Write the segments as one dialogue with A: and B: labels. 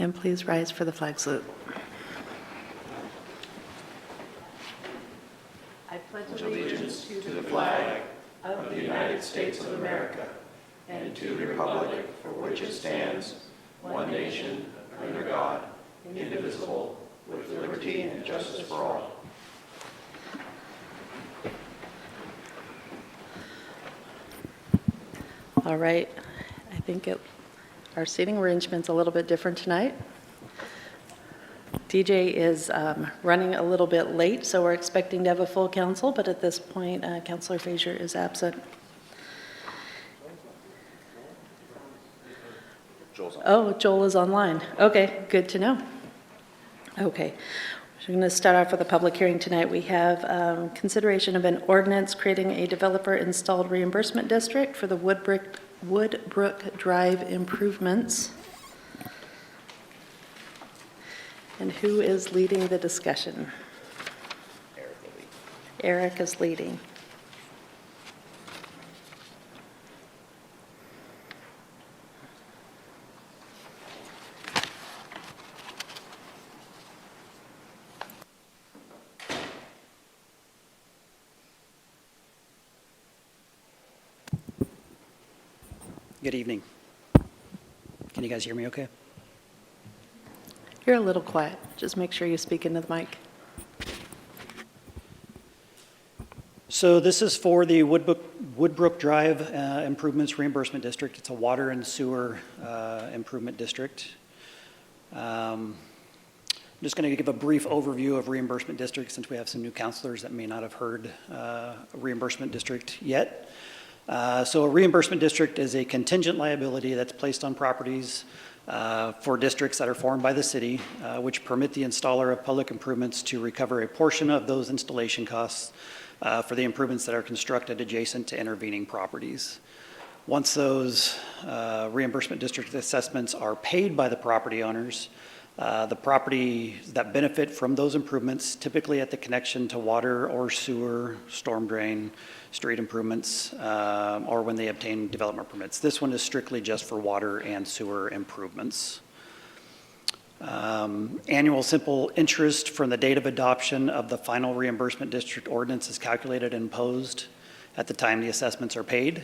A: And please rise for the flag salute. I pledge allegiance to the flag of the United States of America and to the republic for which it stands, one nation, under God, indivisible, with liberty and justice for all. All right, I think our seating arrangement's a little bit different tonight. DJ is running a little bit late, so we're expecting to have a full council, but at this point, Councillor Frazier is absent. Joel is online. Okay, good to know. Okay, we're going to start off with a public hearing tonight. We have consideration of an ordinance creating a developer-installed reimbursement district for the Woodbrook Drive Improvements. And who is leading the discussion? Eric is leading.
B: Good evening. Can you guys hear me okay?
A: You're a little quiet. Just make sure you speak into the mic.
B: So this is for the Woodbrook Drive Improvements Reimbursement District. It's a water and sewer improvement district. I'm just going to give a brief overview of reimbursement districts since we have some new councilors that may not have heard a reimbursement district yet. So a reimbursement district is a contingent liability that's placed on properties for districts that are formed by the city, which permit the installer of public improvements to recover a portion of those installation costs for the improvements that are constructed adjacent to intervening properties. Once those reimbursement district assessments are paid by the property owners, the properties that benefit from those improvements, typically at the connection to water or sewer, storm drain, street improvements, or when they obtain development permits. This one is strictly just for water and sewer improvements. Annual simple interest from the date of adoption of the final reimbursement district ordinance is calculated and imposed at the time the assessments are paid.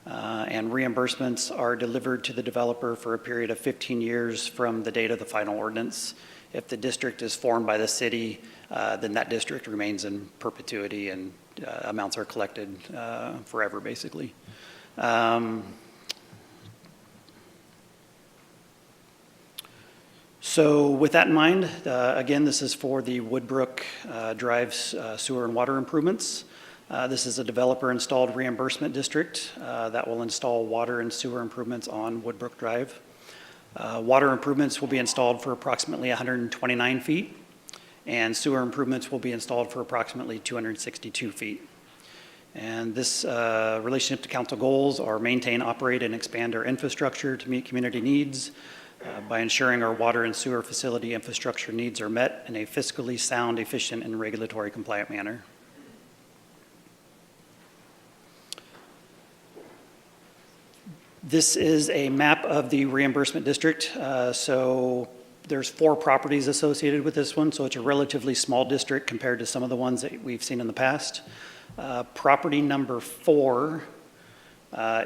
B: And reimbursements are delivered to the developer for a period of 15 years from the date of the final ordinance. If the district is formed by the city, then that district remains in perpetuity and amounts are collected forever, basically. So with that in mind, again, this is for the Woodbrook Drive sewer and water improvements. This is a developer-installed reimbursement district that will install water and sewer improvements on Woodbrook Drive. Water improvements will be installed for approximately 129 feet, and sewer improvements will be installed for approximately 262 feet. And this relationship to council goals are maintain, operate, and expand our infrastructure to meet community needs by ensuring our water and sewer facility infrastructure needs are met in a fiscally sound, efficient, and regulatory compliant manner. This is a map of the reimbursement district. So there's 4 properties associated with this one, so it's a relatively small district compared to some of the ones that we've seen in the past. Property number 4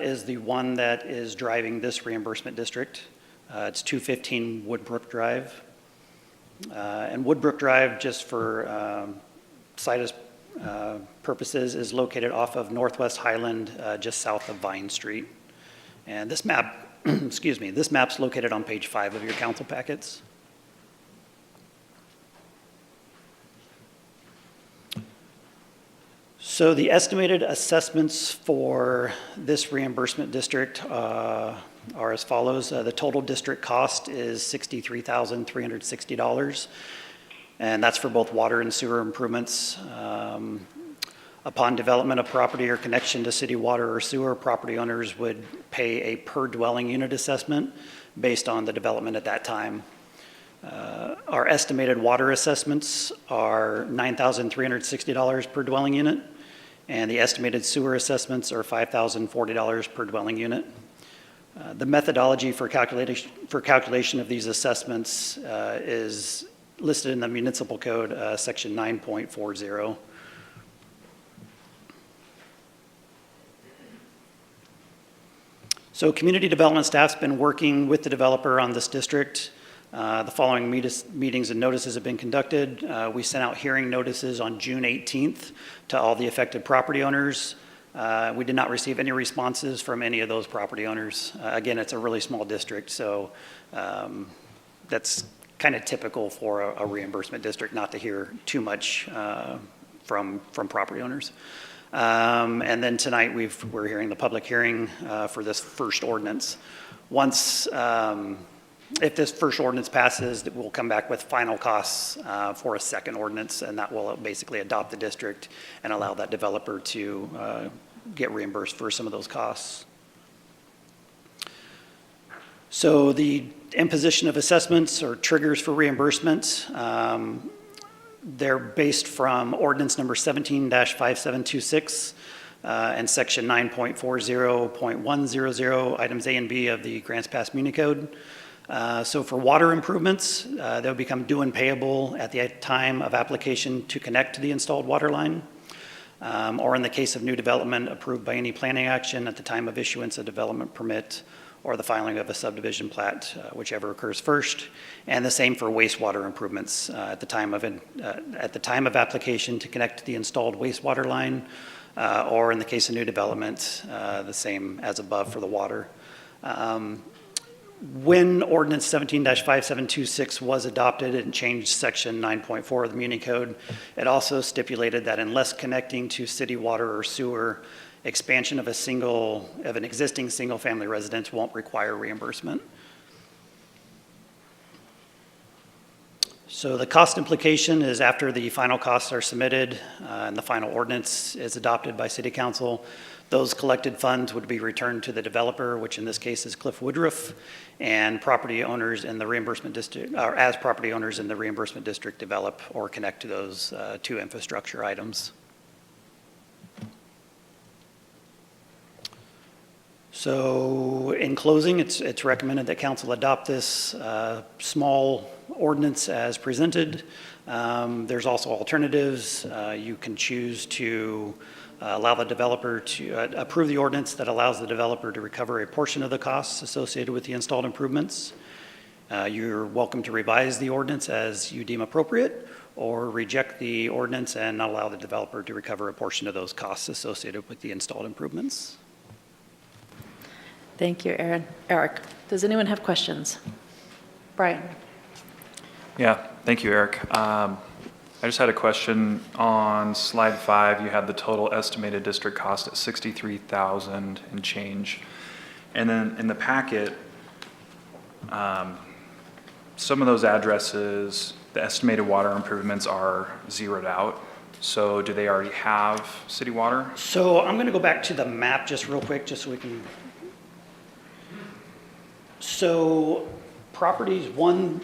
B: is the one that is driving this reimbursement district. It's 215 Woodbrook Drive. And Woodbrook Drive, just for situs purposes, is located off of Northwest Highland, just south of Vine Street. And this map, excuse me, this map's located on page 5 of your council packets. So the estimated assessments for this reimbursement district are as follows. The total district cost is $63,360, and that's for both water and sewer improvements. Upon development of property or connection to city water or sewer, property owners would pay a per dwelling unit assessment based on the development at that time. Our estimated water assessments are $9,360 per dwelling unit, and the estimated sewer assessments are $5,040 per dwelling unit. The methodology for calculation of these assessments is listed in the Municipal Code, Section 9.40. So community development staff's been working with the developer on this district. The following meetings and notices have been conducted. We sent out hearing notices on June 18th to all the affected property owners. We did not receive any responses from any of those property owners. Again, it's a really small district, so that's kind of typical for a reimbursement district not to hear too much from property owners. And then tonight we're hearing the public hearing for this first ordinance. Once, if this first ordinance passes, we'll come back with final costs for a second ordinance, and that will basically adopt the district and allow that developer to get reimbursed for some of those costs. So the imposition of assessments or triggers for reimbursement, they're based from ordinance number 17-5726 and section 9.40.100, items A and B of the Grants Pass Muni Code. So for water improvements, they'll become due and payable at the time of application to connect to the installed water line, or in the case of new development approved by any planning action at the time of issuance of development permit or the filing of a subdivision plat, whichever occurs first. And the same for wastewater improvements at the time of application to connect to the installed wastewater line, or in the case of new development, the same as above for the water. When ordinance 17-5726 was adopted and changed section 9.4 of the Muni Code, it also stipulated that unless connecting to city water or sewer, expansion of an existing single-family residence won't require reimbursement. So the cost implication is after the final costs are submitted and the final ordinance is adopted by City Council, those collected funds would be returned to the developer, which in this case is Cliff Woodruff, and property owners in the reimbursement district, or as property owners in the reimbursement district develop or connect to those two infrastructure items. So in closing, it's recommended that council adopt this small ordinance as presented. There's also alternatives. You can choose to allow the developer to approve the ordinance that allows the developer to recover a portion of the costs associated with the installed improvements. You're welcome to revise the ordinance as you deem appropriate, or reject the ordinance and not allow the developer to recover a portion of those costs associated with the installed improvements.
A: Thank you, Eric. Does anyone have questions? Brian?
C: Yeah, thank you, Eric. I just had a question on slide 5. You had the total estimated district cost at $63,000 and change. And then in the packet, some of those addresses, the estimated water improvements are zeroed out. So do they already have city water?
B: So I'm going to go back to the map just real quick, just so we can. So properties 1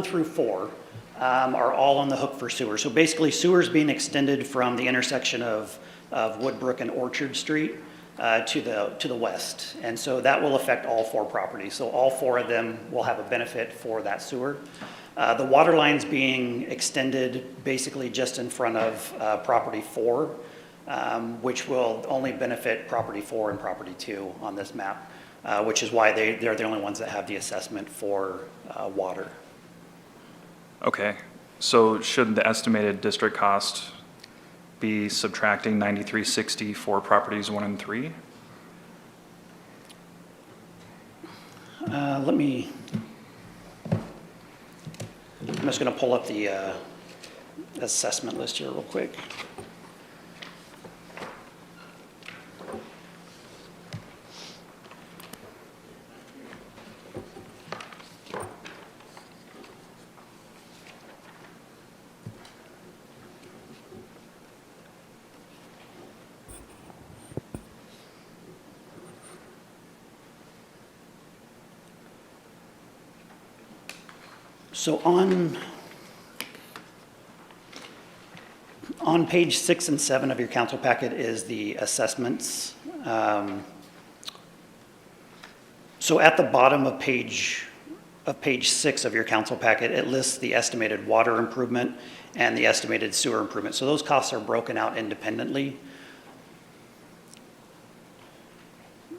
B: through 4 are all on the hook for sewer. So basically sewer's being extended from the intersection of Woodbrook and Orchard Street to the west. And so that will affect all 4 properties. So all 4 of them will have a benefit for that sewer. The water line's being extended basically just in front of property 4, which will only benefit property 4 and property 2 on this map. Which is why they're the only ones that have the assessment for water.
C: Okay, so should the estimated district cost be subtracting $93.60 for properties 1 and 3?
B: I'm just going to pull up the assessment list here real quick. So on page 6 and 7 of your council packet is the assessments. So at the bottom of page 6 of your council packet, it lists the estimated water improvement and the estimated sewer improvement. So those costs are broken out independently.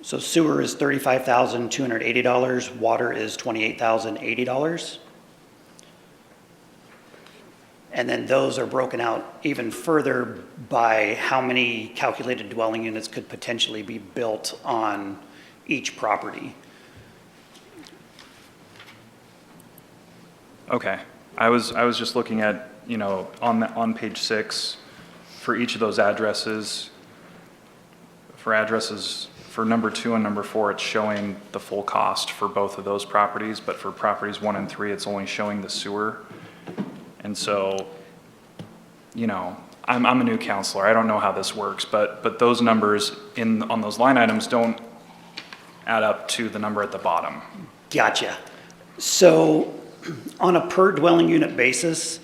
B: So sewer is $35,280, water is $28,080. And then those are broken out even further by how many calculated dwelling units could potentially be built on each property.
C: Okay. I was just looking at, on page 6, for each of those addresses, for number 2 and number 4, it's showing the full cost for both of those properties, but for properties 1 and 3, it's only showing the sewer. And so, I'm a new counselor. I don't know how this works, but those numbers on those line items don't add up to the number at the bottom.
B: Gotcha. So on a per dwelling unit basis,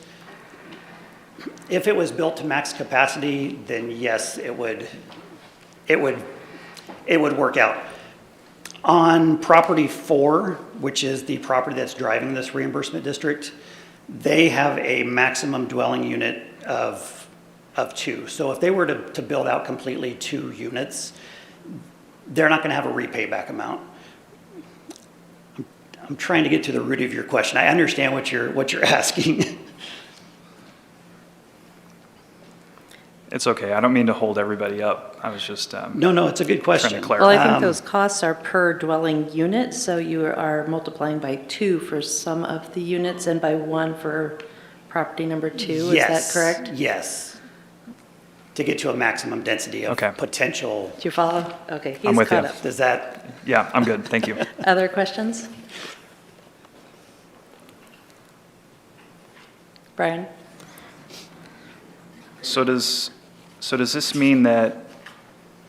B: if it was built to max capacity, then yes, it would work out. On property 4, which is the property that's driving this reimbursement district, they have a maximum dwelling unit of 2. So if they were to build out completely 2 units, they're not going to have a repay back amount. I'm trying to get to the root of your question. I understand what you're asking.
C: It's okay. I don't mean to hold everybody up. I was just
B: No, it's a good question.
C: trying to clarify.
A: Well, I think those costs are per dwelling unit, so you are multiplying by 2 for some of the units and by 1 for property number 2. Is that correct?
B: Yes. To get to a maximum density of
C: Okay.
B: potential.
A: Do you follow? Okay,
C: I'm
A: he's
C: with
A: caught
C: you.
A: up.
B: Does that?
C: Yeah, I'm good. Thank you.
A: Other questions? Brian?
C: So does this mean that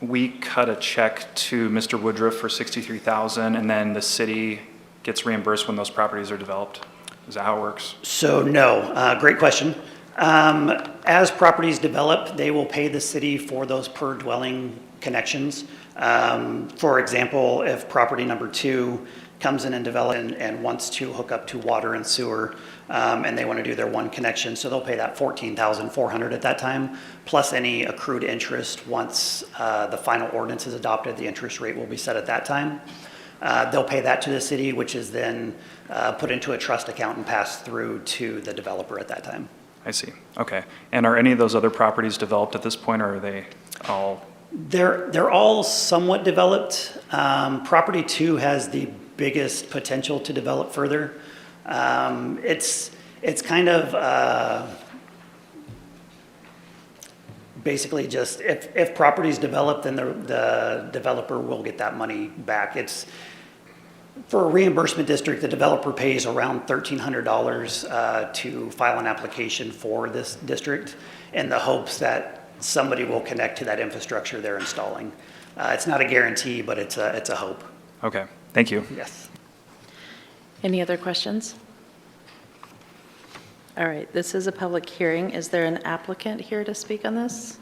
C: we cut a check to Mr. Woodruff for $63,000 and then the city gets reimbursed when those properties are developed? Is that how it works?
B: So no, great question. As properties develop, they will pay the city for those per dwelling connections. For example, if property number 2 comes in and develops and wants to hook up to water and sewer, and they want to do their one connection, so they'll pay that $14,400 at that time, plus any accrued interest once the final ordinance is adopted. The interest rate will be set at that time. They'll pay that to the city, which is then put into a trust account and passed through to the developer at that time.
C: I see. Okay. And are any of those other properties developed at this point, or are they all?
B: They're all somewhat developed. Property 2 has the biggest potential to develop further. It's kind of basically just if properties develop, then the developer will get that money back. It's for a reimbursement district, the developer pays around $1,300 to file an application for this district in the hopes that somebody will connect to that infrastructure they're installing. It's not a guarantee, but it's a hope.
C: Okay. Thank you.
B: Yes.
A: Any other questions? All right, this is a public hearing. Is there an applicant here to speak on this?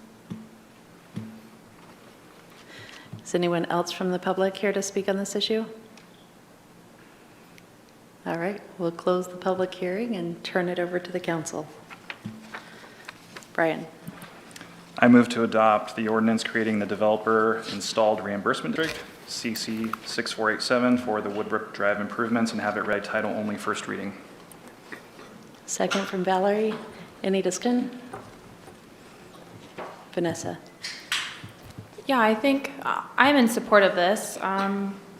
A: Is anyone else from the public here to speak on this issue? All right, we'll close the public hearing and turn it over to the council. Brian?
C: I move to adopt the ordinance creating the developer installed reimbursement district, CC 6487, for the Woodbrook Drive Improvements and have it read title only, first reading.
A: Second from Valerie. Any discussion? Vanessa?
D: Yeah, I think I'm in support of this.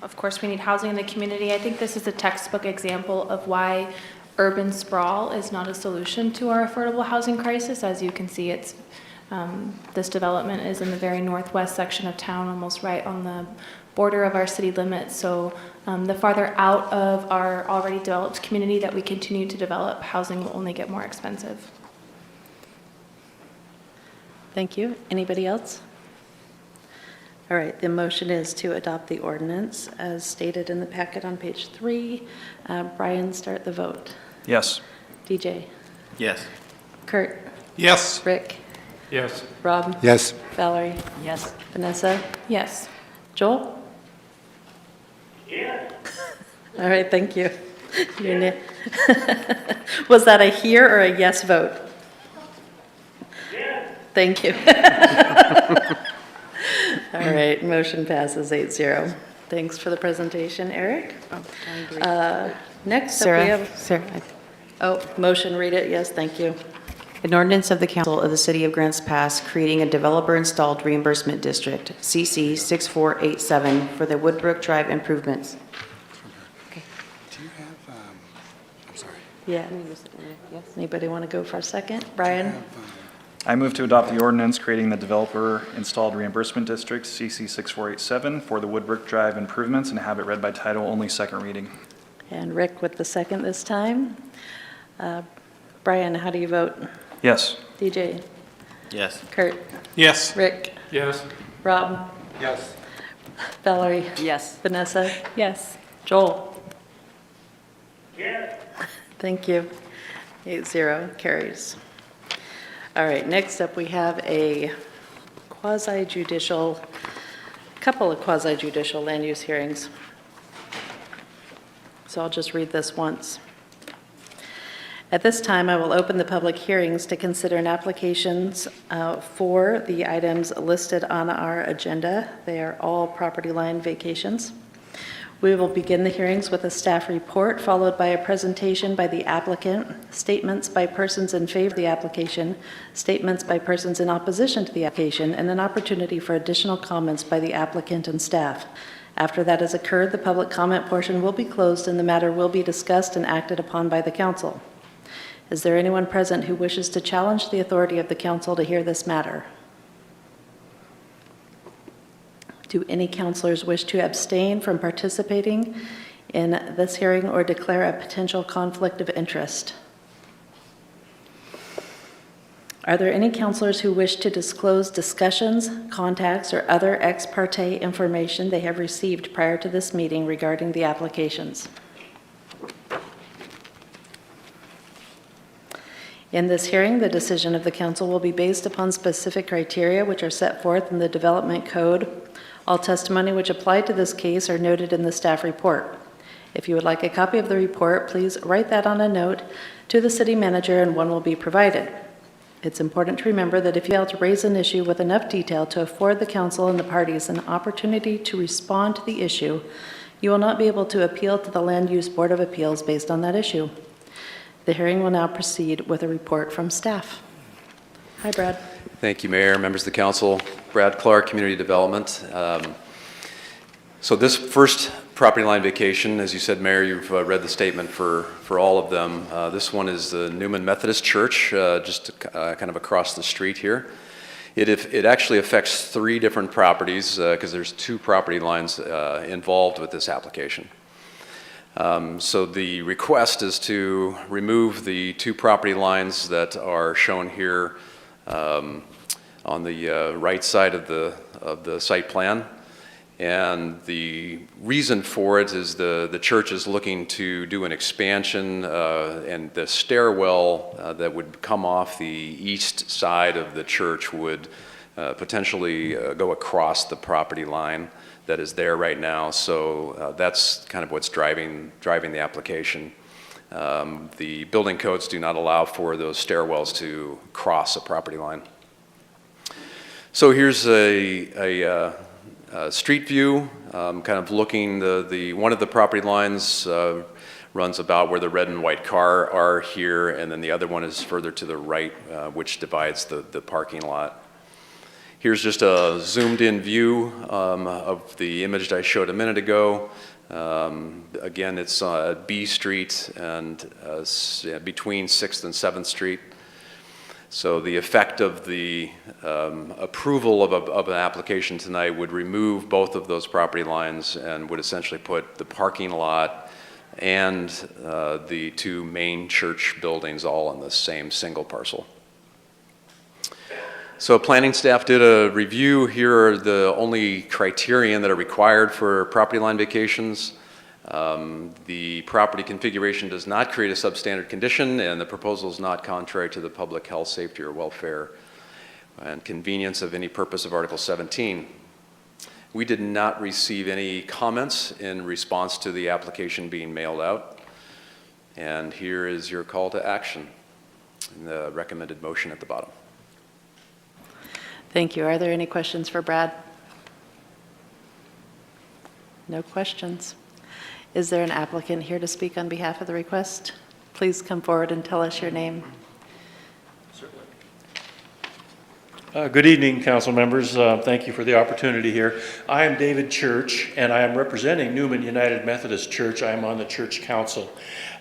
D: Of course, we need housing in the community. I think this is a textbook example of why urban sprawl is not a solution to our affordable housing crisis. As you can see, this development is in the very northwest section of town, almost right on the border of our city limits. So the farther out of our already developed community that we continue to develop, housing will only get more expensive.
A: Thank you. Anybody else? All right, the motion is to adopt the ordinance as stated in the packet on page 3. Brian, start the vote.
C: Yes.
A: DJ?
E: Yes.
A: Kurt?
E: Yes.
A: Rick?
E: Yes.
A: Rob?
E: Yes.
A: Valerie? Yes. Vanessa?
D: Yes.
A: Joel? All right, thank you. Was that a here or a yes vote? Yes. Thank you. All right, motion passes 8-0. Thanks for the presentation, Eric. Next up, we have, motion, read it, yes, thank you.
F: An ordinance of the Council of the City of Grants Pass creating a developer-installed reimbursement district, CC 6487, for the Woodbrook Drive Improvements.
G: Do you have, I'm sorry.
A: Yeah. Anybody want to go for a second? Brian?
C: I move to adopt the ordinance creating the Developer-Installed Reimbursement District, CC 6487, for the Woodbrook Drive improvements and have it read by title only, second reading.
A: And Rick with the second this time. Brian, how do you vote?
C: Yes.
A: DJ?
E: Yes.
A: Kurt?
E: Yes.
A: Rick?
E: Yes.
A: Rob?
E: Yes.
A: Valerie?
F: Yes.
A: Vanessa?
D: Yes.
A: Joel? Yes. Thank you. 8-0, carries. All right, next up, we have a couple of quasi-judicial land use hearings. So I'll just read this once. At this time, I will open the public hearings to consider an applications for the items listed on our agenda. They are all property line vacations. We will begin the hearings with a staff report, followed by a presentation by the applicant, statements by persons in favor of the application, statements by persons in opposition to the application, and an opportunity for additional comments by the applicant and staff. After that has occurred, the public comment portion will be closed and the matter will be discussed and acted upon by the council. Is there anyone present who wishes to challenge the authority of the council to hear this matter? Do any councilors wish to abstain from participating in this hearing or declare a potential conflict of interest? Are there any councilors who wish to disclose discussions, contacts, or other ex parte information they have received prior to this meeting regarding the applications? In this hearing, the decision of the council will be based upon specific criteria which are set forth in the Development Code. All testimony which applied to this case are noted in the staff report. If you would like a copy of the report, please write that on a note to the city manager and one will be provided. It's important to remember that if you fail to raise an issue with enough detail to afford the council and the parties an opportunity to respond to the issue, you will not be able to appeal to the Land Use Board of Appeals based on that issue. The hearing will now proceed with a report from staff. Hi, Brad.
H: Thank you, Mayor, members of the council. Brad Clark, Community Development. So this first property line vacation, as you said, Mayor, you've read the statement for all of them. This one is the Newman Methodist Church, just kind of across the street here. It actually affects 3 different properties because there's 2 property lines involved with this application. So the request is to remove the 2 property lines that are shown here on the right side of the site plan. And the reason for it is the church is looking to do an expansion and the stairwell that would come off the east side of the church would potentially go across the property line that is there right now. So that's kind of what's driving the application. The building codes do not allow for those stairwells to cross a property line. So here's a street view, kind of looking, one of the property lines runs about where the red and white car are here, and then the other one is further to the right, which divides the parking lot. Here's just a zoomed in view of the image that I showed a minute ago. Again, it's B Street and between 6th and 7th Street. So the effect of the approval of an application tonight would remove both of those property lines and would essentially put the parking lot and the 2 main church buildings all on the same single parcel. So planning staff did a review. Here are the only criterion that are required for property line vacations. The property configuration does not create a substandard condition, and the proposal is not contrary to the public health, safety, or welfare and convenience of any purpose of Article 17. We did not receive any comments in response to the application being mailed out. And here is your call to action, and the recommended motion at the bottom.
A: Thank you. Are there any questions for Brad? No questions. Is there an applicant here to speak on behalf of the request? Please come forward and tell us your name.
I: Good evening, council members. Thank you for the opportunity here. I am David Church, and I am representing Newman United Methodist Church. I am on the church council.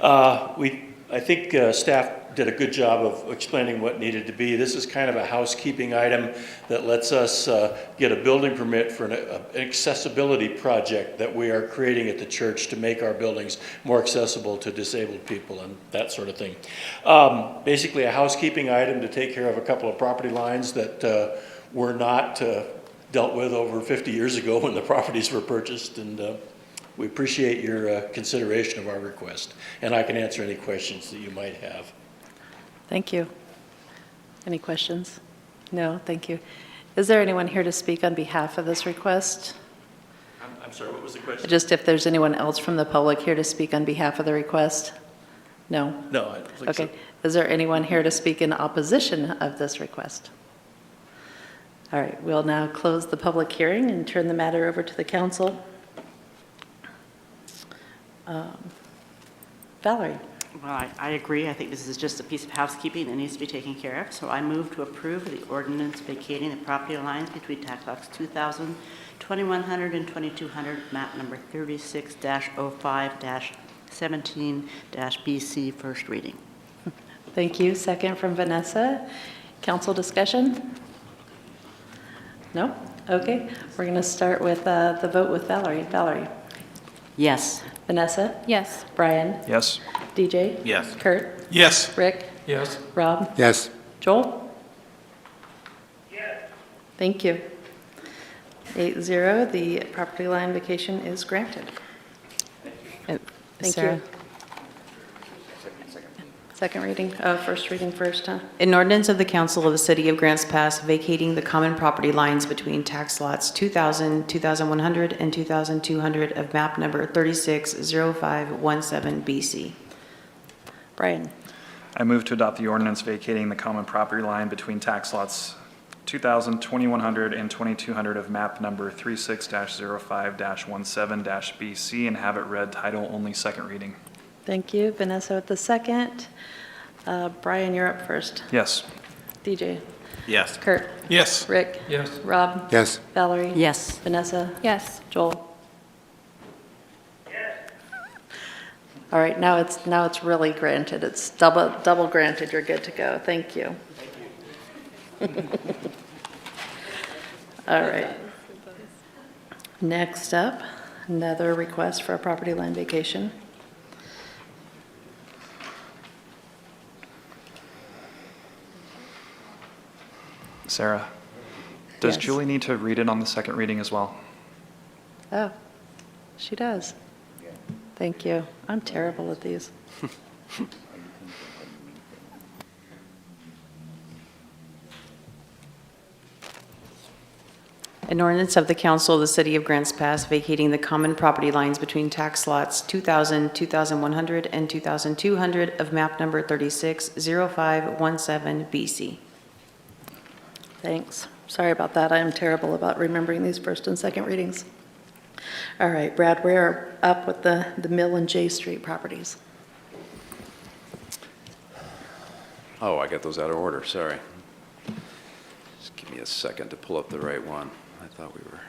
I: I think staff did a good job of explaining what needed to be. This is kind of a housekeeping item that lets us get a building permit for an accessibility project that we are creating at the church to make our buildings more accessible to disabled people and that sort of thing. Basically a housekeeping item to take care of a couple of property lines that were not dealt with over 50 years ago when the properties were purchased, and we appreciate your consideration of our request, and I can answer any questions that you might have.
A: Thank you. Any questions? No, thank you. Is there anyone here to speak on behalf of this request?
I: I'm sorry, what was the question?
A: Just if there's anyone else from the public here to speak on behalf of the request? No?
I: No, I don't think so.
A: Okay. Is there anyone here to speak in opposition of this request? All right, we'll now close the public hearing and turn the matter over to the council. Valerie?
J: Well, I agree. I think this is just a piece of housekeeping that needs to be taken care of. So I move to approve the ordinance vacating the property lines between tax lots 2,000, 2,100, and 2,200, map number 36-05-17-BC, first reading.
A: Thank you. Second from Vanessa. Council discussion? No? Okay. We're going to start with the vote with Valerie. Valerie?
J: Yes.
A: Vanessa?
D: Yes.
A: Brian?
C: Yes.
A: DJ?
E: Yes.
A: Kurt?
E: Yes.
A: Rick?
E: Yes.
A: Rob?
G: Yes.
A: Joel? Yes. Thank you. 8-0, the property line vacation is granted. Thank
F: Sarah?
A: you. Second reading, first reading first, huh?
F: An ordinance of the Council of the City of Grants Pass vacating the common property lines between tax lots 2,000, 2,100, and 2,200 of map number 36-05-17 BC.
A: Brian?
C: I move to adopt the ordinance vacating the common property line between tax lots 2,000, 2,100, and 2,200 of map number 36-05-17-BC and have it read title only, second reading.
A: Thank you. Vanessa with the second. Brian, you're up first.
C: Yes.
A: DJ?
E: Yes.
A: Kurt?
E: Yes.
A: Rick?
E: Yes.
A: Rob?
G: Yes.
A: Valerie?
J: Yes.
A: Vanessa?
D: Yes.
A: Joel? Yes. All right, now it's really granted. It's double granted. You're good to go. Thank you. All right. Next up, another request for a property line vacation.
C: Sarah, does
A: Yes.
C: Julie need to read it on the second reading as well?
A: Oh, she does. Thank you. I'm terrible at these.
F: An ordinance of the Council of the City of Grants Pass vacating the common property lines between tax lots 2,000, 2,100, and 2,200 of map number 36-05-17 BC.
A: Thanks. Sorry about that. I am terrible about remembering these first and second readings. All right, Brad, we're up with the Mill and J Street properties.
H: Oh, I got those out of order, sorry. Just give me a second to pull up the right one. I thought we were.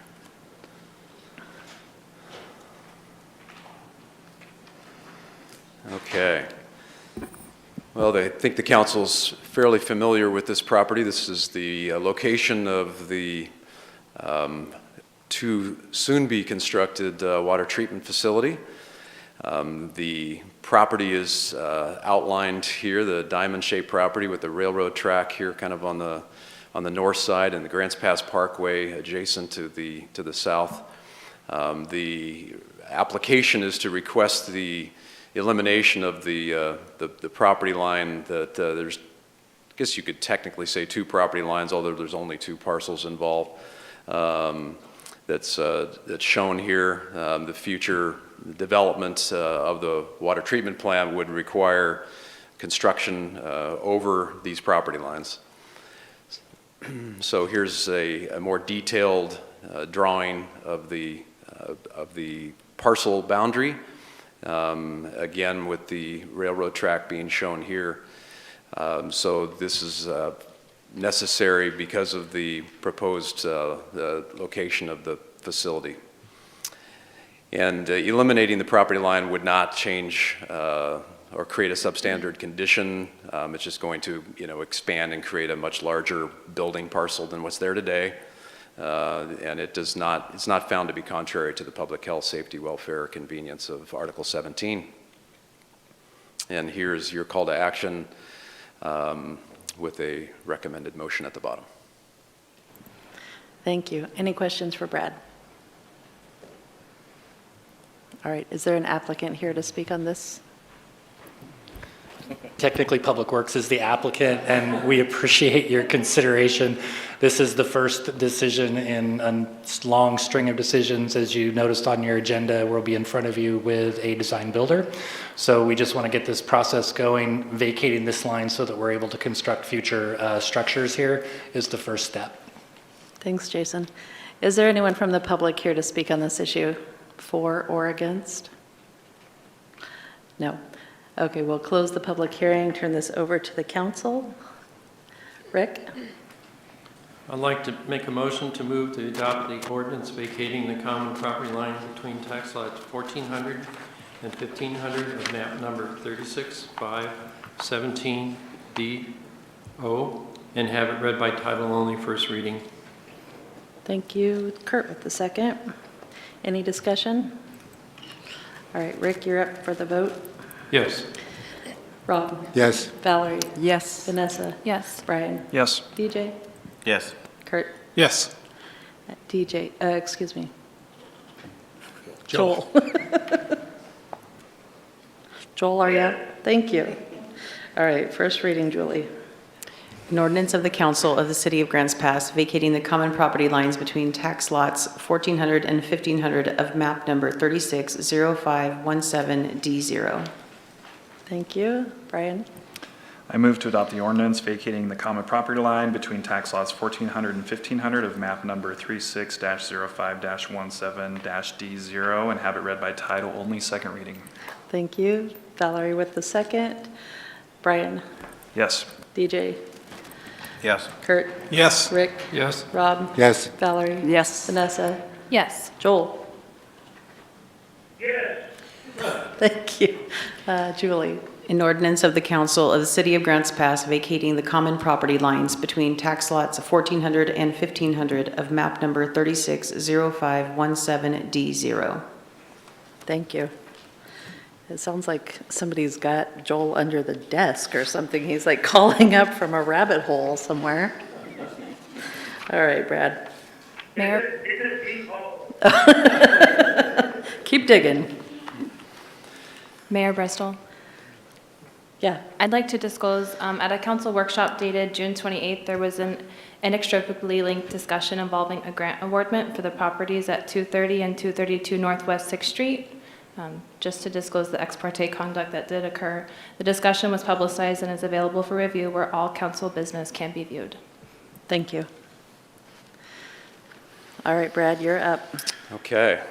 H: Okay. Well, I think the council's fairly familiar with this property. This is the location of the two soon-be-constructed water treatment facility. The property is outlined here, the diamond-shaped property with the railroad track here kind of on the north side and the Grants Pass Parkway adjacent to the south. The application is to request the elimination of the property line that there's, I guess you could technically say two property lines, although there's only two parcels involved. that's shown here. The future development of the water treatment plant would require construction over these property lines. So here's a more detailed drawing of the parcel boundary, again with the railroad track being shown here. So this is necessary because of the proposed the location of the facility. And eliminating the property line would not change or create a substandard condition. It's just going to, expand and create a much larger building parcel than what's there today. And it's not found to be contrary to the public health, safety, welfare, or convenience of Article 17. And here's your call to action with a recommended motion at the bottom.
A: Thank you. Any questions for Brad? All right, is there an applicant here to speak on this?
K: Technically, Public Works is the applicant, and we appreciate your consideration. This is the first decision in a long string of decisions. As you noticed on your agenda, we'll be in front of you with a design builder. So we just want to get this process going. Vacating this line so that we're able to construct future structures here is the first step.
A: Thanks, Jason. Is there anyone from the public here to speak on this issue, for or against? No. Okay, we'll close the public hearing, turn this over to the council. Rick?
E: I'd like to make a motion to move to adopt the ordinance vacating the common property line between tax lots 1400 and 1500 of map number 36-5-17-D-O and have it read by title only, first reading.
A: Thank you. Kurt with the second. Any discussion? All right, Rick, you're up for the vote.
E: Yes.
A: Rob?
G: Yes.
A: Valerie?
F: Yes.
A: Vanessa?
D: Yes.
A: Brian?
C: Yes.
A: DJ?
E: Yes.
A: Kurt?
E: Yes.
A: DJ, excuse me. Joel. Joel, are you? Thank you. All right, first reading, Julie.
F: An ordinance of the Council of the City of Grants Pass vacating the common property lines between tax lots 1400 and 1500 of map number 36-05-17-D0.
A: Thank you. Brian?
C: I move to adopt the ordinance vacating the common property line between tax lots 1400 and 1500 of map number 36-05-17-D0 and have it read by title only, second reading.
A: Thank you. Valerie with the second. Brian?
C: Yes.
A: DJ?
E: Yes.
A: Kurt?
E: Yes.
A: Rick?
E: Yes.
A: Rob?
G: Yes.
A: Valerie?
F: Yes.
A: Vanessa?
D: Yes.
A: Joel? Yes. Thank you. Julie?
F: An ordinance of the Council of the City of Grants Pass vacating the common property lines between tax lots 1400 and 1500 of map number 36-05-17-D0.
A: Thank you. It sounds like somebody's got Joel under the desk or something. He's like calling up from a rabbit hole somewhere. All right, Brad.
D: Mayor?
A: Keep digging.
D: Mayor Bristol?
A: Yeah.
D: I'd like to disclose, at a council workshop dated June 28th, there was an inextricably linked discussion involving a grant awardment for the properties at 230 and 232 Northwest 6th Street. Just to disclose the ex parte conduct that did occur. The discussion was publicized and is available for review where all council business can be viewed.
A: Thank you. All right, Brad, you're up.
H: Okay.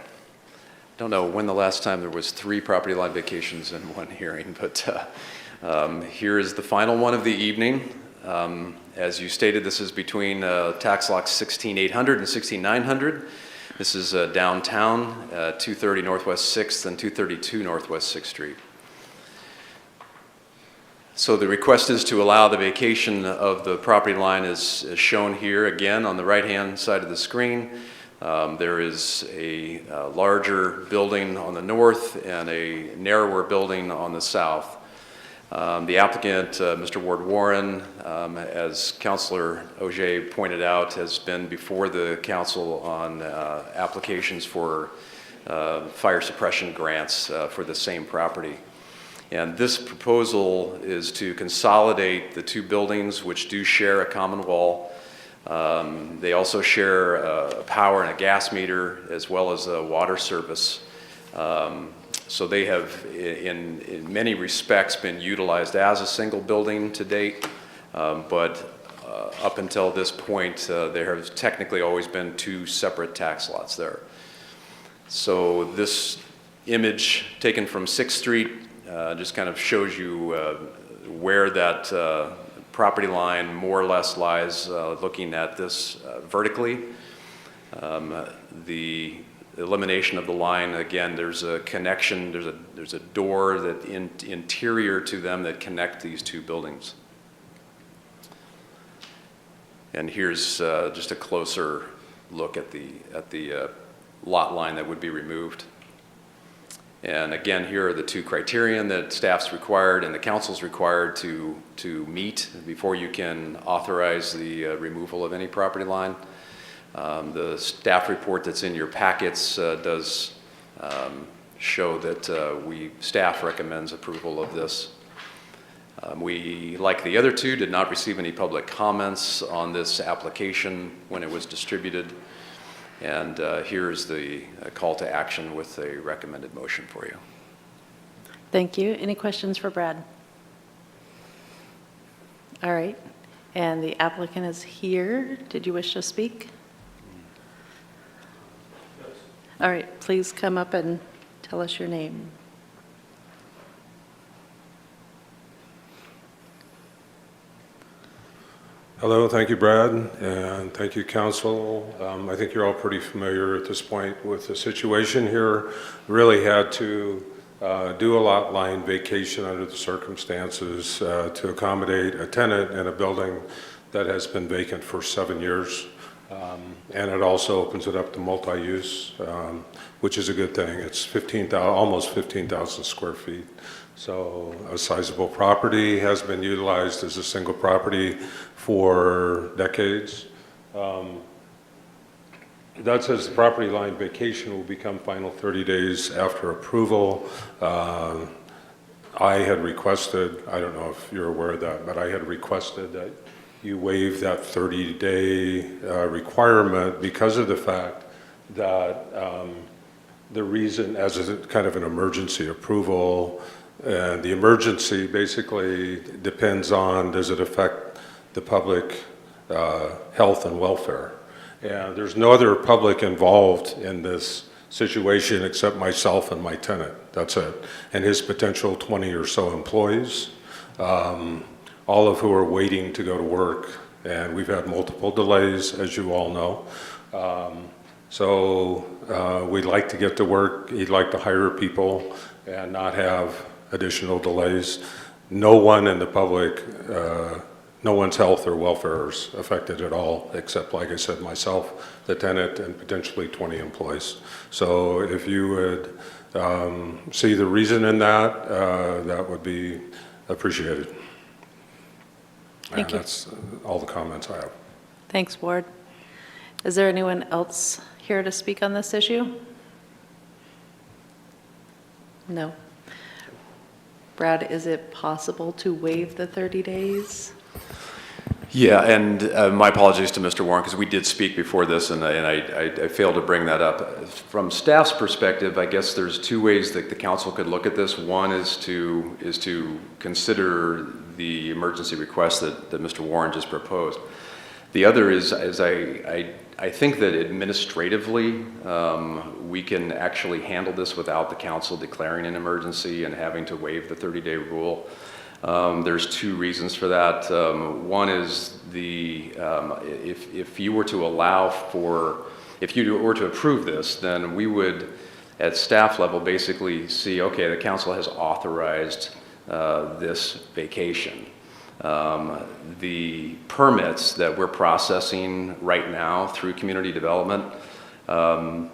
H: Don't know when the last time there was 3 property line vacations in one hearing, but here is the final one of the evening. As you stated, this is between tax lots 16800 and 16900. This is downtown, 230 Northwest 6th and 232 Northwest 6th Street. So the request is to allow the vacation of the property line as shown here again on the right-hand side of the screen. There is a larger building on the north and a narrower building on the south. The applicant, Mr. Ward Warren, as Councilor Auger pointed out, has been before the council on applications for fire suppression grants for the same property. And this proposal is to consolidate the 2 buildings which do share a common wall. They also share a power and a gas meter as well as a water service. So they have, in many respects, been utilized as a single building to date, but up until this point, there have technically always been two separate tax lots there. So this image taken from 6th Street just kind of shows you where that property line more or less lies, looking at this vertically. The elimination of the line, again, there's a connection, there's a door that interior to them that connect these two buildings. And here's just a closer look at the lot line that would be removed. And again, here are the two criterion that staff's required and the council's required to meet before you can authorize the removal of any property line. The staff report that's in your packets does show that staff recommends approval of this. We, like the other two, did not receive any public comments on this application when it was distributed. And here's the call to action with a recommended motion for you.
A: Thank you. Any questions for Brad? All right. And the applicant is here. Did you wish to speak? All right. Please come up and tell us your name.
L: Hello, thank you, Brad, and thank you, council. I think you're all pretty familiar at this point with the situation here. Really had to do a lot line vacation under the circumstances to accommodate a tenant in a building that has been vacant for 7 years. And it also opens it up to multi-use, which is a good thing. It's almost 15,000 square feet. So a sizable property has been utilized as a single property for decades. That says the property line vacation will become final 30 days after approval. I had requested, I don't know if you're aware of that, but I had requested that you waive that 30-day requirement because of the fact that the reason, as a kind of an emergency approval, and the emergency basically depends on, does it affect the public health and welfare? And there's no other public involved in this situation except myself and my tenant. That's it. And his potential 20 or so employees, all of who are waiting to go to work. And we've had multiple delays, as you all know. So we'd like to get to work. He'd like to hire people and not have additional delays. No one in the public, no one's health or welfare is affected at all, except, like I said, myself, the tenant, and potentially 20 employees. So if you would see the reason in that, that would be appreciated.
A: Thank you.
L: That's all the comments I have.
A: Thanks, Ward. Is there anyone else here to speak on this issue? No. Brad, is it possible to waive the 30 days?
H: Yeah, and my apologies to Mr. Warren, because we did speak before this, and I failed to bring that up. From staff's perspective, I guess there's two ways that the council could look at this. One is to consider the emergency request that Mr. Warren just proposed. The other is I think that administratively, we can actually handle this without the council declaring an emergency and having to waive the 30-day rule. There's two reasons for that. One is if you were to allow for, if you were to approve this, then we would, at staff level, basically see, okay, the council has authorized this vacation. The permits that we're processing right now through community development are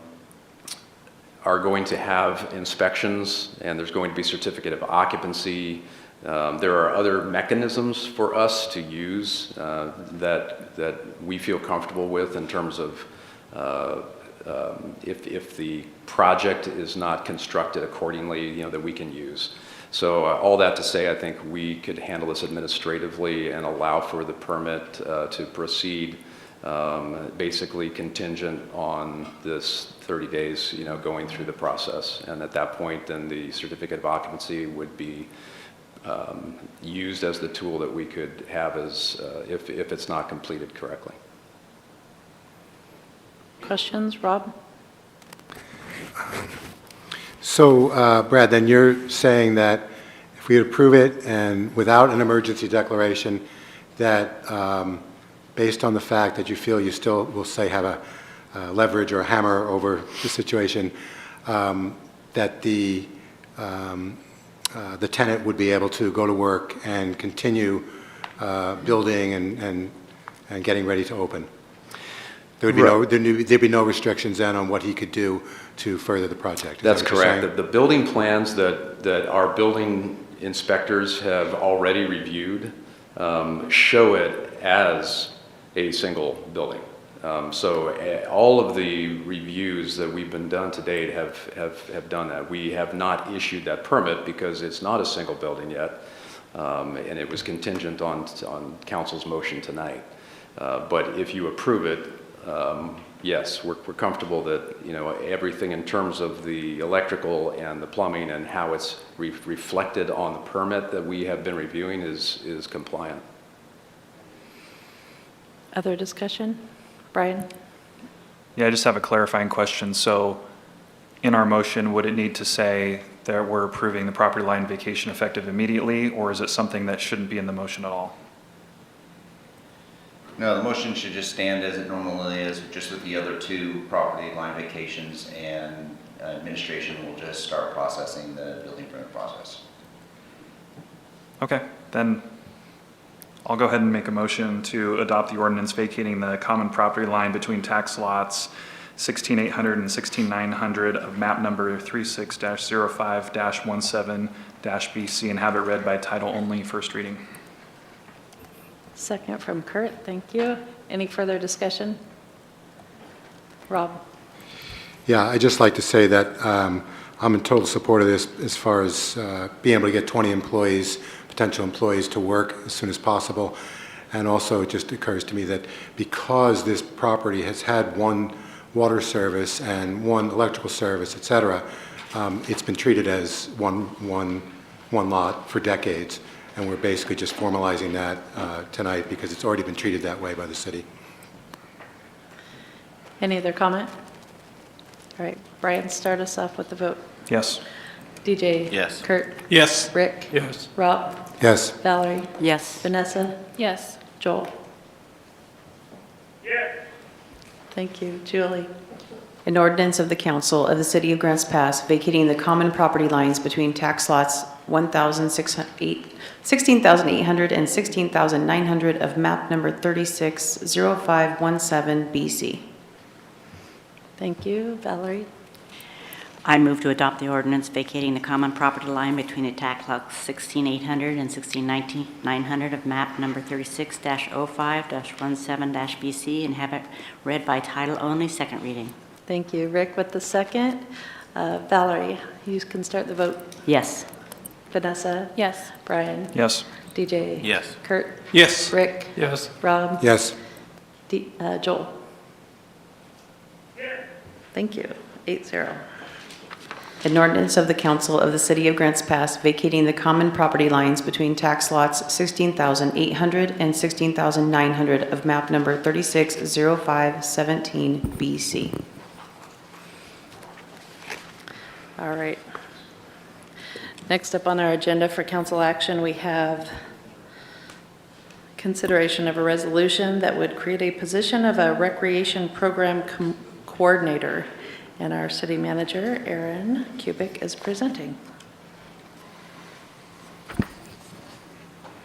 H: going to have inspections, and there's going to be certificate of occupancy. There are other mechanisms for us to use that we feel comfortable with in terms of if the project is not constructed accordingly, that we can use. So all that to say, I think we could handle this administratively and allow for the permit to proceed basically contingent on this 30 days, going through the process. And at that point, then the certificate of occupancy would be used as the tool that we could have as if it's not completed correctly.
A: Questions, Rob?
G: So, Brad, then you're saying that if we approve it and without an emergency declaration, that based on the fact that you feel you still will say have a leverage or a hammer over the situation, that the tenant would be able to go to work and continue building and getting ready to open. There'd be no restrictions then on what he could do to further the project.
H: That's correct. The building plans that our building inspectors have already reviewed show it as a single building. So all of the reviews that we've been done to date have done that. We have not issued that permit because it's not a single building yet, and it was contingent on council's motion tonight. But if you approve it, yes, we're comfortable that everything in terms of the electrical and the plumbing and how it's reflected on the permit that we have been reviewing is compliant.
A: Other discussion? Brian?
C: Yeah, I just have a clarifying question. So in our motion, would it need to say that we're approving the property line vacation effective immediately, or is it something that shouldn't be in the motion at all?
M: No, the motion should just stand as it normally is, just with the other two property line vacations, and administration will just start processing the building permit process.
C: Okay, then I'll go ahead and make a motion to adopt the ordinance vacating the common property line between tax lots 16,800 and 16,900 of map number 36-05-17-BC and have it read by title only, first reading.
A: Second from Kurt, thank you. Any further discussion? Rob?
G: Yeah, I'd just like to say that I'm in total support of this as far as being able to get 20 employees, potential employees, to work as soon as possible. And also, it just occurs to me that because this property has had one water service and one electrical service, et cetera, it's been treated as one lot for decades. And we're basically just formalizing that tonight because it's already been treated that way by the city.
A: Any other comment? All right, Brian, start us off with the vote.
C: Yes.
A: DJ?
M: Yes.
A: Kurt?
I: Yes.
A: Rick?
I: Yes.
A: Rob?
G: Yes.
A: Valerie?
J: Yes.
A: Vanessa?
D: Yes.
A: Joel? Yes. Thank you. Julie?
F: An ordinance of the council of the city of Grants Pass vacating the common property lines between tax lots 16,800 and 16,900 of map number 36-05-17 BC.
A: Thank you. Valerie?
J: I move to adopt the ordinance vacating the common property line between the tax lots 16,800 and 16,900 of map number 36-05-17-BC and have it read by title only, second reading.
A: Thank you. Rick with the second. Valerie, you can start the vote.
J: Yes.
A: Vanessa?
D: Yes.
A: Brian?
C: Yes.
A: DJ?
M: Yes.
A: Kurt?
I: Yes.
A: Rick?
I: Yes.
A: Rob?
G: Yes.
A: Joel? Thank you. 8-0.
F: An ordinance of the council of the city of Grants Pass vacating the common property lines between tax lots 16,800 and 16,900 of map number 36-05-17 BC.
A: All right. Next up on our agenda for council action, we have consideration of a resolution that would create a position of a recreation program coordinator. And our city manager, Aaron Kubik, is presenting.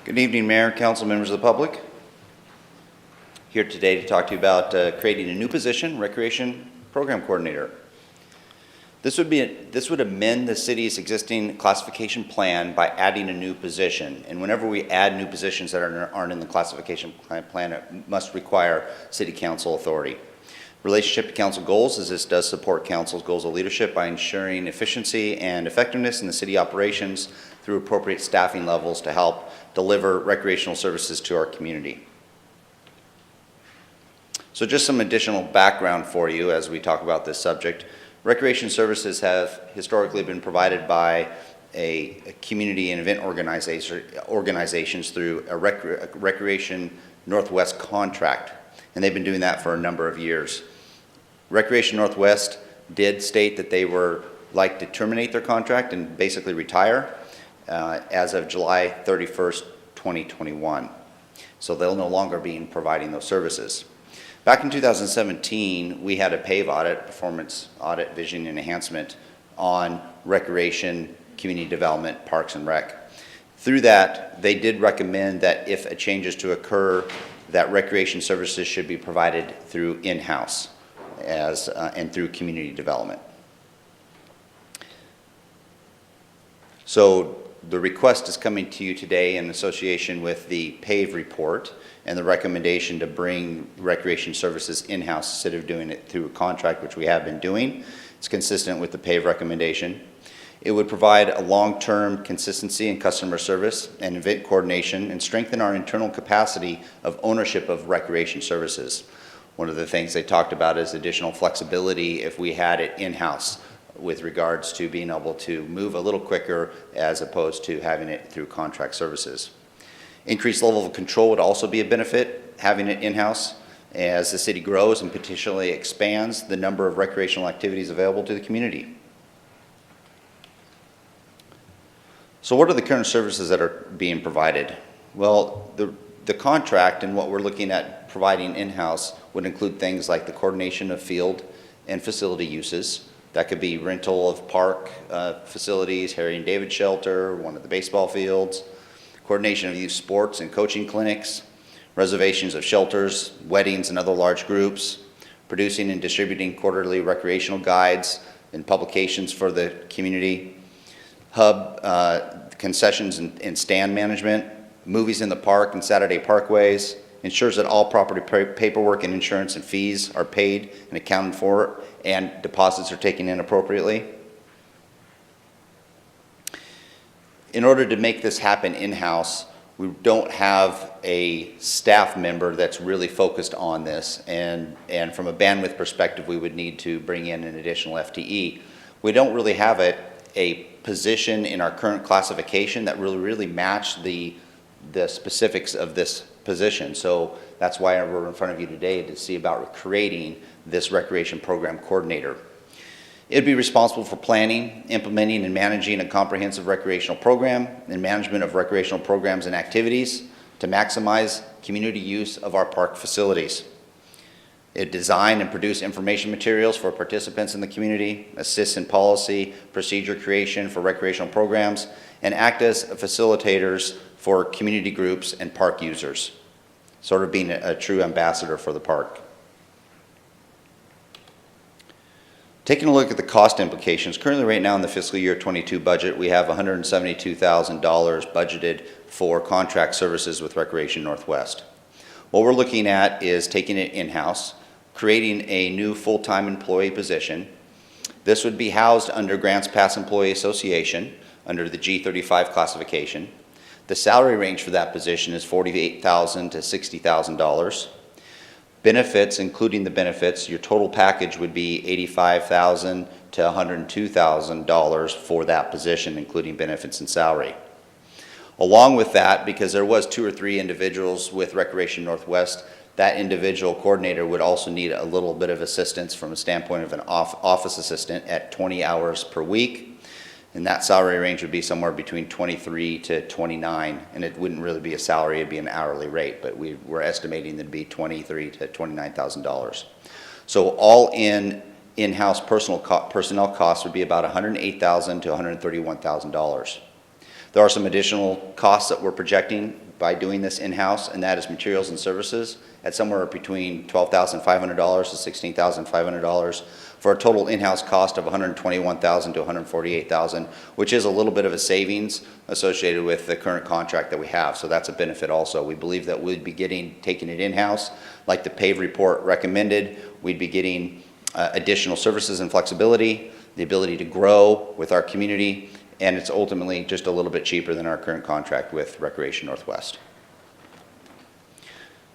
M: Good evening, Mayor, council, members of the public. Here today to talk to you about creating a new position, Recreation Program Coordinator. This would amend the city's existing classification plan by adding a new position. And whenever we add new positions that aren't in the classification plan, it must require city council authority. Relationship to council goals is this does support council's goals of leadership by ensuring efficiency and effectiveness in the city operations through appropriate staffing levels to help deliver recreational services to our community. So just some additional background for you as we talk about this subject. Recreation services have historically been provided by a community and event organizations through a Recreation Northwest contract, and they've been doing that for a number of years. Recreation Northwest did state that they were like to terminate their contract and basically retire as of July 31st, 2021. So they'll no longer be providing those services. Back in 2017, we had a PAVE audit, performance audit, vision and enhancement on recreation, community development, parks and rec. Through that, they did recommend that if a change is to occur, that recreation services should be provided through in-house and through community development. So the request is coming to you today in association with the PAVE report and the recommendation to bring recreation services in-house instead of doing it through a contract, which we have been doing. It's consistent with the PAVE recommendation. It would provide a long-term consistency in customer service and event coordination and strengthen our internal capacity of ownership of recreation services. One of the things they talked about is additional flexibility if we had it in-house with regards to being able to move a little quicker as opposed to having it through contract services. Increased level of control would also be a benefit, having it in-house as the city grows and potentially expands the number of recreational activities available to the community. So what are the current services that are being provided? Well, the contract and what we're looking at providing in-house would include things like the coordination of field and facility uses. That could be rental of park facilities, Harry and David shelter, one of the baseball fields, coordination of youth sports and coaching clinics, reservations of shelters, weddings and other large groups, producing and distributing quarterly recreational guides and publications for the community, hub concessions and stand management, movies in the park and Saturday parkways, ensures that all property paperwork and insurance and fees are paid and accounted for and deposits are taken in appropriately. In order to make this happen in-house, we don't have a staff member that's really focused on this, and from a bandwidth perspective, we would need to bring in an additional FTE. We don't really have a position in our current classification that really match the specifics of this position. So that's why we're in front of you today to see about creating this recreation program coordinator. It'd be responsible for planning, implementing, and managing a comprehensive recreational program and management of recreational programs and activities to maximize community use of our park facilities. It design and produce information materials for participants in the community, assist in policy, procedure creation for recreational programs, and act as facilitators for community groups and park users, sort of being a true ambassador for the park. Taking a look at the cost implications, currently right now in the fiscal year 22 budget, we have $172,000 budgeted for contract services with Recreation Northwest. What we're looking at is taking it in-house, creating a new full-time employee position. This would be housed under Grants Pass Employee Association under the G35 classification. The salary range for that position is $48,000 to $60,000. Benefits, including the benefits, your total package would be $85,000 to $102,000 for that position, including benefits and salary. Along with that, because there was 2 or 3 individuals with Recreation Northwest, that individual coordinator would also need a little bit of assistance from a standpoint of an office assistant at 20 hours per week. And that salary range would be somewhere between 23 to 29, and it wouldn't really be a salary, it'd be an hourly rate, but we're estimating it'd be $23,000 to $29,000. So all in-house personnel costs would be about $108,000 to $131,000. There are some additional costs that we're projecting by doing this in-house, and that is materials and services at somewhere between $12,500 to $16,500 for a total in-house cost of $121,000 to $148,000, which is a little bit of a savings associated with the current contract that we have. So that's a benefit also. We believe that we'd be taking it in-house, like the PAVE report recommended. We'd be getting additional services and flexibility, the ability to grow with our community, and it's ultimately just a little bit cheaper than our current contract with Recreation Northwest.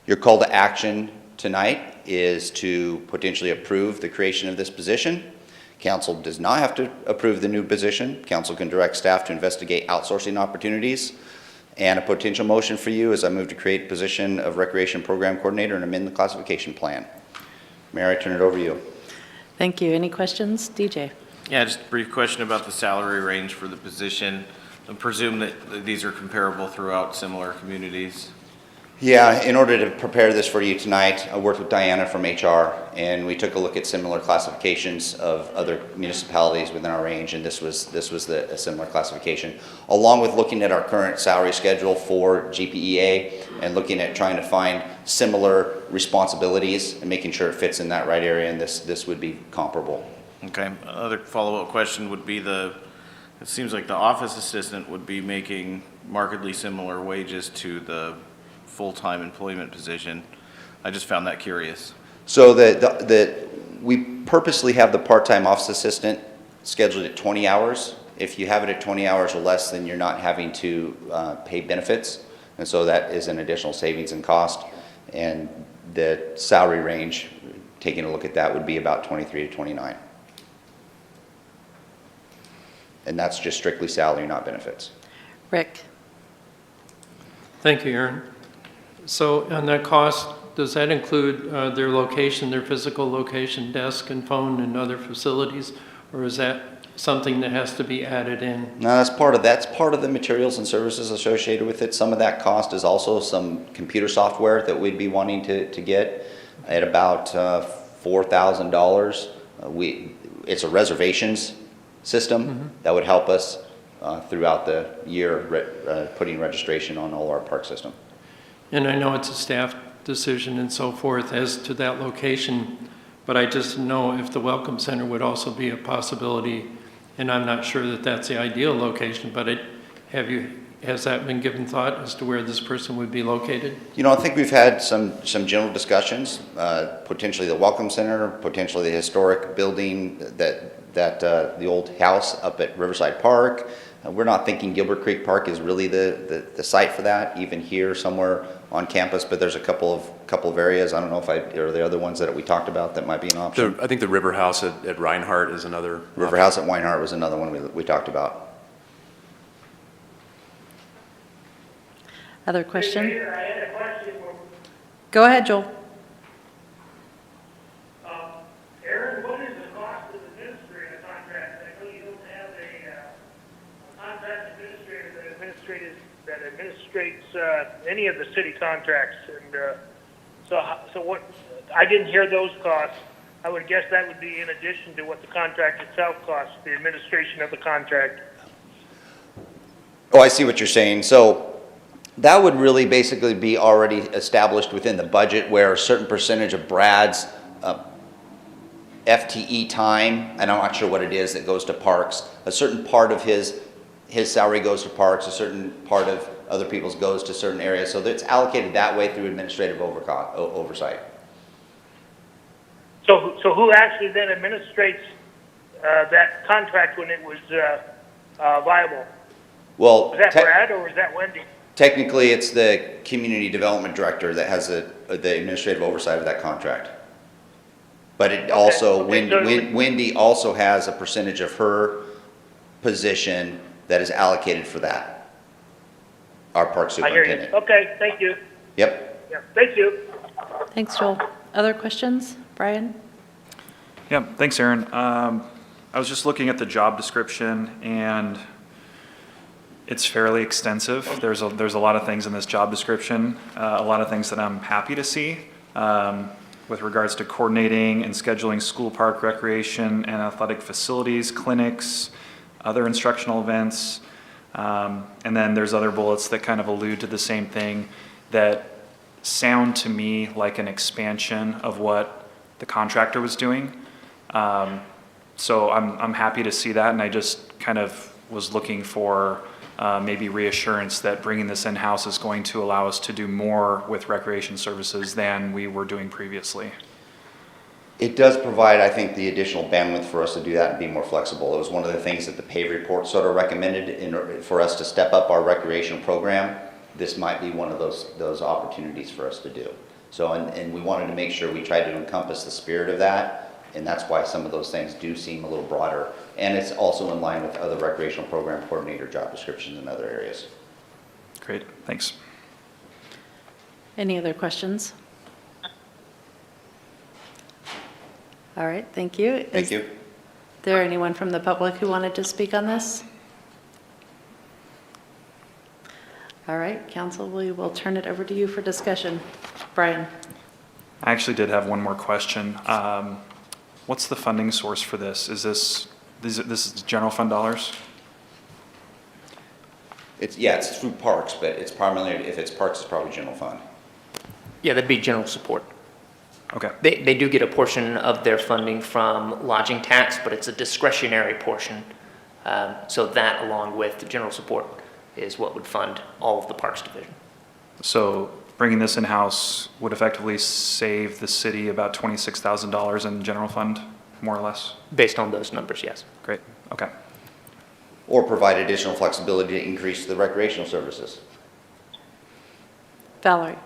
M: Your call to action tonight is to potentially approve the creation of this position. Council does not have to approve the new position. Council can direct staff to investigate outsourcing opportunities. And a potential motion for you is I move to create a position of Recreation Program Coordinator and amend the classification plan. Mayor, I turn it over to you.
A: Thank you. Any questions? DJ?
N: Yeah, just a brief question about the salary range for the position. I presume that these are comparable throughout similar communities.
M: Yeah, in order to prepare this for you tonight, I worked with Diana from HR, and we took a look at similar classifications of other municipalities within our range, and this was a similar classification, along with looking at our current salary schedule for GPEA and looking at trying to find similar responsibilities and making sure it fits in that right area, and this would be comparable.
N: Okay, another follow-up question would be it seems like the office assistant would be making markedly similar wages to the full-time employment position. I just found that curious.
M: So we purposely have the part-time office assistant scheduled at 20 hours. If you have it at 20 hours or less, then you're not having to pay benefits. And so that is an additional savings and cost. And the salary range, taking a look at that, would be about 23 to 29. And that's just strictly salary, not benefits.
A: Rick?
E: Thank you, Aaron. So on that cost, does that include their location, their physical location, desk and phone and other facilities? Or is that something that has to be added in?
M: No, that's part of the materials and services associated with it. Some of that cost is also some computer software that we'd be wanting to get at about $4,000. It's a reservations system that would help us throughout the year putting registration on all our park system.
E: And I know it's a staff decision and so forth as to that location, but I just know if the Welcome Center would also be a possibility, and I'm not sure that that's the ideal location, but has that been given thought as to where this person would be located?
M: You know, I think we've had some general discussions, potentially the Welcome Center, potentially the historic building that the old house up at Riverside Park. We're not thinking Gilbert Creek Park is really the site for that, even here somewhere on campus, but there's a couple of areas. I don't know if are the other ones that we talked about that might be an option.
H: I think the River House at Reinhardt is another.
M: River House at Reinhardt was another one we talked about.
A: Other question?
O: Hey, Mayor, I had a question.
A: Go ahead, Joel.
O: Aaron, what is the cost of administrating a contract? I know you don't have a contract administrator that administrates any of the city contracts, and so what? I didn't hear those costs. I would guess that would be in addition to what the contract itself costs, the administration of the contract.
M: Oh, I see what you're saying. So that would really basically be already established within the budget, where a certain percentage of Brad's FTE time, and I'm not sure what it is, that goes to parks. A certain part of his salary goes to parks, a certain part of other people's goes to certain areas. So it's allocated that way through administrative oversight.
O: So who actually then administrates that contract when it was viable?
M: Well,
O: Was that Brad or was that Wendy?
M: technically, it's the community development director that has the administrative oversight of that contract. But it also, Wendy also has a percentage of her position that is allocated for that. Our park
O: I hear you.
M: superintendent.
O: Okay, thank you.
M: Yep.
O: Yeah, thank you.
A: Thanks, Joel. Other questions? Brian?
C: Yeah, thanks, Aaron. I was just looking at the job description, and it's fairly extensive. There's a lot of things in this job description, a lot of things that I'm happy to see with regards to coordinating and scheduling school park recreation and athletic facilities, clinics, other instructional events. And then there's other bullets that kind of allude to the same thing that sound to me like an expansion of what the contractor was doing. So I'm happy to see that, and I just kind of was looking for maybe reassurance that bringing this in-house is going to allow us to do more with recreation services than we were doing previously.
M: It does provide, I think, the additional bandwidth for us to do that and be more flexible. It was one of the things that the PAVE report sort of recommended for us to step up our recreation program. This might be one of those opportunities for us to do. So, and we wanted to make sure we tried to encompass the spirit of that, and that's why some of those things do seem a little broader. And it's also in line with other recreational program coordinator job descriptions in other areas.
C: Great, thanks.
A: Any other questions? All right, thank you.
M: Thank you.
A: Is there anyone from the public who wanted to speak on this? All right, council, we will turn it over to you for discussion. Brian?
C: I actually did have one more question. What's the funding source for this? Is this is general fund dollars?
M: It's through parks, but it's primarily, if it's parks, it's probably general fund.
P: Yeah, that'd be general support.
C: Okay.
P: They do get a portion of their funding from lodging tax, but it's a discretionary portion. So that, along with the general support, is what would fund all of the Parks Division.
C: So bringing this in-house would effectively save the city about $26,000 in general fund, more or less?
P: Based on those numbers, yes.
C: Great, okay.
M: Or provide additional flexibility to increase the recreational services.
A: Valerie?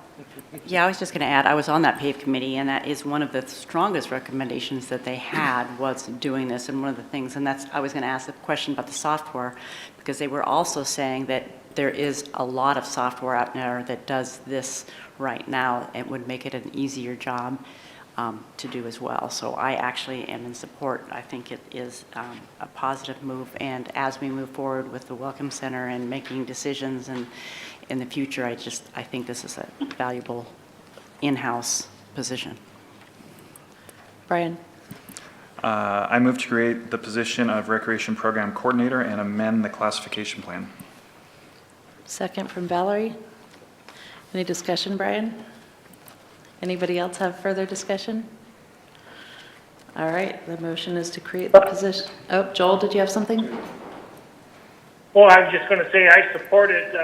J: Yeah, I was just going to add, I was on that PAVE committee, and that is one of the strongest recommendations that they had was doing this. And one of the things, and that's, I was going to ask the question about the software, because they were also saying that there is a lot of software out there that does this right now. It would make it an easier job to do as well. So I actually am in support. I think it is a positive move. And as we move forward with the Welcome Center and making decisions and in the future, I think this is a valuable in-house position.
A: Brian?
C: I move to create the position of Recreation Program Coordinator and amend the classification plan.
A: Second from Valerie. Any discussion, Brian? Anybody else have further discussion? All right, the motion is to create the position. Oh, Joel, did you have something?
O: Well, I was just going to say I support it.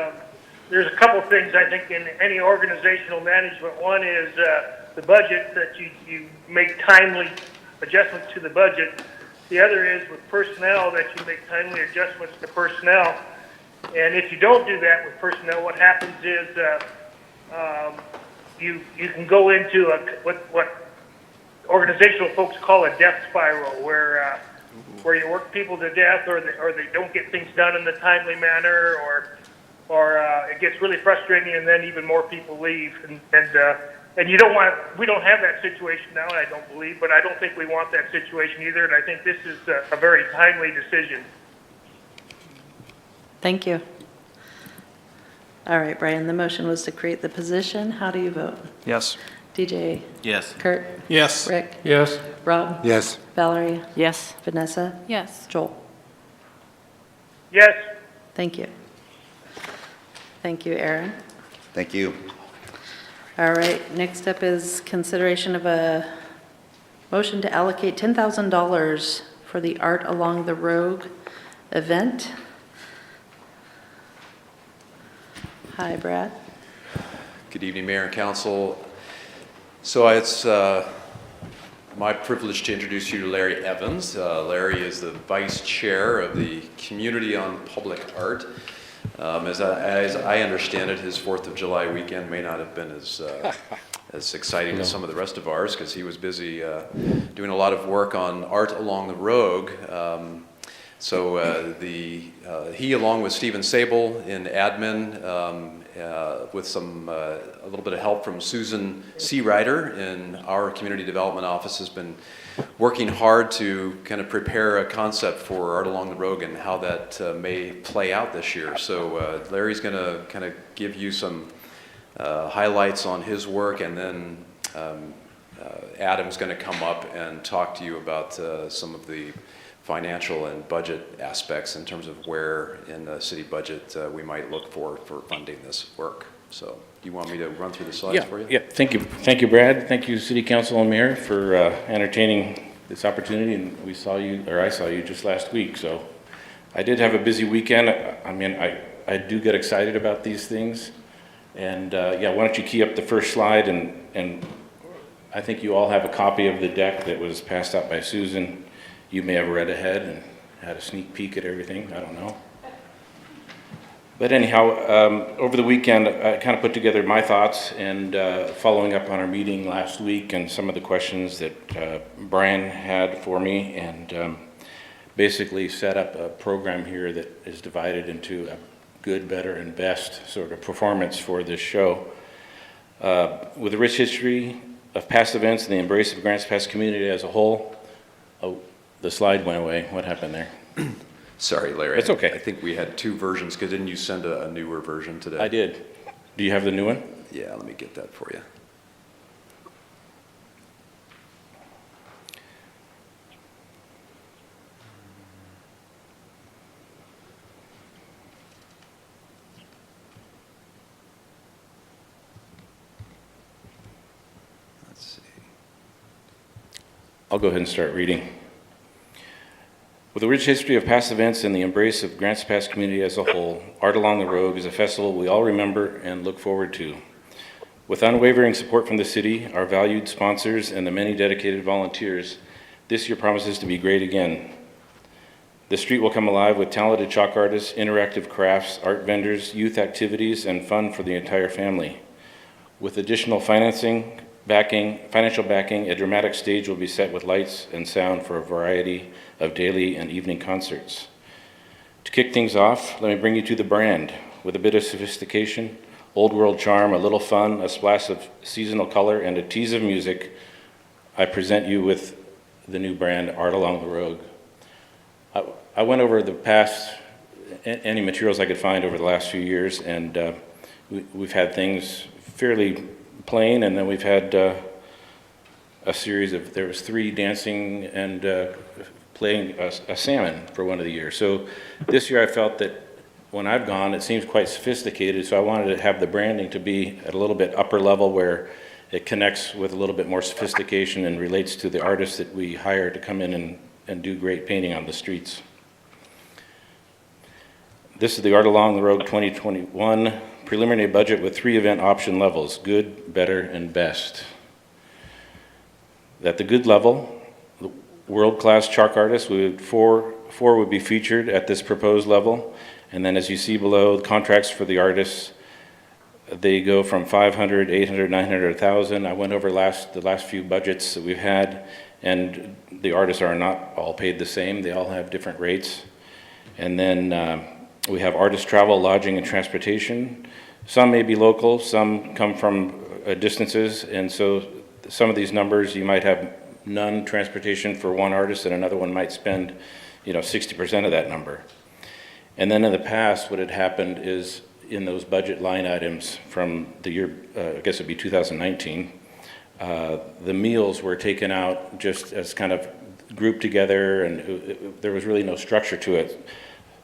O: There's a couple things I think in any organizational management. One is the budget, that you make timely adjustments to the budget. The other is with personnel, that you make timely adjustments to personnel. And if you don't do that with personnel, what happens is you can go into what organizational folks call a death spiral, where you work people to death, or they don't get things done in the timely manner, or it gets really frustrating, and then even more people leave. And you don't want, we don't have that situation now, and I don't believe, but I don't think we want that situation either. And I think this is a very timely decision.
A: Thank you. All right, Brian, the motion was to create the position. How do you vote?
C: Yes.
A: DJ?
N: Yes.
A: Kurt?
I: Yes.
A: Rick?
E: Yes.
A: Rob?
G: Yes.
A: Valerie?
J: Yes.
A: Vanessa?
D: Yes.
A: Joel?
O: Yes.
A: Thank you. Thank you, Aaron.
M: Thank you.
A: All right, next up is consideration of a motion to allocate $10,000 for the Art Along the Road event. Hi, Brad.
H: Good evening, Mayor and Council. So it's my privilege to introduce you to Larry Evans. Larry is the Vice Chair of the Community on Public Art. As I understand it, his 4th of July weekend may not have been as exciting as some of the rest of ours, because he was busy doing a lot of work on Art Along the Road. He, along with Stephen Sable in admin, with a little bit of help from Susan Searider in our community development office, has been working hard to kind of prepare a concept for Art Along the Road and how that may play out this year. So Larry's going to kind of give you some highlights on his work, and then Adam's going to come up and talk to you about some of the financial and budget aspects in terms of where in the city budget we might look for funding this work. So do you want me to run through the slides for you?
Q: Yeah, thank you, Brad. Thank you, City Council and Mayor, for entertaining this opportunity. And I saw you just last week. So I did have a busy weekend. I mean, I do get excited about these things. And yeah, why don't you key up the first slide, and I think you all have a copy of the deck that was passed out by Susan. You may have read ahead and had a sneak peek at everything. I don't know. But anyhow, over the weekend, I kind of put together my thoughts and following up on our meeting last week and some of the questions that Brian had for me, and basically set up a program here that is divided into a good, better, and best sort of performance for this show. With a rich history of past events and the embrace of Grants Pass community as a whole. Oh, the slide went away. What happened there?
H: Sorry, Larry.
Q: It's okay.
H: I think we had two versions, because didn't you send a newer version today?
Q: I did. Do you have the new one?
H: Yeah, let me get that for you. Let's see.
Q: I'll go ahead and start reading. With a rich history of past events and the embrace of Grants Pass community as a whole, Art Along the Road is a festival we all remember and look forward to. With unwavering support from the city, our valued sponsors, and the many dedicated volunteers, this year promises to be great again. The street will come alive with talented chalk artists, interactive crafts, art vendors, youth activities, and fun for the entire family. With additional financial backing, a dramatic stage will be set with lights and sound for a variety of daily and evening concerts. To kick things off, let me bring you to the brand. With a bit of sophistication, old world charm, a little fun, a splash of seasonal color, and a tease of music, I present you with the new brand, Art Along the Road. I went over the past, any materials I could find over the last few years, and we've had things fairly plain, and then we've had a series of, there was 3 dancing and playing a salmon for one of the years. So this year I felt that when I've gone, it seems quite sophisticated, so I wanted to have the branding to be at a little bit upper level where it connects with a little bit more sophistication and relates to the artists that we hire to come in and do great painting on the streets. This is the Art Along the Road 2021 preliminary budget with 3 event option levels, good, better, and best. At the good level, the world-class chalk artists, four would be featured at this proposed level. And then as you see below, the contracts for the artists, they go from 500, 800, 900, 1,000. I went over the last few budgets that we've had, and the artists are not all paid the same. They all have different rates. And then we have artist travel, lodging, and transportation. Some may be local, some come from distances, and so some of these numbers, you might have none transportation for one artist, and another one might spend, 60% of that number. And then in the past, what had happened is in those budget line items from the year, I guess it'd be 2019, the meals were taken out just as kind of grouped together, and there was really no structure to it.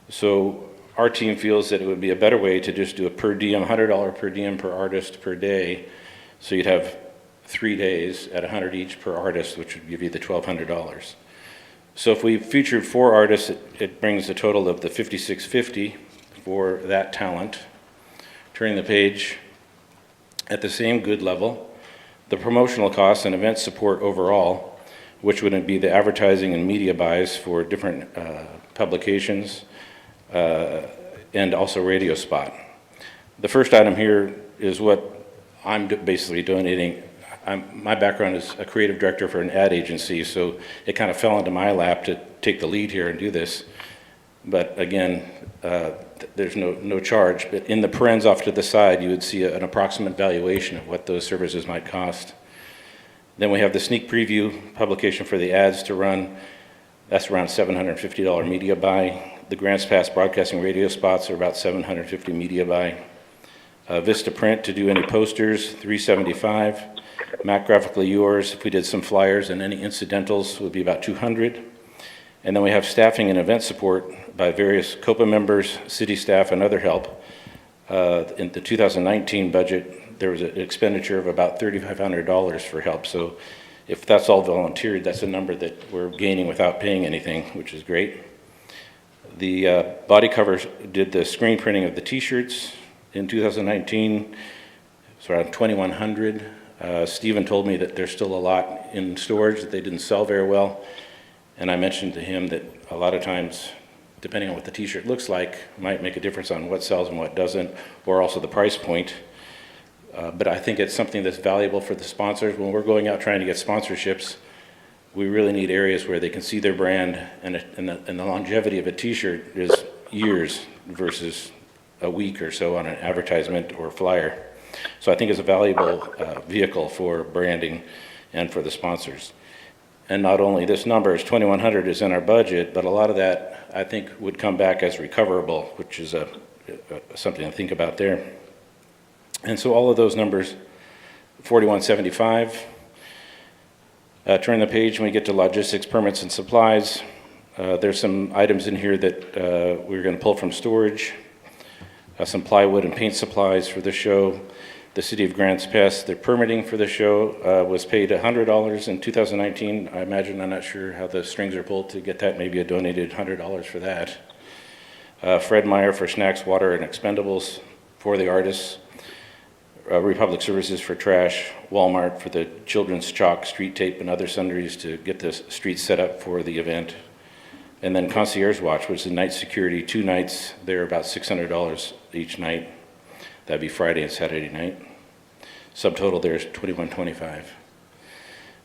Q: So our team feels that it would be a better way to just do a per diem, $100 per diem per artist per day. So you'd have 3 days at $100 each per artist, which would give you the $1,200. So if we featured 4 artists, it brings a total of the $5,650 for that talent. Turning the page, at the same good level, the promotional costs and event support overall, which would be the advertising and media buys for different publications, and also radio spot. The first item here is what I'm basically donating. My background is a creative director for an ad agency, so it kind of fell into my lap to take the lead here and do this. But again, there's no charge. But in the parens off to the side, you would see an approximate valuation of what those services might cost. Then we have the sneak preview publication for the ads to run. That's around $750 media buy. The Grants Pass broadcasting radio spots are about $750 media buy. Vista Print to do any posters, $375. Mac Graphically Yours, if we did some flyers and any incidentals, would be about $200. And then we have staffing and event support by various COPA members, city staff, and other help. In the 2019 budget, there was an expenditure of about $3,500 for help. So if that's all volunteered, that's a number that we're gaining without paying anything, which is great. The body covers did the screen printing of the t-shirts in 2019. It's around 2,100. Stephen told me that there's still a lot in storage that they didn't sell very well. And I mentioned to him that a lot of times depending on what the t-shirt looks like, might make a difference on what sells and what doesn't, or also the price point. But I think it's something that's valuable for the sponsors. When we're going out trying to get sponsorships, we really need areas where they can see their brand, and the longevity of a t-shirt is years versus a week or so on an advertisement or flyer. So I think it's a valuable vehicle for branding and for the sponsors. And not only this number is $2,100 is in our budget, but a lot of that I think would come back as recoverable, which is something to think about there. And so all of those numbers, $41.75. Turn the page when we get to logistics, permits, and supplies. There's some items in here that we're going to pull from storage. Some plywood and paint supplies for the show. The City of Grants Pass, their permitting for the show was paid $100 in 2019. I imagine, I'm not sure how the strings are pulled to get that. Maybe a donated $100 for that. Fred Meyer for snacks, water, and expendables for the artists. Republic Services for trash, Walmart for the children's chalk, street tape, and other sundries to get the streets set up for the event. And then Concierge Watch, which is night security, 2 nights. They're about $600 each night. That'd be Friday and Saturday night. Subtotal there is $21.25.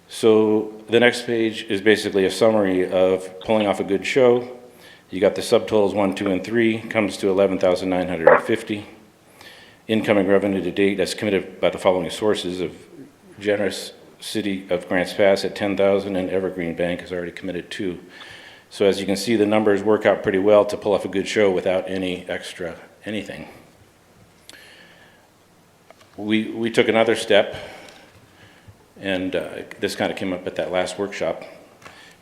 Q: So the next page is basically a summary of pulling off a good show. You got the subtotals 1, 2, and 3, comes to $11,950. Incoming revenue to date as committed by the following sources of generous City of Grants Pass at $10,000 and Evergreen Bank has already committed $2,000. So as you can see, the numbers work out pretty well to pull off a good show without any extra anything. We took another step, and this kind of came up at that last workshop,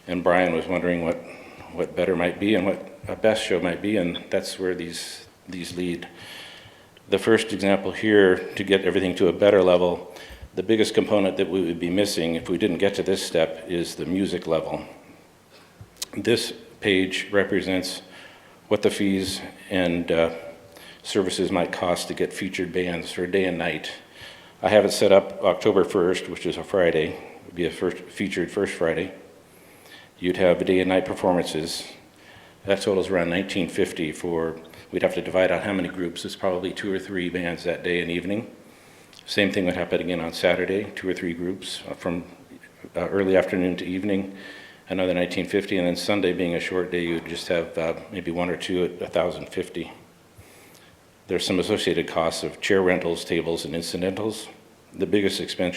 Q: and Brian was wondering what better might be and what a best show might be, and that's where these lead. The first example here, to get everything to a better level, the biggest component that we would be missing if we didn't get to this step is the music level. This page represents what the fees and services might cost to get featured bands for day and night. I have it set up October 1st, which is a Friday. It would be a featured first Friday. You'd have day and night performances. That totals around $19.50 for, we'd have to divide out how many groups. It's probably 2 or 3 bands that day and evening. Same thing would happen again on Saturday, 2 or 3 groups from early afternoon to evening, another $19.50, and then Sunday being a short day, you'd just have maybe 1 or 2 at $1,050. There's some associated costs of chair rentals, tables, and incidentals. The biggest expense,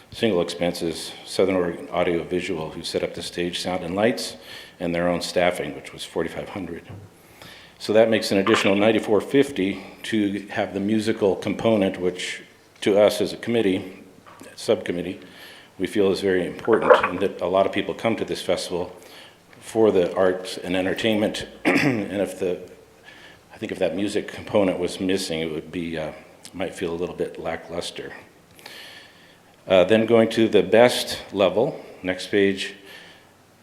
Q: single expense, is Southern Oregon Audio Visual, who set up the stage, sound, and lights, and their own staffing, which was $4,500. So that makes an additional $94.50 to have the musical component, which to us as a committee, subcommittee, we feel is very important, and that a lot of people come to this festival for the arts and entertainment. And I think if that music component was missing, it would be, might feel a little bit lackluster. Then going to the best level, next page,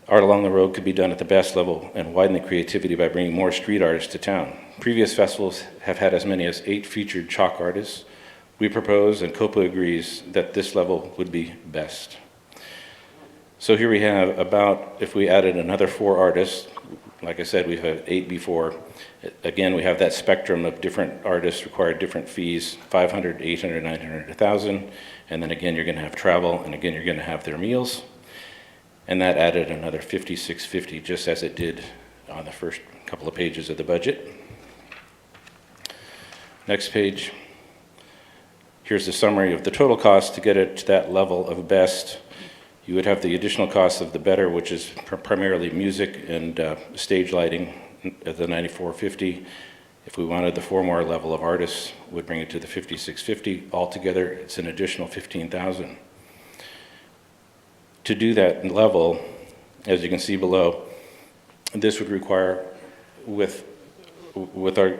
Q: Art Along the Road could be done at the best level and widen the creativity by bringing more street artists to town. Previous festivals have had as many as 8 featured chalk artists. We propose, and COPA agrees, that this level would be best. So here we have about, if we added another 4 artists, like I said, we've had 8 before. Again, we have that spectrum of different artists require different fees, $500, $800, $900, $1,000. And then again, you're going to have travel, and again, you're going to have their meals. And that added another $56.50, just as it did on the first couple of pages of the budget. Next page. Here's the summary of the total cost to get it to that level of best. You would have the additional cost of the better, which is primarily music and stage lighting at the $94.50. If we wanted the 4 more level of artists, would bring it to the $56.50. Altogether, it's an additional $15,000. To do that level, as you can see below, this would require, with our,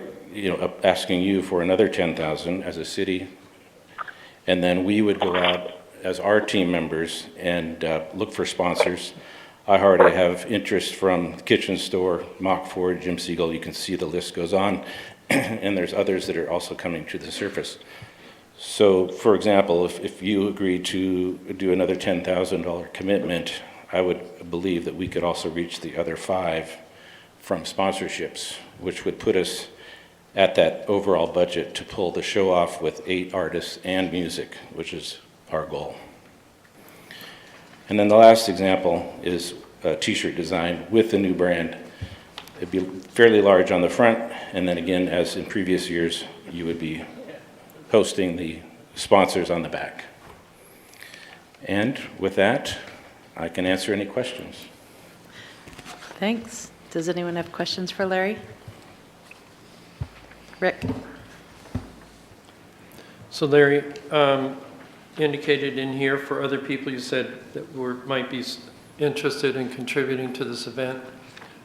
Q: asking you for another $10,000 as a city, and then we would go out as our team members and look for sponsors. I already have interest from Kitchen Store, Mock Ford, Jim Siegel. You can see the list goes on, and there's others that are also coming to the surface. So, for example, if you agreed to do another $10,000 commitment, I would believe that we could also reach the other 5 from sponsorships, which would put us at that overall budget to pull the show off with 8 artists and music, which is our goal. And then the last example is a t-shirt design with the new brand. It'd be fairly large on the front, and then again, as in previous years, you would be hosting the sponsors on the back. And with that, I can answer any questions.
A: Thanks. Does anyone have questions for Larry? Rick?
E: So Larry, indicated in here for other people you said that might be interested in contributing to this event.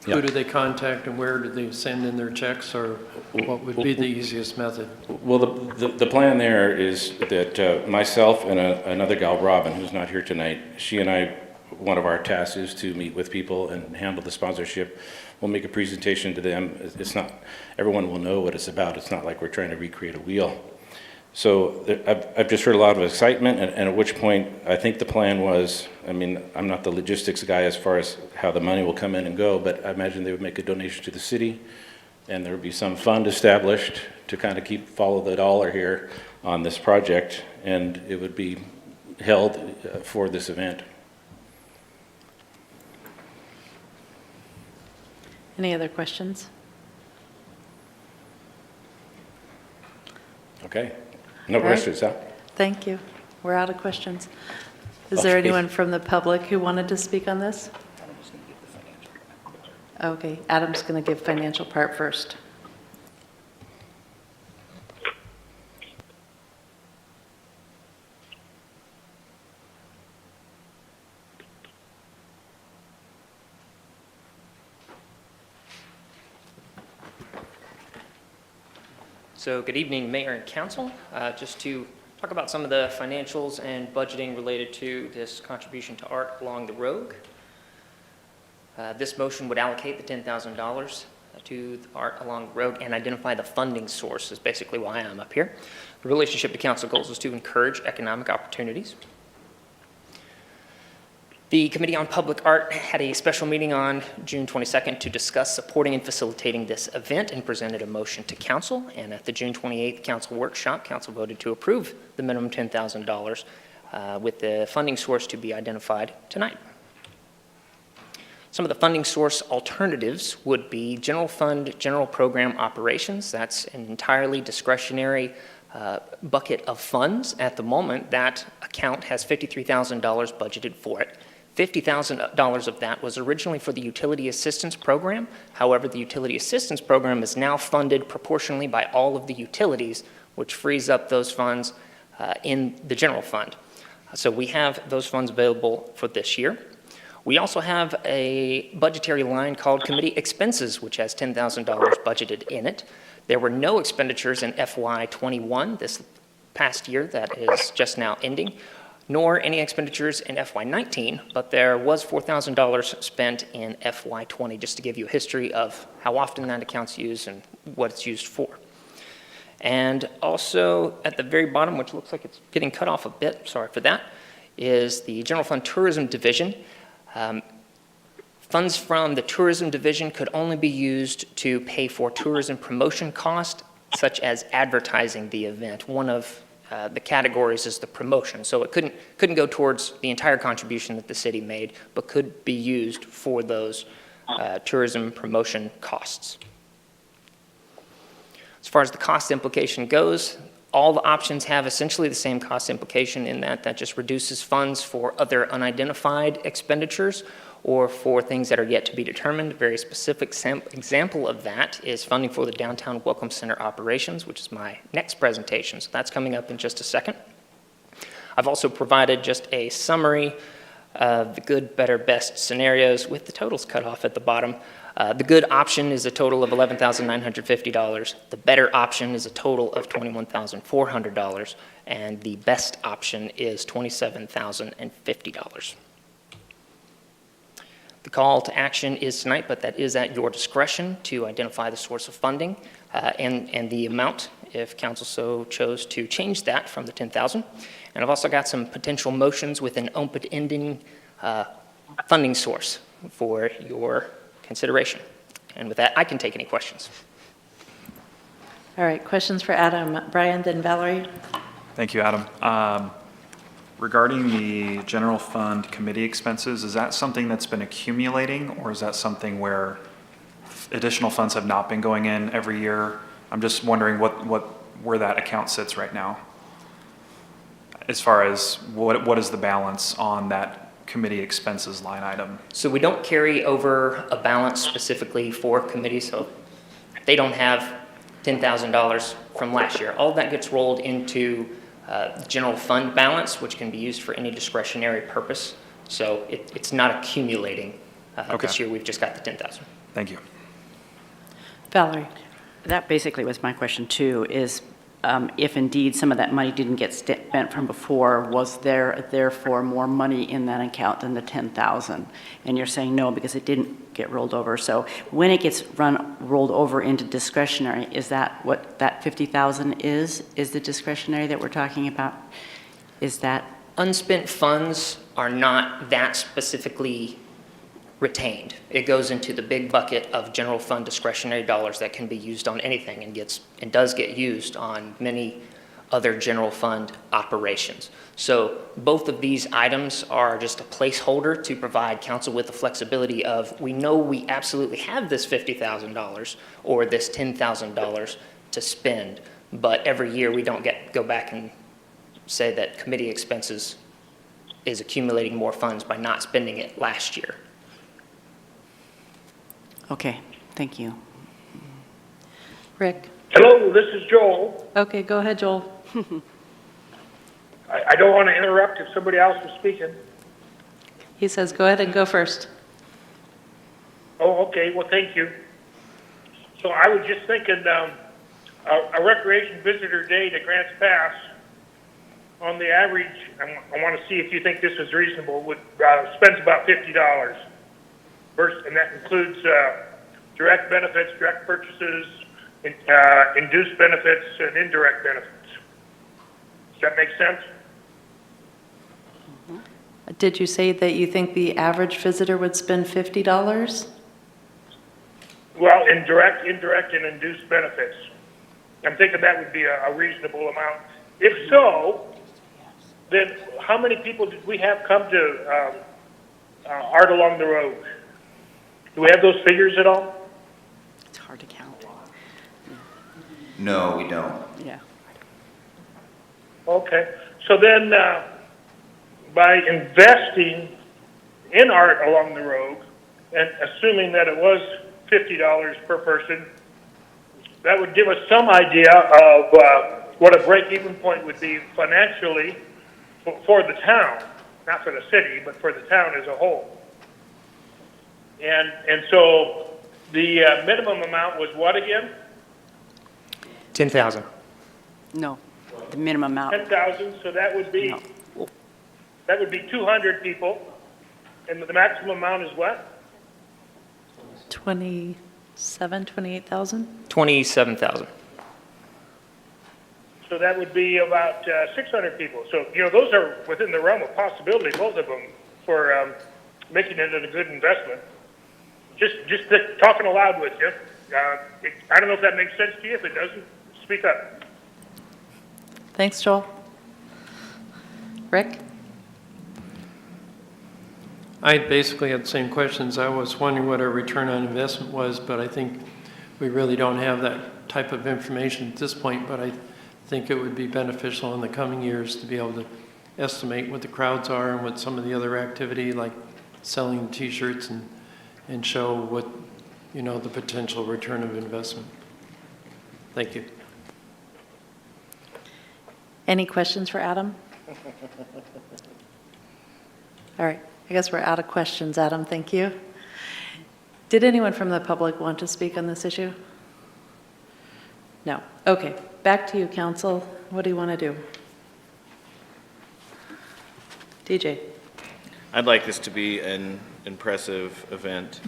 E: Who
Q: Yep.
E: do they contact and where do they send in their checks, or what would be the easiest method?
Q: Well, the plan there is that myself and another gal, Robin, who's not here tonight, she and I, one of our tasks is to meet with people and handle the sponsorship. We'll make a presentation to them. It's not, everyone will know what it's about. It's not like we're trying to recreate a wheel. So I've just heard a lot of excitement, and at which point I think the plan was, I mean, I'm not the logistics guy as far as how the money will come in and go, but I imagine they would make a donation to the city, and there would be some fund established to kind of follow the dollar here on this project, and it would be held for this event.
A: Any other questions?
Q: Okay. No
A: All right.
Q: questions, huh?
A: Thank you. We're out of questions. Is there
Q: Okay.
A: anyone from the public who wanted to speak on this? Okay, Adam's going to give financial part first.
P: So good evening, Mayor and Council. Just to talk about some of the financials and budgeting related to this contribution to art along the road. This motion would allocate the $10,000 to the art along the road and identify the funding source is basically why I'm up here. The relationship to council goals is to encourage economic opportunities. The Committee on Public Art had a special meeting on June 22nd to discuss supporting and facilitating this event and presented a motion to council. And at the June 28th council workshop, council voted to approve the minimum $10,000 with the funding source to be identified tonight. Some of the funding source alternatives would be general fund, general program operations. That's an entirely discretionary bucket of funds. At the moment, that account has $53,000 budgeted for it. $50,000 of that was originally for the Utility Assistance Program. However, the Utility Assistance Program is now funded proportionally by all of the utilities, which frees up those funds in the general fund. So we have those funds available for this year. We also have a budgetary line called Committee Expenses, which has $10,000 budgeted in it. There were no expenditures in FY21, this past year that is just now ending, nor any expenditures in FY19, but there was $4,000 spent in FY20, just to give you a history of how often that account's used and what it's used for. And also at the very bottom, which looks like it's getting cut off a bit, sorry for that, is the General Fund Tourism Division. Funds from the Tourism Division could only be used to pay for tourism promotion costs, such as advertising the event. One of the categories is the promotion, so it couldn't go towards the entire contribution that the city made, but could be used for those tourism promotion costs. As far as the cost implication goes, all the options have essentially the same cost implication in that just reduces funds for other unidentified expenditures or for things that are yet to be determined. A very specific example of that is funding for the Downtown Welcome Center operations, which is my next presentation. So that's coming up in just a second. I've also provided just a summary of the good, better, best scenarios with the totals cut off at the bottom. The good option is a total of $11,950. The better option is a total of $21,400. And the best option is $27,050. The call to action is tonight, but that is at your discretion to identify the source of funding and the amount, if council so chose to change that from the $10,000. And I've also got some potential motions with an open-ending funding source for your consideration. And with that, I can take any questions.
A: All right, questions for Adam. Brian, then Valerie.
C: Thank you, Adam. Regarding the general fund committee expenses, is that something that's been accumulating, or is that something where additional funds have not been going in every year? I'm just wondering where that account sits right now, as far as what is the balance on that committee expenses line item?
P: So we don't carry over a balance specifically for committees, so they don't have $10,000 from last year. All of that gets rolled into the general fund balance, which can be used for any discretionary purpose. So it's not accumulating. This year we've just got the 10,000.
C: Thank you.
A: Valerie.
J: That basically was my question too, is if indeed some of that money didn't get spent from before, was there therefore more money in that account than the 10,000? And you're saying no, because it didn't get rolled over. So when it gets rolled over into discretionary, is that what that 50,000 is the discretionary that we're talking about? Is that?
P: Unspent funds are not that specifically retained. It goes into the big bucket of general fund discretionary dollars that can be used on anything and does get used on many other general fund operations. So both of these items are just a placeholder to provide council with the flexibility of, we know we absolutely have this $50,000 or this $10,000 to spend, but every year we don't go back and say that committee expenses is accumulating more funds by not spending it last year.
J: Okay, thank you.
A: Rick.
O: Hello, this is Joel.
A: Okay, go ahead, Joel.
O: I don't want to interrupt if somebody else is speaking.
A: He says go ahead and go first.
O: Oh, okay, well, thank you. So I was just thinking a recreation visitor day to Grants Pass, on the average, I want to see if you think this is reasonable, would spends about $50. And that includes direct benefits, direct purchases, induced benefits, and indirect benefits. Does that make sense?
A: Did you say that you think the average visitor would spend $50?
O: Well, in direct, indirect, and induced benefits. I'm thinking that would be a reasonable amount. If so, then how many people did we have come to Art Along the Road? Do we have those figures at all?
J: It's hard to count.
M: No, we don't.
J: Yeah.
O: Okay. So then, by investing in Art Along the Road, and assuming that it was $50 per person, that would give us some idea of what a break-even point would be financially for the town, not for the city, but for the town as a whole. And so the minimum amount was what again?
P: 10,000.
J: No, the minimum amount.
O: 10,000. So that would be 200 people, and the maximum amount is what?
A: 28,000?
P: 27,000.
O: So that would be about 600 people. So those are within the realm of possibility, both of them, for making it a good investment. Just talking aloud with you. I don't know if that makes sense to you. If it doesn't, speak up.
A: Thanks, Joel. Rick?
E: I basically had the same questions. I was wondering what our return on investment was, but I think we really don't have that type of information at this point, but I think it would be beneficial in the coming years to be able to estimate what the crowds are and what some of the other activity, like selling T-shirts, and show what, the potential return of investment. Thank you.
A: Any questions for Adam? All right, I guess we're out of questions, Adam. Thank you. Did anyone from the public want to speak on this issue? No. Okay, back to you, council. What do you want to do? DJ.
N: I'd like this to be an impressive event.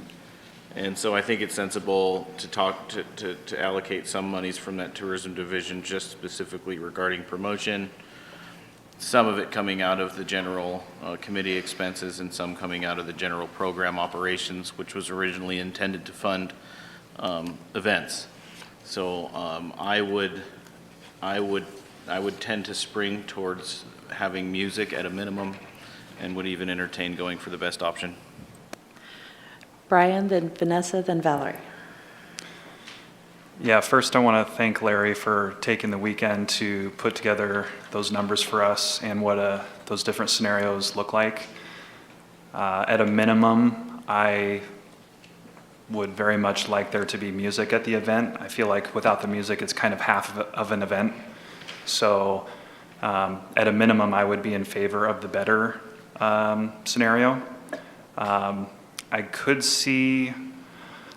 N: And so I think it's sensible to allocate some monies from that tourism division just specifically regarding promotion, some of it coming out of the general committee expenses and some coming out of the general program operations, which was originally intended to fund events. So I would tend to spring towards having music at a minimum, and would even entertain going for the best option.
A: Brian, then Vanessa, then Valerie.
C: Yeah, first I want to thank Larry for taking the weekend to put together those numbers for us and what those different scenarios look like. At a minimum, I would very much like there to be music at the event. I feel like without the music, it's kind of half of an event. So at a minimum, I would be in favor of the better scenario. I could see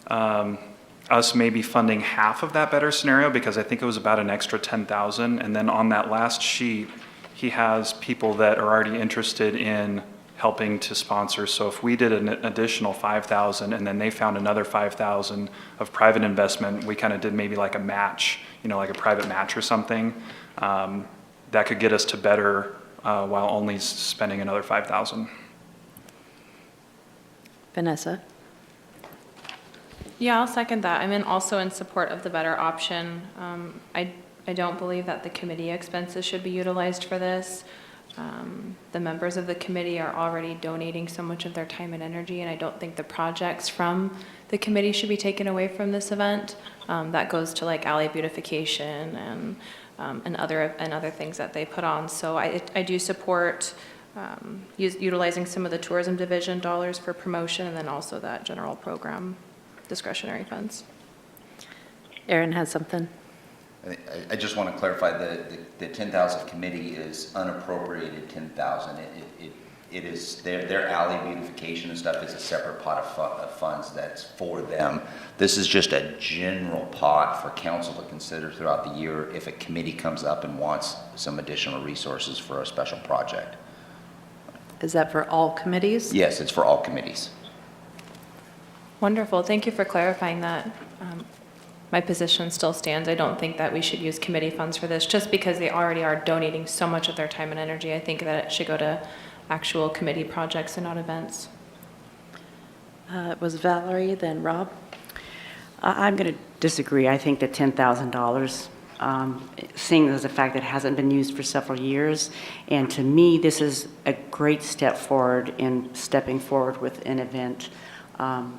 C: us maybe funding half of that better scenario, because I think it was about an extra 10,000. And then on that last sheet, he has people that are already interested in helping to sponsor. So if we did an additional 5,000 and then they found another 5,000 of private investment, we kind of did maybe like a match, like a private match or something, that could get us to better while only spending another 5,000.
A: Vanessa?
D: Yeah, I'll second that. I'm also in support of the better option. I don't believe that the committee expenses should be utilized for this. The members of the committee are already donating so much of their time and energy, and I don't think the projects from the committee should be taken away from this event. That goes to like alley beautification and other things that they put on. So I do support utilizing some of the tourism division dollars for promotion, and then also that general program discretionary funds.
A: Aaron has something.
M: I just want to clarify the 10,000 committee is unappropriated 10,000. It is their alley beautification and stuff is a separate pot of funds that's for them. This is just a general pot for council to consider throughout the year if a committee comes up and wants some additional resources for a special project.
A: Is that for all committees?
M: Yes, it's for all committees.
D: Wonderful. Thank you for clarifying that. My position still stands. I don't think that we should use committee funds for this, just because they already are donating so much of their time and energy. I think that it should go to actual committee projects and not events.
A: It was Valerie, then Rob.
J: I'm going to disagree. I think that $10,000, seeing as the fact that it hasn't been used for several years, and to me, this is a great step forward in stepping forward with an event.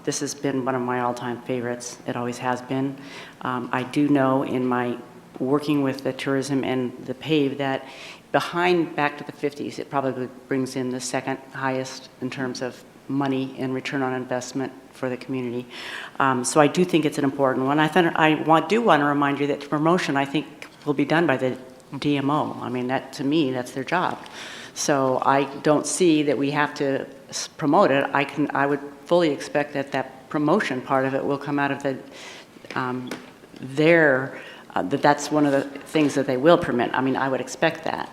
J: This has been one of my all-time favorites. It always has been. I do know in my working with the tourism and the PAVE that behind Back to the 50s, it probably brings in the second highest in terms of money and return on investment for the community. So I do think it's an important one. Do want to remind you that the promotion, I think, will be done by the DMO. I mean, to me, that's their job. So I don't see that we have to promote it. I would fully expect that promotion part of it will come out of that's one of the things that they will permit. I mean, I would expect that.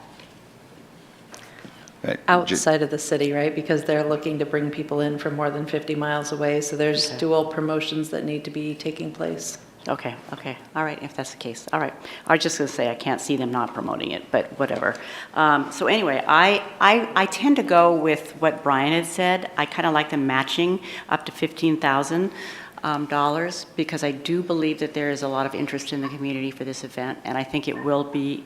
A: Outside of the city, right? Because they're looking to bring people in from more than 50 miles away, so there's dual promotions that need to be taking place.
J: Okay, all right, if that's the case. All right, I was just going to say I can't see them not promoting it, but whatever. So anyway, I tend to go with what Brian had said. I kind of like the matching up to $15,000 because I do believe that there is a lot of interest in the community for this event, and I think you will be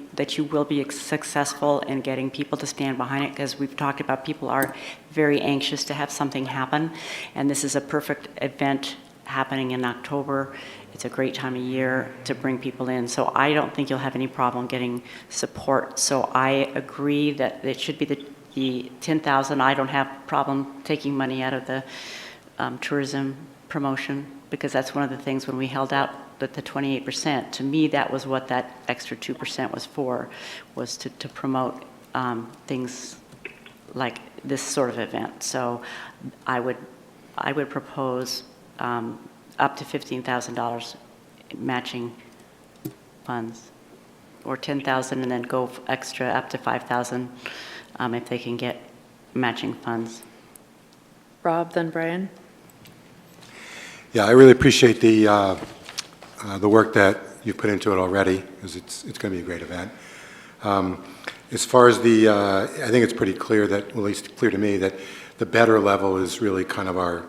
J: successful in getting people to stand behind it, because we've talked about people are very anxious to have something happen, and this is a perfect event happening in October. It's a great time of year to bring people in, so I don't think you'll have any problem getting support. So I agree that it should be the 10,000. I don't have a problem taking money out of the tourism promotion, because that's one of the things when we held out the 28%. To me, that was what that extra 2% was for, was to promote things like this sort of event. So I would propose up to $15,000 matching funds, or $10,000 and then go extra up to $5,000 if they can get matching funds.
A: Rob, then Brian.
G: Yeah, I really appreciate the work that you've put into it already, because it's going to be a great event. As far as I think it's pretty clear that, well, at least clear to me, that the better level is really kind of our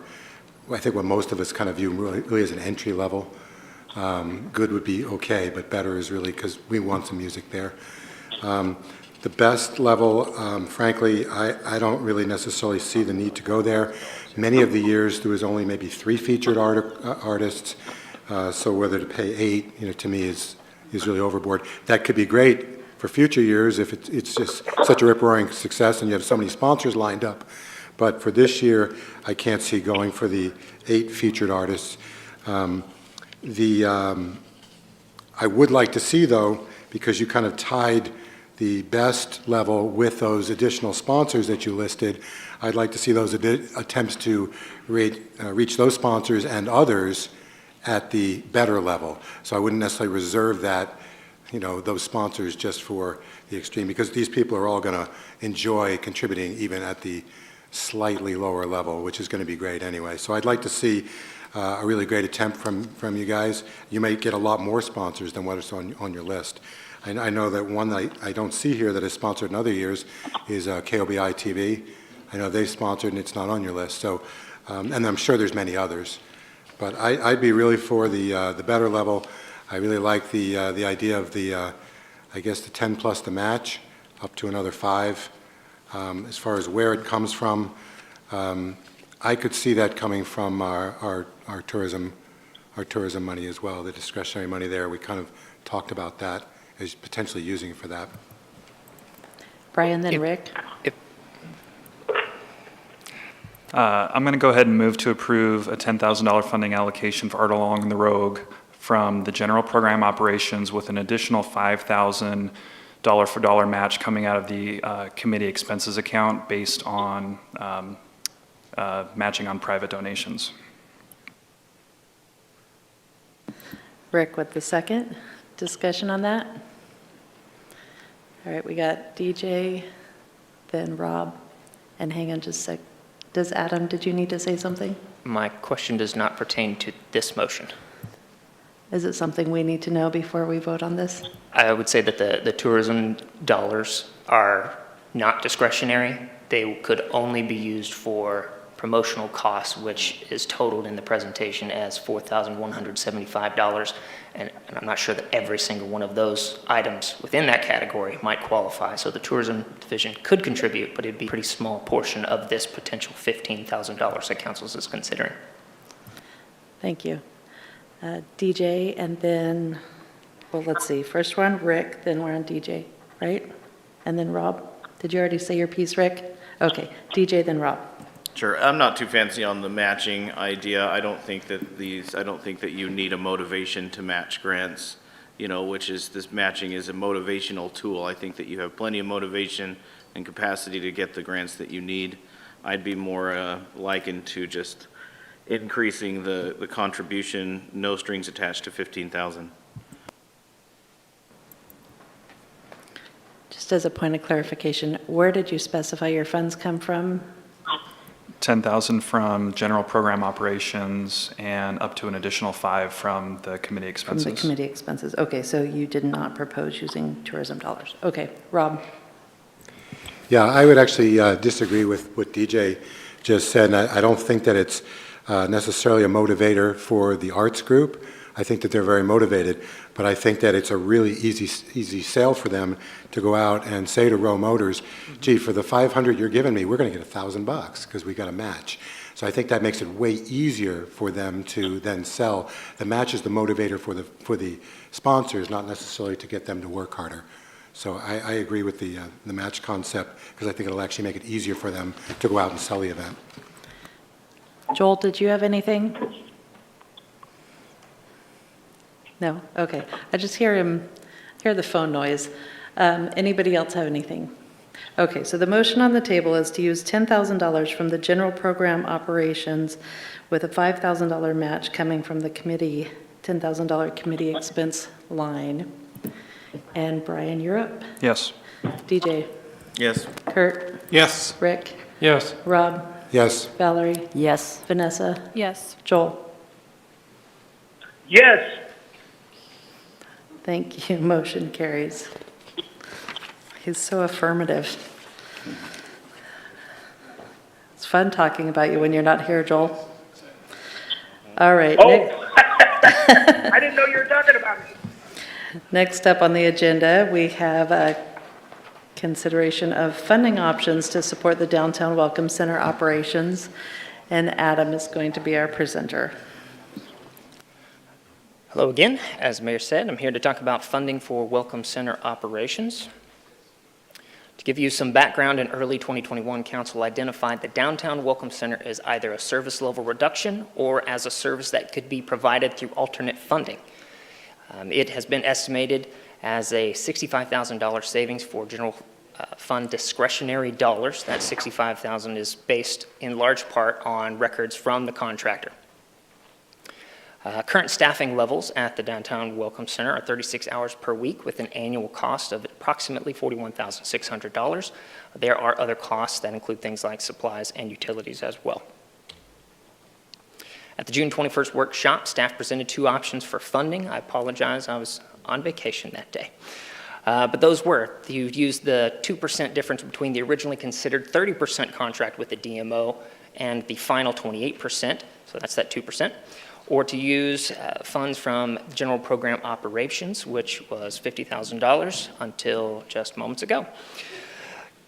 G: I think what most of us kind of view really as an entry level. Good would be okay, but better is really because we want some music there. The best level, frankly, I don't really necessarily see the need to go there. Many of the years there was only maybe 3 featured artists, so whether to pay 8, to me is really overboard. That could be great for future years if it's just such a rip-roaring success and you have so many sponsors lined up. But for this year, I can't see going for the 8 featured artists. I would like to see, though, because you kind of tied the best level with those additional sponsors that you listed, I'd like to see those attempts to reach those sponsors and others at the better level. So I wouldn't necessarily reserve that, those sponsors just for the extreme, because these people are all going to enjoy contributing even at the slightly lower level, which is going to be great anyway. So I'd like to see a really great attempt from you guys. You may get a lot more sponsors than what is on your list. I know that one that I don't see here that is sponsored in other years is KOBI TV. I know they've sponsored and it's not on your list. So, and I'm sure there's many others. But I'd be really for the better level. I really like the idea of I guess the 10 plus the match, up to another 5. As far as where it comes from, I could see that coming from our tourism money as well, the discretionary money there. We kind of talked about that as potentially using it for that.
A: Brian, then Rick.
C: I'm going to go ahead and move to approve a $10,000 funding allocation for Art Along the Rogue from the general program operations with an additional $5,000 for dollar match coming out of the committee expenses account based on matching on private donations.
A: Rick with the second. Discussion on that? All right, we got DJ, then Rob, and hang on just a sec. Does Adam, did you need to say something?
P: My question does not pertain to this motion.
A: Is it something we need to know before we vote on this?
P: I would say that the tourism dollars are not discretionary. They could only be used for promotional costs, which is totaled in the presentation as $4,175. And I'm not sure that every single one of those items within that category might qualify. So the tourism division could contribute, but it'd be a pretty small portion of this potential $15,000 that council is considering.
A: Thank you. DJ, and then, well, let's see. First one, Rick, then we're on DJ, right? And then Rob. Did you already say your piece, Rick? Okay, DJ, then Rob.
N: Sure, I'm not too fancy on the matching idea. I don't think that you need a motivation to match grants, which is, this matching is a motivational tool. I think that you have plenty of motivation and capacity to get the grants that you need. I'd be more likened to just increasing the contribution, no strings attached, to $15,000.
A: Just as a point of clarification, where did you specify your funds come from?
C: $10,000 from general program operations and up to an additional $5,000 from the committee expenses.
A: From the committee expenses. Okay, so you did not propose using tourism dollars. Okay, Rob.
G: Yeah, I would actually disagree with what DJ just said. And I don't think that it's necessarily a motivator for the arts group. I think that they're very motivated, but I think that it's a really easy sale for them to go out and say to Row Motors, gee, for the $500 you're giving me, we're going to get $1,000 because we got a match. So I think that makes it way easier for them to then sell. The match is the motivator for the sponsors, not necessarily to get them to work harder. So I agree with the match concept because I think it'll actually make it easier for them to go out and sell the event.
A: Joel, did you have anything? No? Okay. I just hear the phone noise. Anybody else have anything? Okay, so the motion on the table is to use $10,000 from the general program operations with a $5,000 match coming from the committee, $10,000 committee expense line. And Brian, you're up.
C: Yes.
A: DJ?
N: Yes.
A: Kurt?
E: Yes.
A: Rick?
E: Yes.
A: Rob?
G: Yes.
A: Valerie?
F: Yes.
A: Vanessa?
D: Yes.
A: Joel?
O: Yes.
A: Thank you. Motion carries. He's so affirmative. It's fun talking about you when you're not here, Joel. All right.
O: Oh, I didn't know you were talking about me.
A: Next up on the agenda, we have a consideration of funding options to support the Downtown Welcome Center operations, and Adam is going to be our presenter.
P: Hello again. As Mayor said, I'm here to talk about funding for Welcome Center operations. To give you some background, in early 2021, Council identified the Downtown Welcome Center as either a service level reduction or as a service that could be provided through alternate funding. It has been estimated as a $65,000 savings for general fund discretionary dollars. That $65,000 is based in large part on records from the contractor. Current staffing levels at the Downtown Welcome Center are 36 hours per week with an annual cost of approximately $41,600. There are other costs that include things like supplies and utilities as well. At the June 21st workshop, staff presented two options for funding. I apologize, I was on vacation that day. But those were, you use the 2% difference between the originally considered 30% contract with the DMO and the final 28%, so that's that 2%, or to use funds from general program operations, which was $50,000 until just moments ago.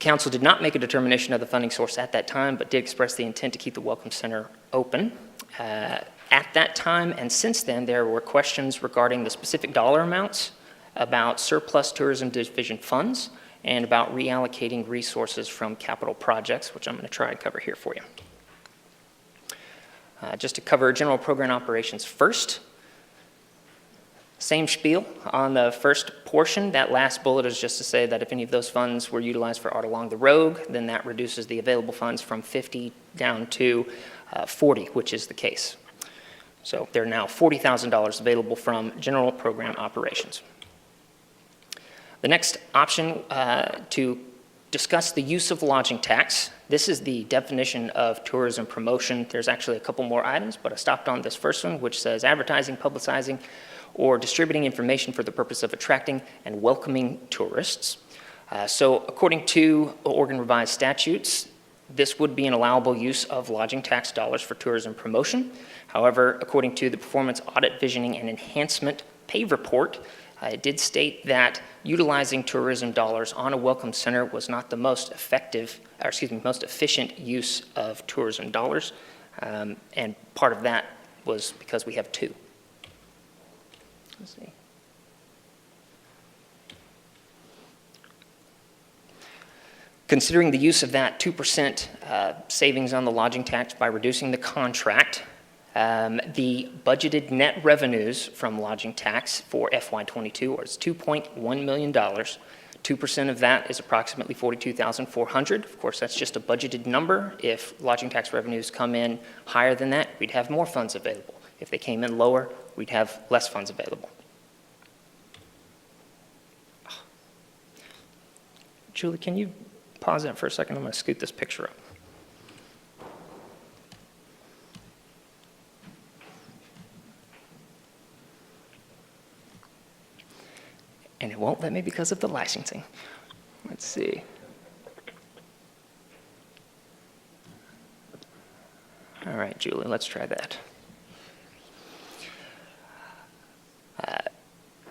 P: Council did not make a determination of the funding source at that time, but did express the intent to keep the Welcome Center open. At that time and since then, there were questions regarding the specific dollar amounts, about surplus tourism division funds, and about reallocating resources from capital projects, which I'm going to try and cover here for you. Just to cover general program operations first. Same spiel on the first portion. That last bullet is just to say that if any of those funds were utilized for Art Along the Rogue, then that reduces the available funds from 50 down to 40, which is the case. So there are now $40,000 available from general program operations. The next option to discuss the use of lodging tax. This is the definition of tourism promotion. There's actually a couple more items, but I stopped on this first one, which says advertising, publicizing, or distributing information for the purpose of attracting and welcoming tourists. So according to Oregon revised statutes, this would be an allowable use of lodging tax dollars for tourism promotion. However, according to the Performance Audit, Visioning, and Enhancement Pay Report, it did state that utilizing tourism dollars on a welcome center was not the most most efficient use of tourism dollars. And part of that was because we have two. Let's see. Considering the use of that 2% savings on the lodging tax by reducing the contract, the budgeted net revenues from lodging tax for FY22 is $2.1 million. 2% of that is approximately $42,400. Of course, that's just a budgeted number. If lodging tax revenues come in higher than that, we'd have more funds available. If they came in lower, we'd have less funds available. Julie, can you pause that for a second? I'm going to scoot this picture up. And it won't let me because of the licensing. Let's see. All right, Julie, let's try that.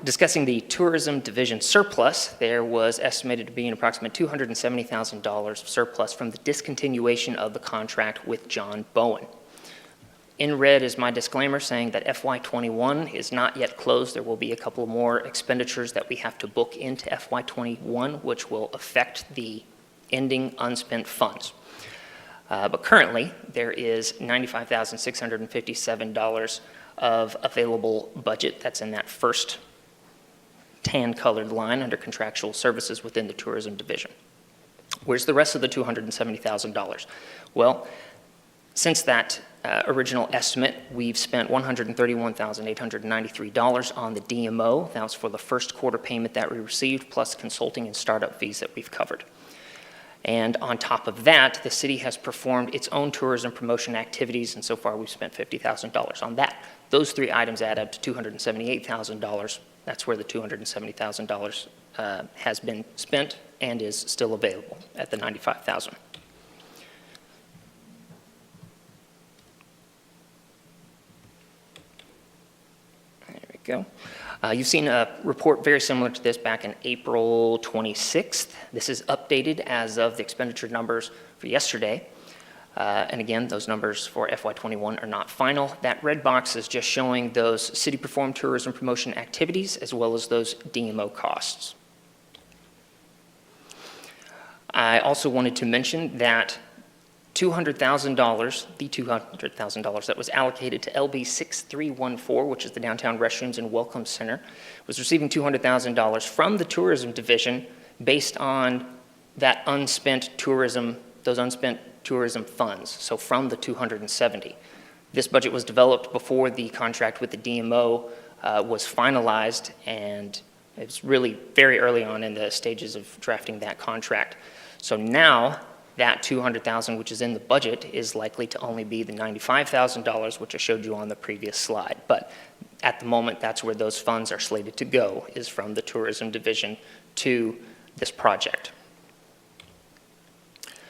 P: Discussing the tourism division surplus, there was estimated to be an approximate $270,000 surplus from the discontinuation of the contract with John Bowen. In red is my disclaimer saying that FY21 is not yet closed. There will be a couple more expenditures that we have to book into FY21, which will affect the ending unspent funds. But currently, there is $95,657 of available budget that's in that first tan-colored line under contractual services within the tourism division. Where's the rest of the $270,000? Well, since that original estimate, we've spent $131,893 on the DMO. That was for the first quarter payment that we received, plus consulting and startup fees that we've covered. And on top of that, the city has performed its own tourism promotion activities, and so far we've spent $50,000 on that. Those three items add up to $278,000. That's where the $270,000 has been spent and is still available at the $95,000. go. You've seen a report very similar to this back in April 26th. This is updated as of the expenditure numbers for yesterday. And again, those numbers for FY21 are not final. That red box is just showing those city-performed tourism promotion activities as well as those DMO costs. I also wanted to mention that $200,000, the $200,000 that was allocated to LB 6314, which is the Downtown Restrooms and Welcome Center, was receiving $200,000 from the tourism division based on that unspent tourism, those unspent tourism funds, so from the 270. This budget was developed before the contract with the DMO was finalized, and it was really very early on in the stages of drafting that contract. So now that $200,000, which is in the budget, is likely to only be the $95,000, which I showed you on the previous slide. But at the moment, that's where those funds are slated to go, is from the tourism division to this project.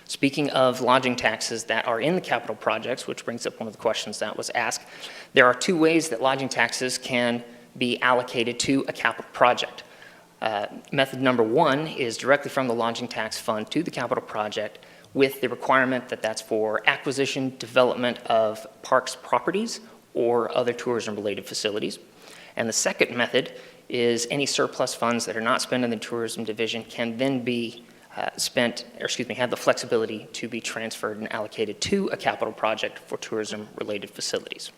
P: Speaking of lodging taxes that are in the capital projects, which brings up one of the questions that was asked, there are two ways that lodging taxes can be allocated to a capital project. Method number one is directly from the lodging tax fund to the capital project, with the requirement that that's for acquisition, development of parks properties or other tourism-related facilities. And the second method is any surplus funds that are not spent in the tourism division can then be have the flexibility to be transferred and allocated to a capital project for tourism-related facilities.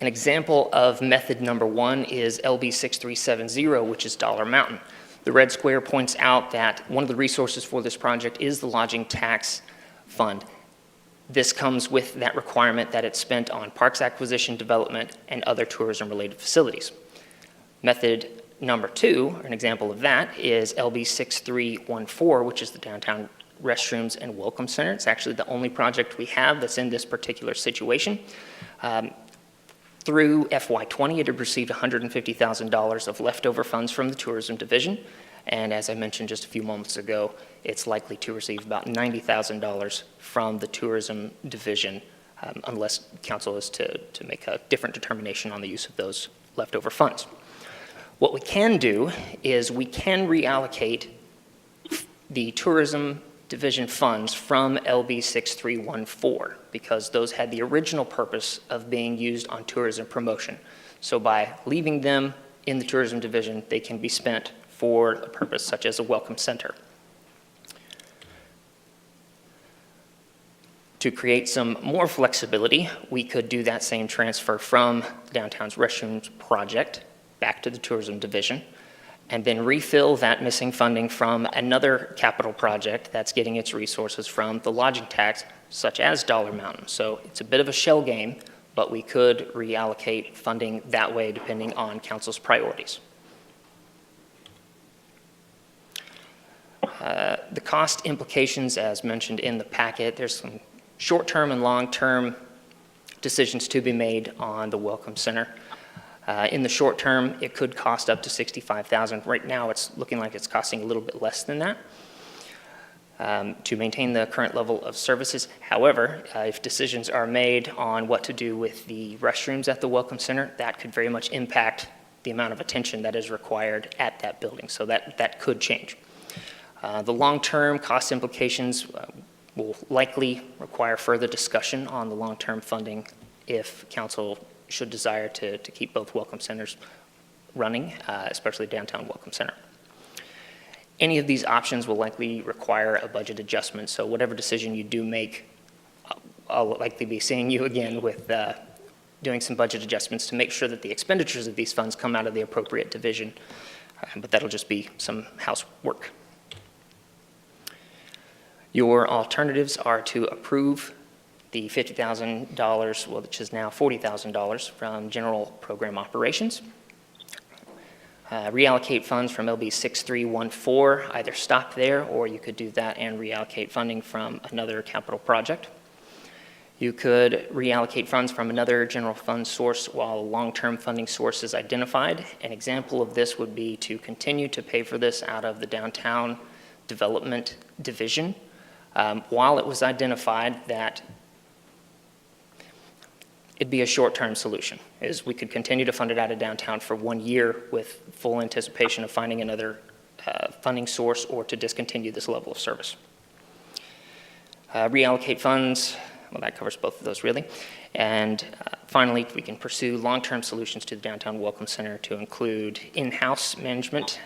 P: An example of method number one is LB 6370, which is Dollar Mountain. The red square points out that one of the resources for this project is the lodging tax fund. This comes with that requirement that it's spent on parks acquisition, development, and other tourism-related facilities. Method number two, or an example of that, is LB 6314, which is the Downtown Restrooms and Welcome Center. It's actually the only project we have that's in this particular situation. Through FY20, it had received $150,000 of leftover funds from the tourism division, and as I mentioned just a few moments ago, it's likely to receive about $90,000 from the tourism division, unless council is to make a different determination on the use of those leftover funds. What we can do is we can reallocate the tourism division funds from LB 6314 because those had the original purpose of being used on tourism promotion. So by leaving them in the tourism division, they can be spent for a purpose such as a welcome center. To create some more flexibility, we could do that same transfer from Downtown's Restrooms project back to the tourism division, and then refill that missing funding from another capital project that's getting its resources from the lodging tax, such as Dollar Mountain. So it's a bit of a shell game, but we could reallocate funding that way depending on council's priorities. The cost implications, as mentioned in the packet, there's some short-term and long-term decisions to be made on the Welcome Center. In the short term, it could cost up to $65,000. Right now, it's looking like it's costing a little bit less than that to maintain the current level of services. However, if decisions are made on what to do with the restrooms at the Welcome Center, that could very much impact the amount of attention that is required at that building. So that could change. The long-term cost implications will likely require further discussion on the long-term funding if council should desire to keep both welcome centers running, especially downtown Welcome Center. Any of these options will likely require a budget adjustment, so whatever decision you do make, I'll likely be seeing you again with doing some budget adjustments to make sure that the expenditures of these funds come out of the appropriate division, but that'll just be some housework. Your alternatives are to approve the $50,000, well, which is now $40,000 from general program operations. Reallocate funds from LB 6314, either stop there or you could do that and reallocate funding from another capital project. You could reallocate funds from another general fund source while a long-term funding source is identified. An example of this would be to continue to pay for this out of the downtown development division while it was identified that it'd be a short-term solution, is we could continue to fund it out of downtown for 1 year with full anticipation of finding another funding source or to discontinue this level of service. Reallocate funds, well, that covers both of those really. And finally, we can pursue long-term solutions to the Downtown Welcome Center to include in-house management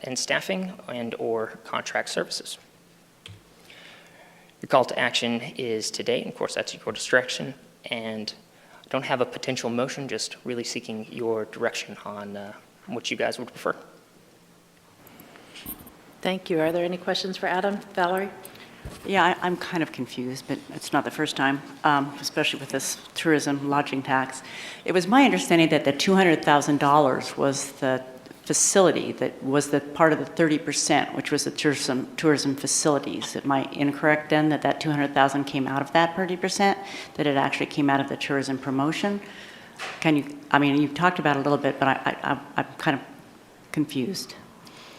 P: and staffing and/or contract services. Your call to action is today, and of course that's your discretion, and I don't have a potential motion, just really seeking your direction on what you guys would prefer.
A: Thank you. Are there any questions for Adam? Valerie?
J: Yeah, I'm kind of confused, but it's not the first time, especially with this tourism lodging tax. It was my understanding that the $200,000 was the facility that was the part of the 30%, which was the tourism facilities. Am I incorrect then that that $200,000 came out of that 30%, that it actually came out of the tourism promotion? Can you, I mean, you've talked about it a little bit, but I'm kind of confused.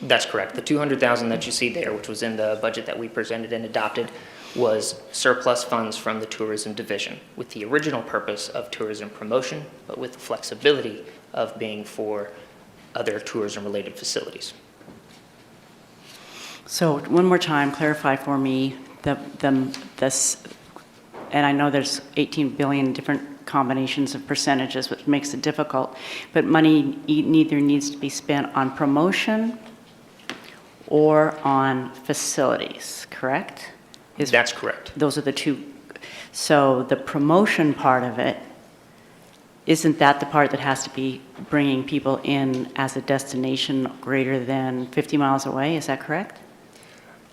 P: That's correct. The $200,000 that you see there, which was in the budget that we presented and adopted, was surplus funds from the tourism division with the original purpose of tourism promotion, but with the flexibility of being for other tourism-related facilities.
J: So one more time, clarify for me this, and I know there's 18 billion different combinations of percentages, which makes it difficult, but money neither needs to be spent on promotion or on facilities, correct?
P: That's correct.
J: Those are the two. So the promotion part of it, isn't that the part that has to be bringing people in as a destination greater than 50 miles away? Is that correct?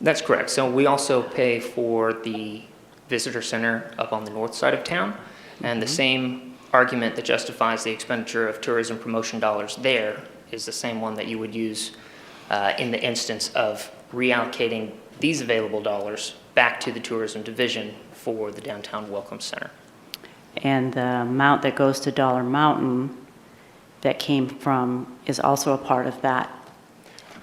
P: That's correct. So we also pay for the visitor center up on the north side of town, and the same argument that justifies the expenditure of tourism promotion dollars there is the same one that you would use in the instance of reallocating these available dollars back to the tourism division for the Downtown Welcome Center.
J: And the amount that goes to Dollar Mountain that came from is also a part of that.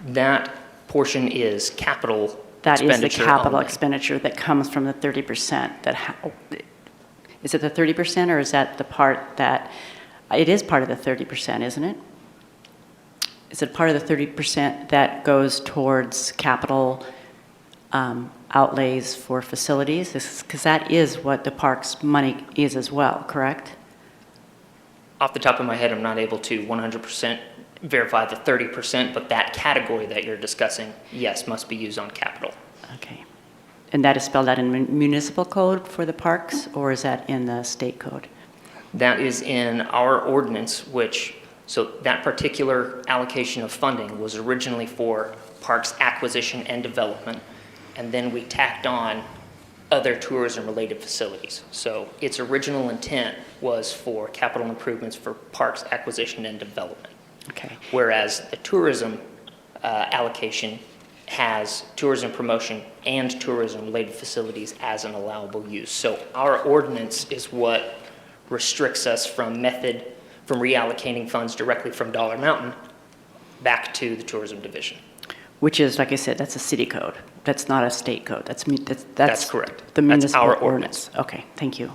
P: That portion is capital
J: That is the
P: expenditure
J: capital
P: only. expenditure
J: expenditure that comes from the 30%. Is it the 30% or is that the part that, it is part of the 30%, isn't it? Is it part of the 30% that goes towards capital outlays for facilities? Because that is what the park's money is as well, correct?
P: Off the top of my head, I'm not able to 100% verify the 30%, but that category that you're discussing, yes, must be used on capital.
J: Okay. And that is spelled out in municipal code for the parks, or is that in the state code?
P: That is in our ordinance, which, so that particular allocation of funding was originally for parks acquisition and development, and then we tacked on other tourism-related facilities. So its original intent was for capital improvements for parks acquisition and development.
J: Okay.
P: Whereas the tourism allocation has tourism promotion and tourism-related facilities as an allowable use. So our ordinance is what restricts us from reallocating funds directly from Dollar Mountain back to the tourism division.
J: Which is, like I said, that's a city code. That's not a state code. That's
P: correct.
J: The municipal
P: our
J: ordinance. Okay, thank you.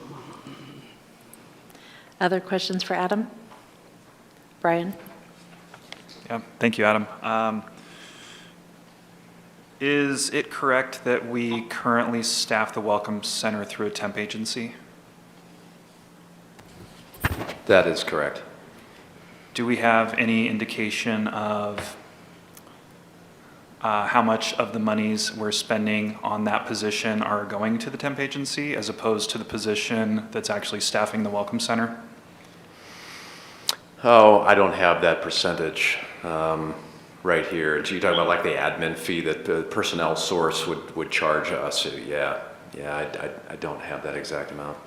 A: Other questions for Adam? Brian?
C: Yeah, thank you, Adam. Is it correct that we currently staff the Welcome Center through a temp agency?
H: That is correct.
C: Do we have any indication of how much of the monies we're spending on that position are going to the temp agency as opposed to the position that's actually staffing the Welcome Center?
H: Oh, I don't have that percentage right here. So you're talking about like the admin fee that the personnel source would charge us? Yeah, I don't have that exact amount.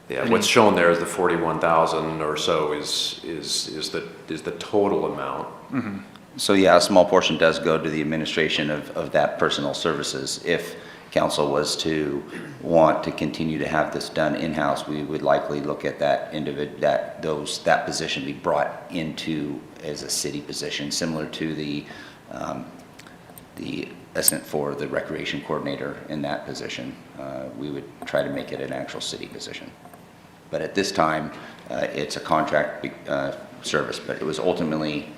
H: Yeah, what's shown there is the 41,000 or so is the total amount.
C: Mm-hmm.
M: So yeah, a small portion does go to the administration of that personnel services. If council was to want to continue to have this done in-house, we would likely look at that that position be brought into as a city position, similar to the assistant for the recreation coordinator in that position. We would try to make it an actual city position. But at this time, it's a contract service, but it was ultimately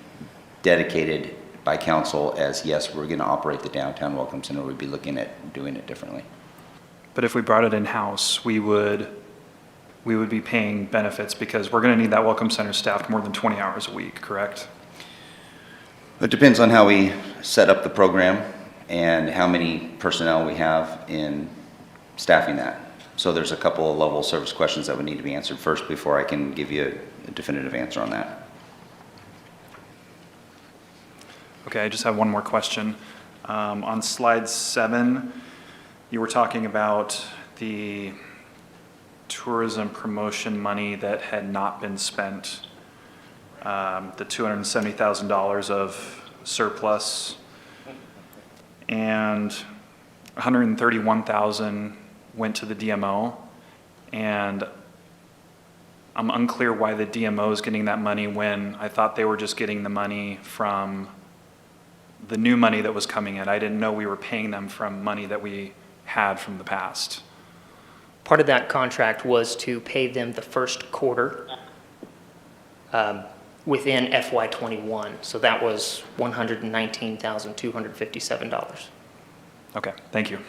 M: dedicated by council as, yes, we're going to operate the downtown welcome center. We'd be looking at doing it differently.
C: But if we brought it in-house, we would be paying benefits because we're going to need that welcome center staffed more than 20 hours a week, correct?
M: It depends on how we set up the program and how many personnel we have in staffing that. So there's a couple of level of service questions that would need to be answered first before I can give you a definitive answer on that.
C: Okay, I just have one more question. On slide 7, you were talking about the tourism promotion money that had not been spent, the $270,000 of surplus, and $131,000 went to the DMO, and I'm unclear why the DMO is getting that money when I thought they were just getting the money from the new money that was coming in. I didn't know we were paying them from money that we had from the past.
P: Part of that contract was to pay them the first quarter within FY21. So that was $119,257.
C: Okay, thank you.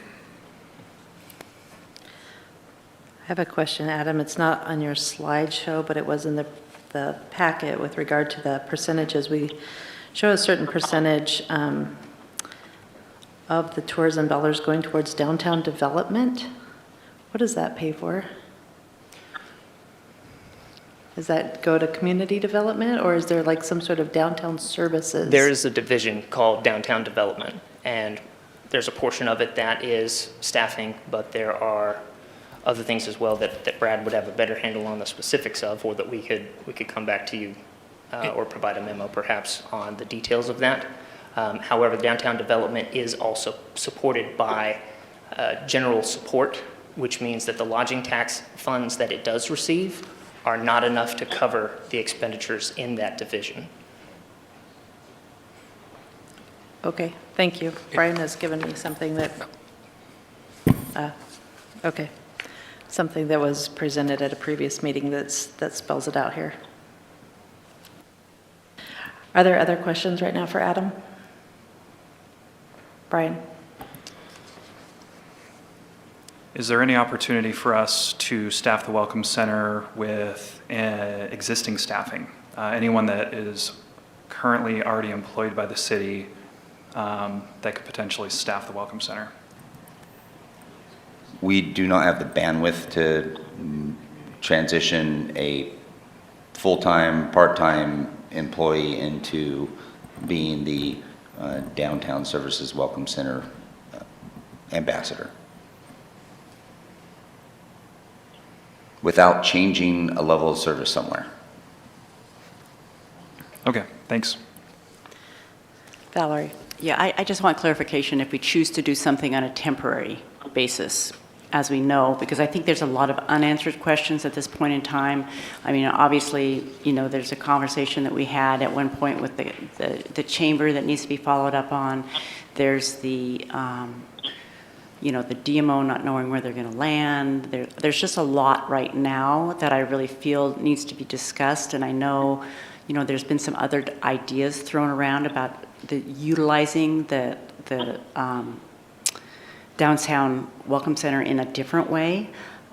A: I have a question, Adam. It's not on your slideshow, but it was in the packet with regard to the percentages. We show a certain percentage of the tourism dollars going towards downtown development. What does that pay for? Does that go to community development, or is there like some sort of downtown services?
P: There is a division called downtown development, and there's a portion of it that is staffing, but there are other things as well that Brad would have a better handle on the specifics of, or that we could come back to you or provide a memo perhaps on the details of that. However, downtown development is also supported by general support, which means that the lodging tax funds that it does receive are not enough to cover the expenditures in that division.
A: Okay, thank you. Brian has given me something that, okay, something that was presented at a previous meeting that spells it out here. Are there other questions right now for Adam? Brian?
C: Is there any opportunity for us to staff the Welcome Center with existing staffing? Anyone that is currently already employed by the city that could potentially staff the Welcome Center?
M: We do not have the bandwidth to transition a full-time, part-time employee into being the Downtown Services Welcome Center ambassador without changing a level of service somewhere.
C: Okay, thanks.
A: Valerie?
J: Yeah, I just want clarification if we choose to do something on a temporary basis, as we know, because I think there's a lot of unanswered questions at this point in time. I mean, obviously, you know, there's a conversation that we had at one point with the chamber that needs to be followed up on. There's the, you know, the DMO not knowing where they're going to land. There's just a lot right now that I really feel needs to be discussed, and I know, you know, there's been some other ideas thrown around about utilizing the downtown welcome center in a different way.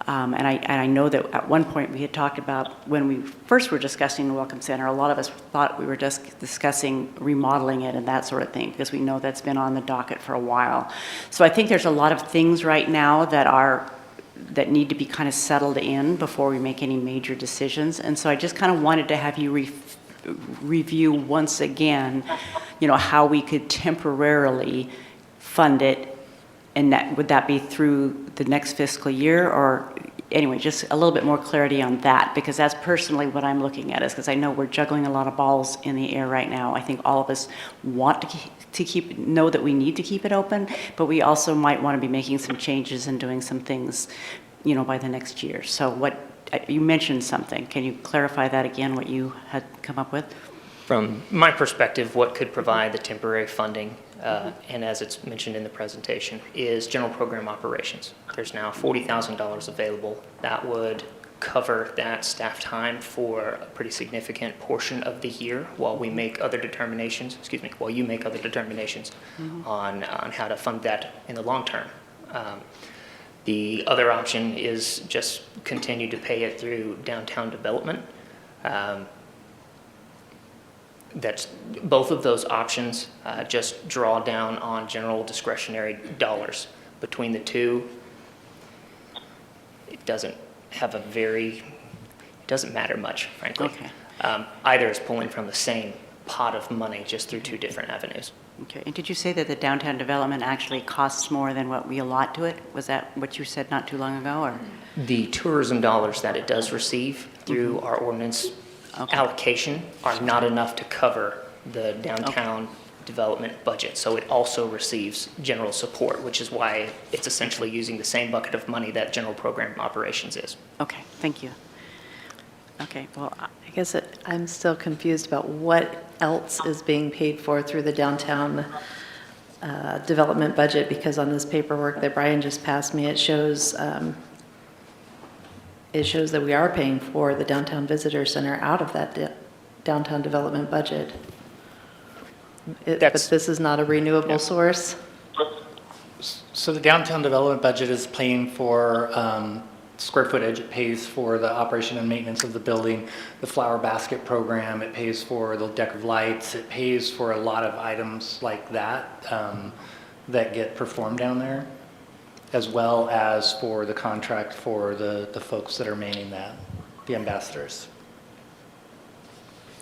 J: And I know that at one point we had talked about, when we first were discussing the welcome center, a lot of us thought we were just discussing remodeling it and that sort of thing, because we know that's been on the docket for a while. So I think there's a lot of things right now that need to be kind of settled in before we make any major decisions. And so I just kind of wanted to have you review once again, you know, how we could temporarily fund it. And would that be through the next fiscal year, or anyway, just a little bit more clarity on that, because that's personally what I'm looking at, is because I know we're juggling a lot of balls in the air right now. I think all of us want to know that we need to keep it open, but we also might want to be making some changes and doing some things, you know, by the next year. So you mentioned something. Can you clarify that again, what you had come up with?
P: From my perspective, what could provide the temporary funding, and as it's mentioned in the presentation, is general program operations. There's now $40,000 available that would cover that staff time for a pretty significant portion of the year while we make other determinations, while you make other determinations on how to fund that in the long term. The other option is just continue to pay it through downtown development. That's both of those options just draw down on general discretionary dollars. Between the two, it doesn't matter much, frankly.
J: Okay.
P: Either is pulling from the same pot of money, just through two different avenues.
J: Okay, and did you say that the downtown development actually costs more than what we allot to it? Was that what you said not too long ago, or?
P: The tourism dollars that it does receive through our ordinance allocation are not enough to cover the downtown development budget. So it also receives general support, which is why it's essentially using the same bucket of money that general program operations is.
J: Okay, thank you. Okay, well,
A: I guess I'm still confused about what else is being paid for through the downtown development budget, because on this paperwork that Brian just passed me, it shows that we are paying for the downtown visitor center out of that downtown development budget. But this is not a renewable source?
K: So the downtown development budget is paying for square footage. It pays for the operation and maintenance of the building, the flower basket program. It pays for the deck of lights. It pays for a lot of items like that that get performed down there, as well as for the contract for the folks that are manning that, the ambassadors.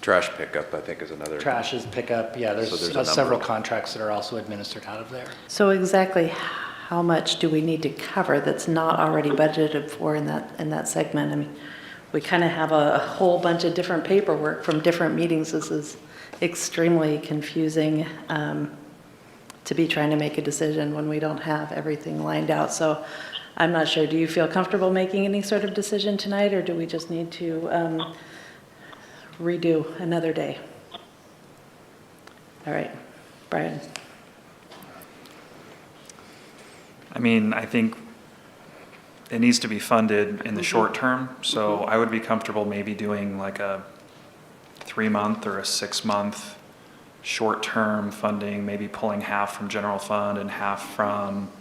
H: Trash pickup, I think, is another.
K: Trash is pickup, yeah, there's several contracts that are also administered out of there.
A: So exactly how much do we need to cover that's not already budgeted for in that segment? I mean, we kind of have a whole bunch of different paperwork from different meetings. This is extremely confusing to be trying to make a decision when we don't have everything lined out. So I'm not sure, do you feel comfortable making any sort of decision tonight, or do we just need to redo another day? All right, Brian.
C: I mean, I think it needs to be funded in the short term, so I would be comfortable maybe doing like a 3-month or a 6-month short-term funding, maybe pulling half from general fund and half from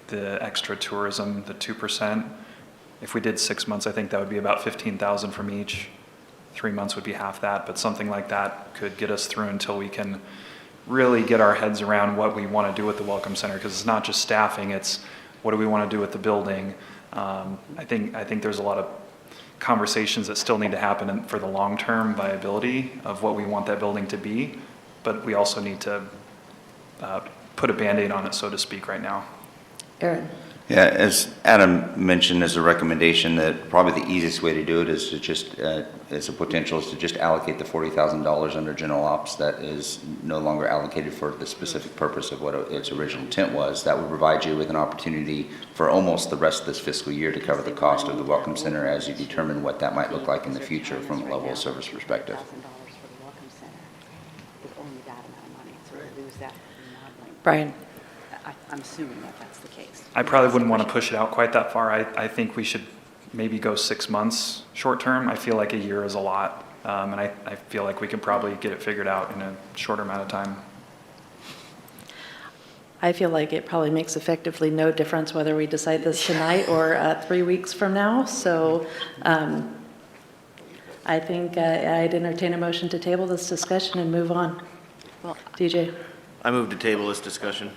C: the extra tourism, the 2%. If we did 6 months, I think that would be about 15,000 from each. 3 months would be half that, but something like that could get us through until we can really get our heads around what we want to do with the Welcome Center, because it's not just staffing, it's what do we want to do with the building. I think there's a lot of conversations that still need to happen for the long-term viability of what we want that building to be, but we also need to put a Band-Aid on it, so to speak, right now.
A: Aaron.
M: Yeah, as Adam mentioned, as a recommendation, that probably the easiest way to do it is to just, as a potential, is to just allocate the $40,000 under general ops that is no longer allocated for the specific purpose of what its original intent was. That would provide you with an opportunity for almost the rest of this fiscal year to cover the cost of the Welcome Center as you determine what that might look like in the future from a level of service perspective.
A: Brian.
J: I'm assuming that that's the case.
C: I probably wouldn't want to push it out quite that far. I think we should maybe go 6 months short term. I feel like a year is a lot, and I feel like we can probably get it figured out in a shorter amount of time.
A: I feel like it probably makes effectively no difference whether we decide this tonight or 3 weeks from now. So I think I'd entertain a motion to table this discussion and move on.
J: Well,
A: DJ.
N: I move to table this discussion.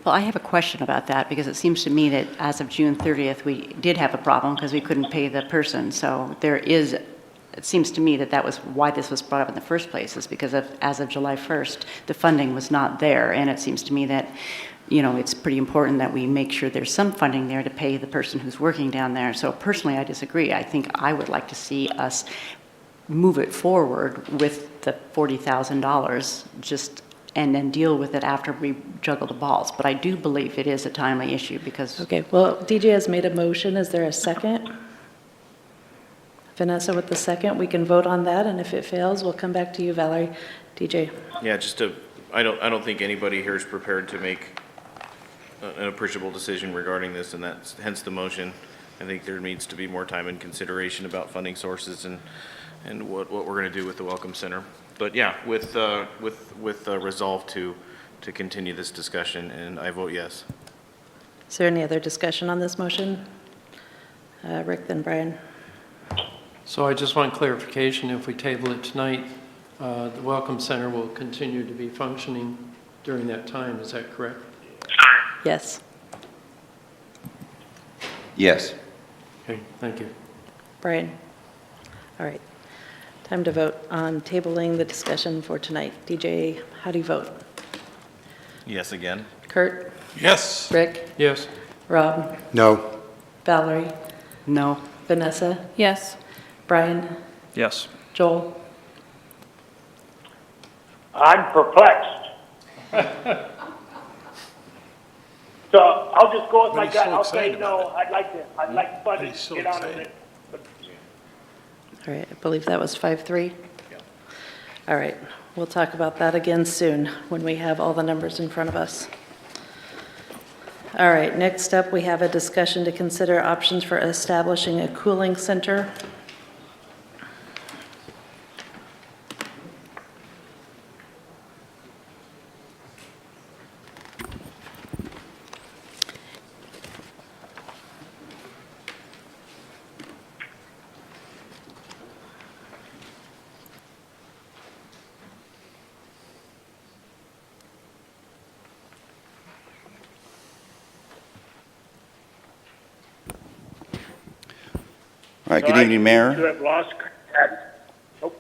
J: Well, I have a question about that, because it seems to me that as of June 30th, we did have a problem because we couldn't pay the person. So it seems to me that that was why this was brought up in the first place, is because as of July 1st, the funding was not there. And it seems to me that, it's pretty important that we make sure there's some funding there to pay the person who's working down there. So personally, I disagree. I think I would like to see us move it forward with the $40,000 and then deal with it after we juggle the balls. But I do believe it is a timely issue because...
A: Okay, well, DJ has made a motion. Is there a second? Vanessa with the second. We can vote on that, and if it fails, we'll come back to you, Valerie. DJ.
N: Yeah, I don't think anybody here is prepared to make an appreciable decision regarding this, and that's hence the motion. I think there needs to be more time and consideration about funding sources and what we're going to do with the Welcome Center. But yeah, with resolve to continue this discussion, and I vote yes.
A: Is there any other discussion on this motion? Rick, then Brian.
E: So I just want clarification, if we table it tonight, the Welcome Center will continue to be functioning during that time, is that correct?
A: Yes.
M: Yes.
E: Okay, thank you.
A: Brian? All right. Time to vote on tabling the discussion for tonight. DJ, how do you vote?
N: Yes again.
A: Kurt?
I: Yes.
A: Rick?
E: Yes.
A: Rob?
G: No.
A: Valerie?
J: No.
A: Vanessa?
D: Yes.
A: Brian?
C: Yes.
A: Joel?
O: I'm perplexed. So I'll just go with my
I: But he's
O: gut.
I: so
O: I'll say
I: excited
O: no.
I: about
O: I'd like to fund
I: But
O: it,
I: he's so
O: get on with
I: excited.
O: it.
A: All right, I believe that was 5-3. All right, we'll talk about that again soon when we have all the numbers in front of us. All right, next up, we have a discussion to consider options for establishing a cooling center.
M: All right, good evening, Mayor.
O: You have lost contact. Oh,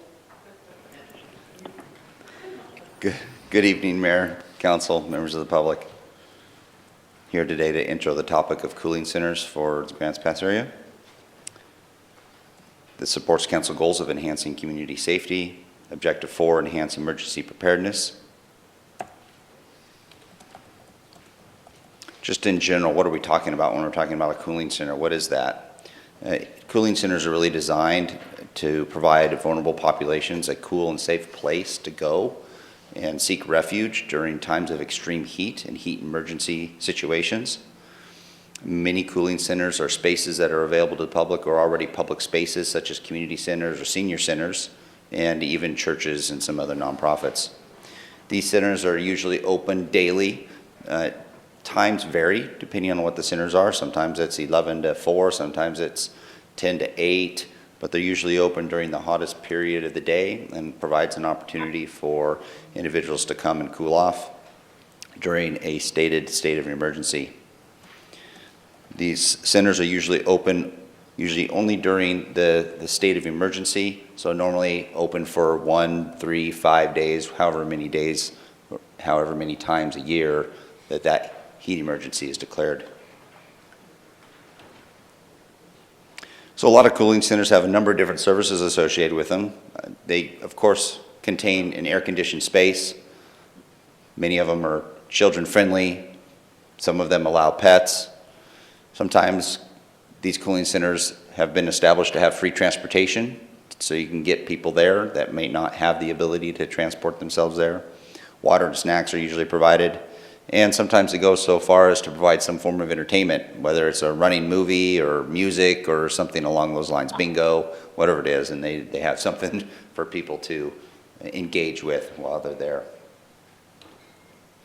M: Good evening, Mayor, Council, members of the public. Here today to intro the topic of cooling centers for the Grants Pass area. This supports council goals of enhancing community safety. Objective 4, enhance emergency preparedness. Just in general, what are we talking about when we're talking about a cooling center? What is that? Cooling centers are really designed to provide vulnerable populations a cool and safe place to go and seek refuge during times of extreme heat and heat emergency situations. Many cooling centers are spaces that are available to the public or already public spaces such as community centers or senior centers and even churches and some other nonprofits. These centers are usually open daily. Times vary depending on what the centers are. Sometimes it's 11 to 4, sometimes it's 10 to 8, but they're usually open during the hottest period of the day and provides an opportunity for individuals to come and cool off during a stated state of emergency. These centers are usually open only during the state of emergency, so normally open for 1, 3, 5 days, however many times a year that heat emergency is declared. So a lot of cooling centers have a number of different services associated with them. They, of course, contain an air-conditioned space. Many of them are children-friendly. Some of them allow pets. Sometimes these cooling centers have been established to have free transportation, so you can get people there that may not have the ability to transport themselves there. Water and snacks are usually provided. And sometimes it goes so far as to provide some form of entertainment, whether it's a running movie or music or something along those lines, bingo, whatever it is, and they have something for people to engage with while they're there.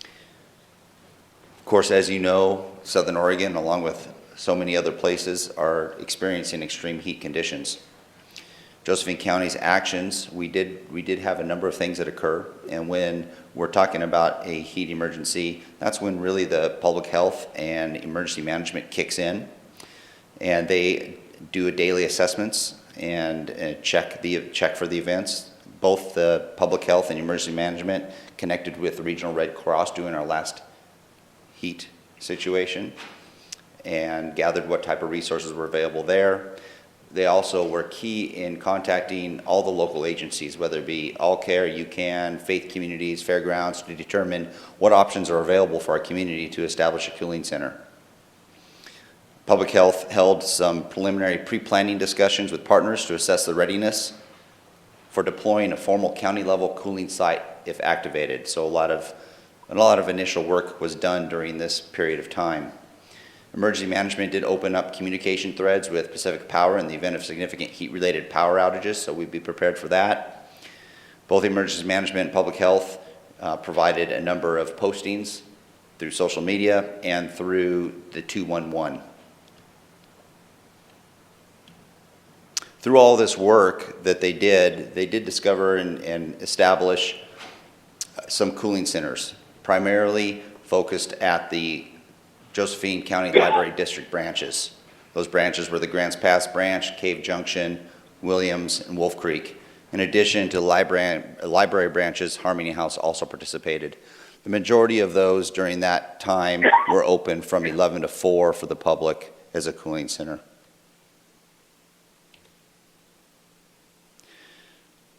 M: Of course, as you know, Southern Oregon, along with so many other places, are experiencing extreme heat conditions. Josephine County's actions, we did have a number of things that occur, and when we're talking about a heat emergency, that's when really the public health and emergency management kicks in, and they do daily assessments and check for the events. Both the public health and emergency management connected with the Regional Red Cross during our last heat situation and gathered what type of resources were available there. They also were key in contacting all the local agencies, whether it be All Care, UCAN, Faith Communities, Fairgrounds, to determine what options are available for our community to establish a cooling center. Public Health held some preliminary pre-planning discussions with partners to assess the readiness for deploying a formal county-level cooling site if activated. So a lot of initial work was done during this period of time. Emergency management did open up communication threads with Pacific Power in the event of significant heat-related power outages, so we'd be prepared for that. Both emergency management and public health provided a number of postings through social media and through the 211. Through all this work that they did discover and establish some cooling centers, primarily focused at the Josephine County Library District branches. Those branches were the Grants Pass branch, Cave Junction, Williams, and Wolf Creek. In addition to library branches, Harmony House also participated. The majority of those during that time were open from 11 to 4 for the public as a cooling center.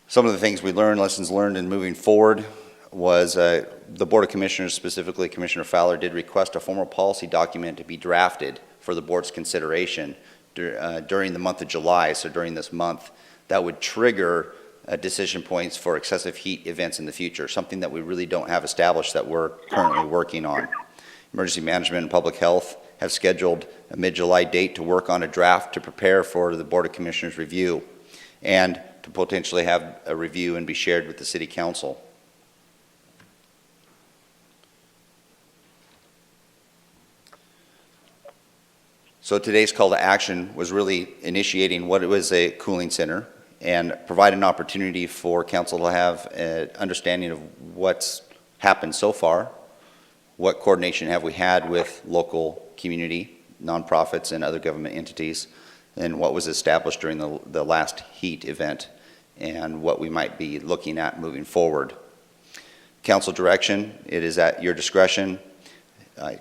M: Some of the things we learned, lessons learned in moving forward, was the Board of Commissioners, specifically Commissioner Fowler, did request a formal policy document to be drafted for the board's consideration during the month of July, so during this month, that would trigger decision points for excessive heat events in the future, something that we really don't have established that we're currently working on. Emergency management and public health have scheduled a mid-July date to work on a draft to prepare for the Board of Commissioners review and to potentially have a review and be shared with the City Council. So today's call to action was really initiating what was a cooling center and provide an opportunity for council to have an understanding of what's happened so far, what coordination have we had with local community, nonprofits, and other government entities, and what was established during the last heat event, and what we might be looking at moving forward. Council direction, it is at your discretion.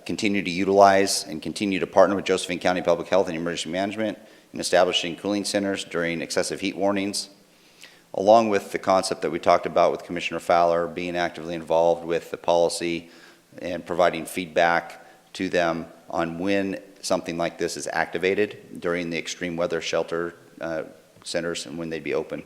M: Continue to utilize and continue to partner with Josephine County Public Health and Emergency Management in establishing cooling centers during excessive heat warnings, along with the concept that we talked about with Commissioner Fowler, being actively involved with the policy and providing feedback to them on when something like this is activated during the extreme weather shelter centers and when they'd be open.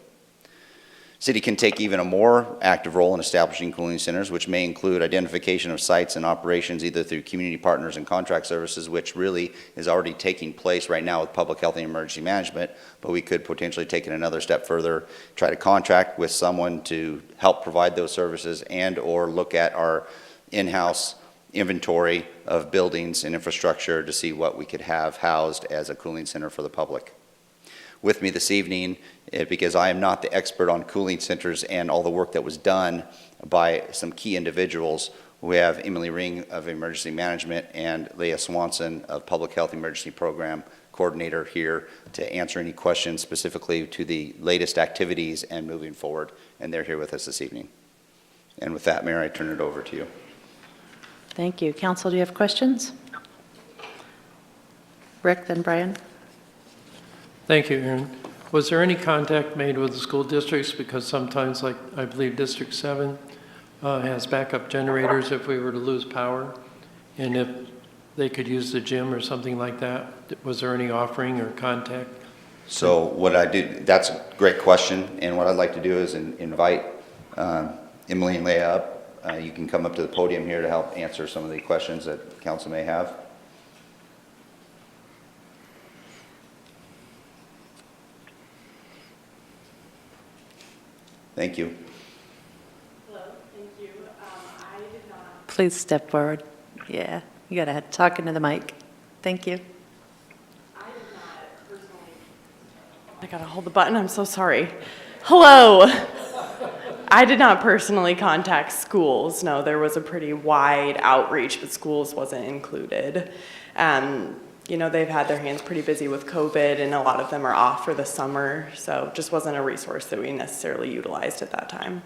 M: City can take even a more active role in establishing cooling centers, which may include identification of sites and operations either through community partners and contract services, which really is already taking place right now with public health and emergency management, but we could potentially take it another step further, try to contract with someone to help provide those services and or look at our in-house inventory of buildings and infrastructure to see what we could have housed as a cooling center for the public. With me this evening, because I am not the expert on cooling centers and all the work that was done by some key individuals, we have Emily Ring of Emergency Management and Leah Swanson of Public Health Emergency Program Coordinator here to answer any questions specifically to the latest activities and moving forward, and they're here with us this evening. And with that, Mayor, I turn it over to you.
A: Thank you. Council, do you have questions? Rick, then Brian.
E: Thank you, Aaron. Was there any contact made with the school districts? Because sometimes, like I believe District 7 has backup generators if we were to lose power, and if they could use the gym or something like that. Was there any offering or contact?
M: So what I did, that's a great question, and what I'd like to do is invite Emily and Leah up. You can come up to the podium here to help answer some of the questions that council may have. Thank you.
R: Hello, thank you. I did not.
A: Please step forward. Yeah, you gotta talk into the mic. Thank you.
R: I did not personally. I gotta hold the button. I'm so sorry. Hello. I did not personally contact schools. No, there was a pretty wide outreach, but schools wasn't included. You know, they've had their hands pretty busy with COVID, and a lot of them are off for the summer, so just wasn't a resource that we necessarily utilized at that time.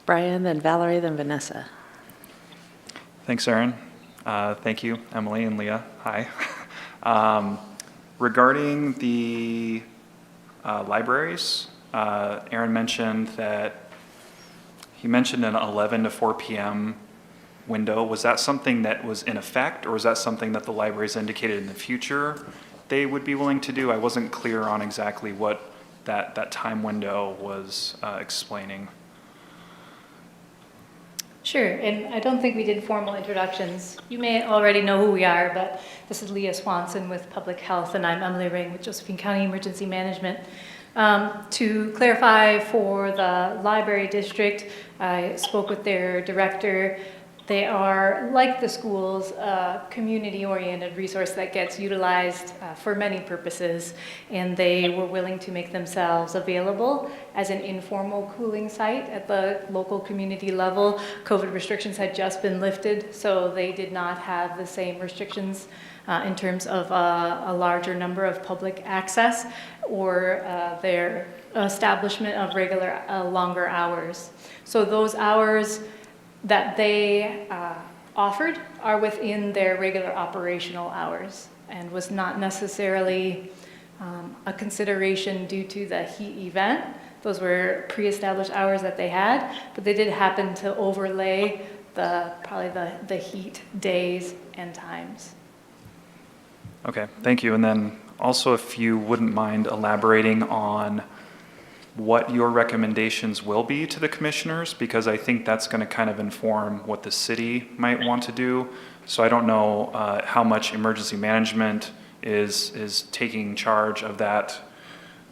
A: Brian, then Valerie, then Vanessa.
C: Thanks, Aaron. Thank you, Emily and Leah. Hi. Regarding the libraries, Aaron mentioned that he mentioned an 11 to 4 p.m. window. Was that something that was in effect, or was that something that the libraries indicated in the future they would be willing to do? I wasn't clear on exactly what that time window was explaining.
S: Sure, and I don't think we did formal introductions. You may already know who we are, but this is Leah Swanson with Public Health, and I'm Emily Ring with Josephine County Emergency Management. To clarify for the library district, I spoke with their director. They are, like the schools, a community-oriented resource that gets utilized for many purposes, and they were willing to make themselves available as an informal cooling site at the local community level. COVID restrictions had just been lifted, so they did not have the same restrictions in terms of a larger number of public access or their establishment of regular longer hours. So those hours that they offered are within their regular operational hours and was not necessarily a consideration due to the heat event. Those were pre-established hours that they had, but they did happen to overlay probably the heat days and times.
C: Okay, thank you. And then also, if you wouldn't mind elaborating on what your recommendations will be to the commissioners, because I think that's going to kind of inform what the city might want to do. So I don't know how much emergency management is taking charge of that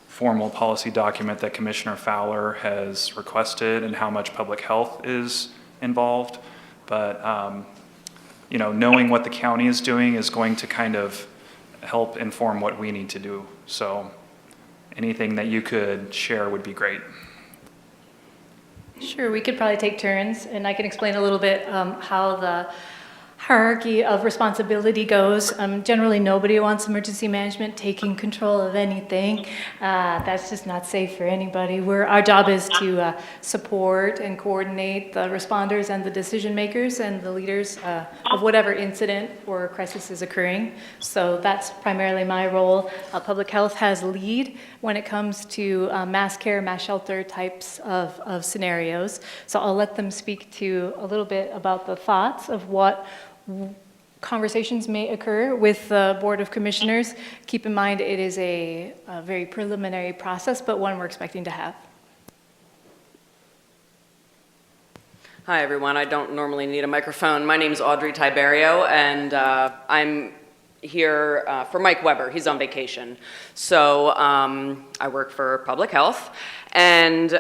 C: formal policy document that Commissioner Fowler has requested and how much public health is involved. But, you know, knowing what the county is doing is going to kind of help inform what we need to do. So anything that you could share would be great.
S: Sure, we could probably take turns, and I can explain a little bit how the hierarchy of responsibility goes. Generally, nobody wants emergency management taking control of anything. That's just not safe for anybody. Our job is to support and coordinate the responders and the decision makers and the leaders of whatever incident or crisis is occurring. So that's primarily my role. Public health has lead when it comes to mass care, mass shelter types of scenarios. So I'll let them speak to a little bit about the thoughts of what conversations may occur with the Board of Commissioners. Keep in mind it is a very preliminary process, but one we're expecting to have.
R: Hi, everyone. I don't normally need a microphone. My name is Audrey Tiberio, and I'm here for Mike Weber. He's on vacation. So I work for Public Health. And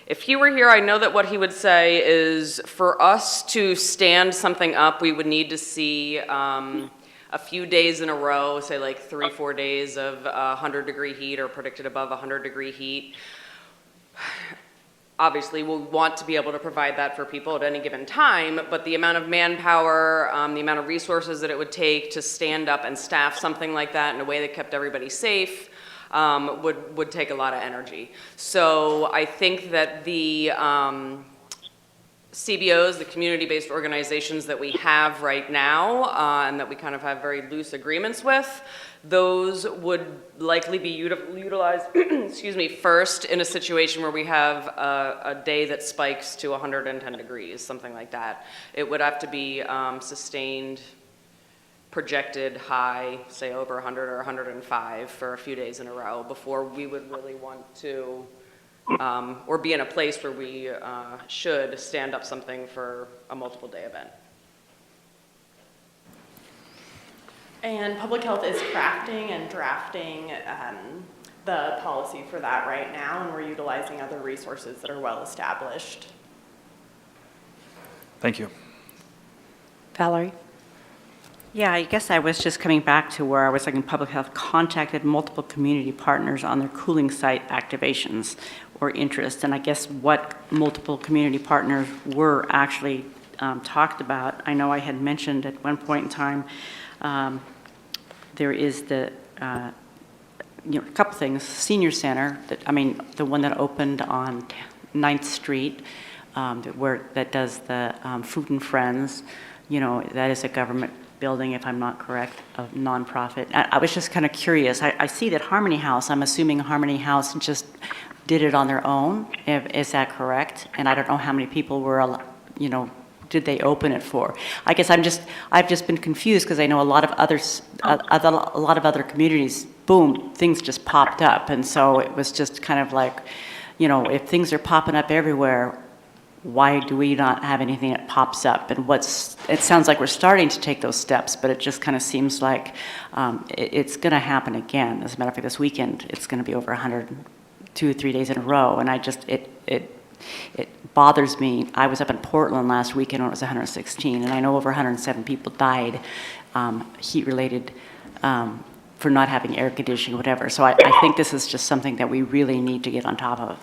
R: if he were here, I know that what he would say is for us to stand something up, we would need to see a few days in a row, say like 3-4 days of 100-degree heat or predicted above 100-degree heat. Obviously, we'll want to be able to provide that for people at any given time, but the amount of manpower, the amount of resources that it would take to stand up and staff something like that in a way that kept everybody safe would take a lot of energy. So I think that the CBOs, the community-based organizations that we have right now and that we kind of have very loose agreements with, those would likely be utilized excuse me, first in a situation where we have a day that spikes to 110 degrees, something like that. It would have to be sustained, projected high, say over 100 or 105 for a few days in a row before we would really want to, or be in a place where we should stand up something for a multiple day event.
T: And Public Health is crafting and drafting the policy for that right now, and we're utilizing other resources that are well established.
C: Thank you.
J: Valerie? Yeah, I guess I was just coming back to where I was thinking Public Health contacted multiple community partners on their cooling site activations or interest. And I guess what multiple community partners were actually talked about. I know I had mentioned at one point in time, there is the, a couple things, senior center, the one that opened on 9th Street, that does the Food and Friends, that is a government building, if I'm not correct, a nonprofit. I was just kind of curious. I see that Harmony House, I'm assuming Harmony House just did it on their own. Is that correct? And I don't know how many people were, did they open it for? I guess I've just been confused because I know a lot of other communities, boom, things just popped up. And so it was just kind of like, if things are popping up everywhere, why do we not have anything that pops up? And it sounds like we're starting to take those steps, but it just kind of seems like it's going to happen again. As a matter of fact, this weekend, it's going to be over 100, 2 or 3 days in a row. And it bothers me. I was up in Portland last weekend when it was 116, and I know over 107 people died, heat-related, for not having air conditioning or whatever. So I think this is just something that we really need to get on top of.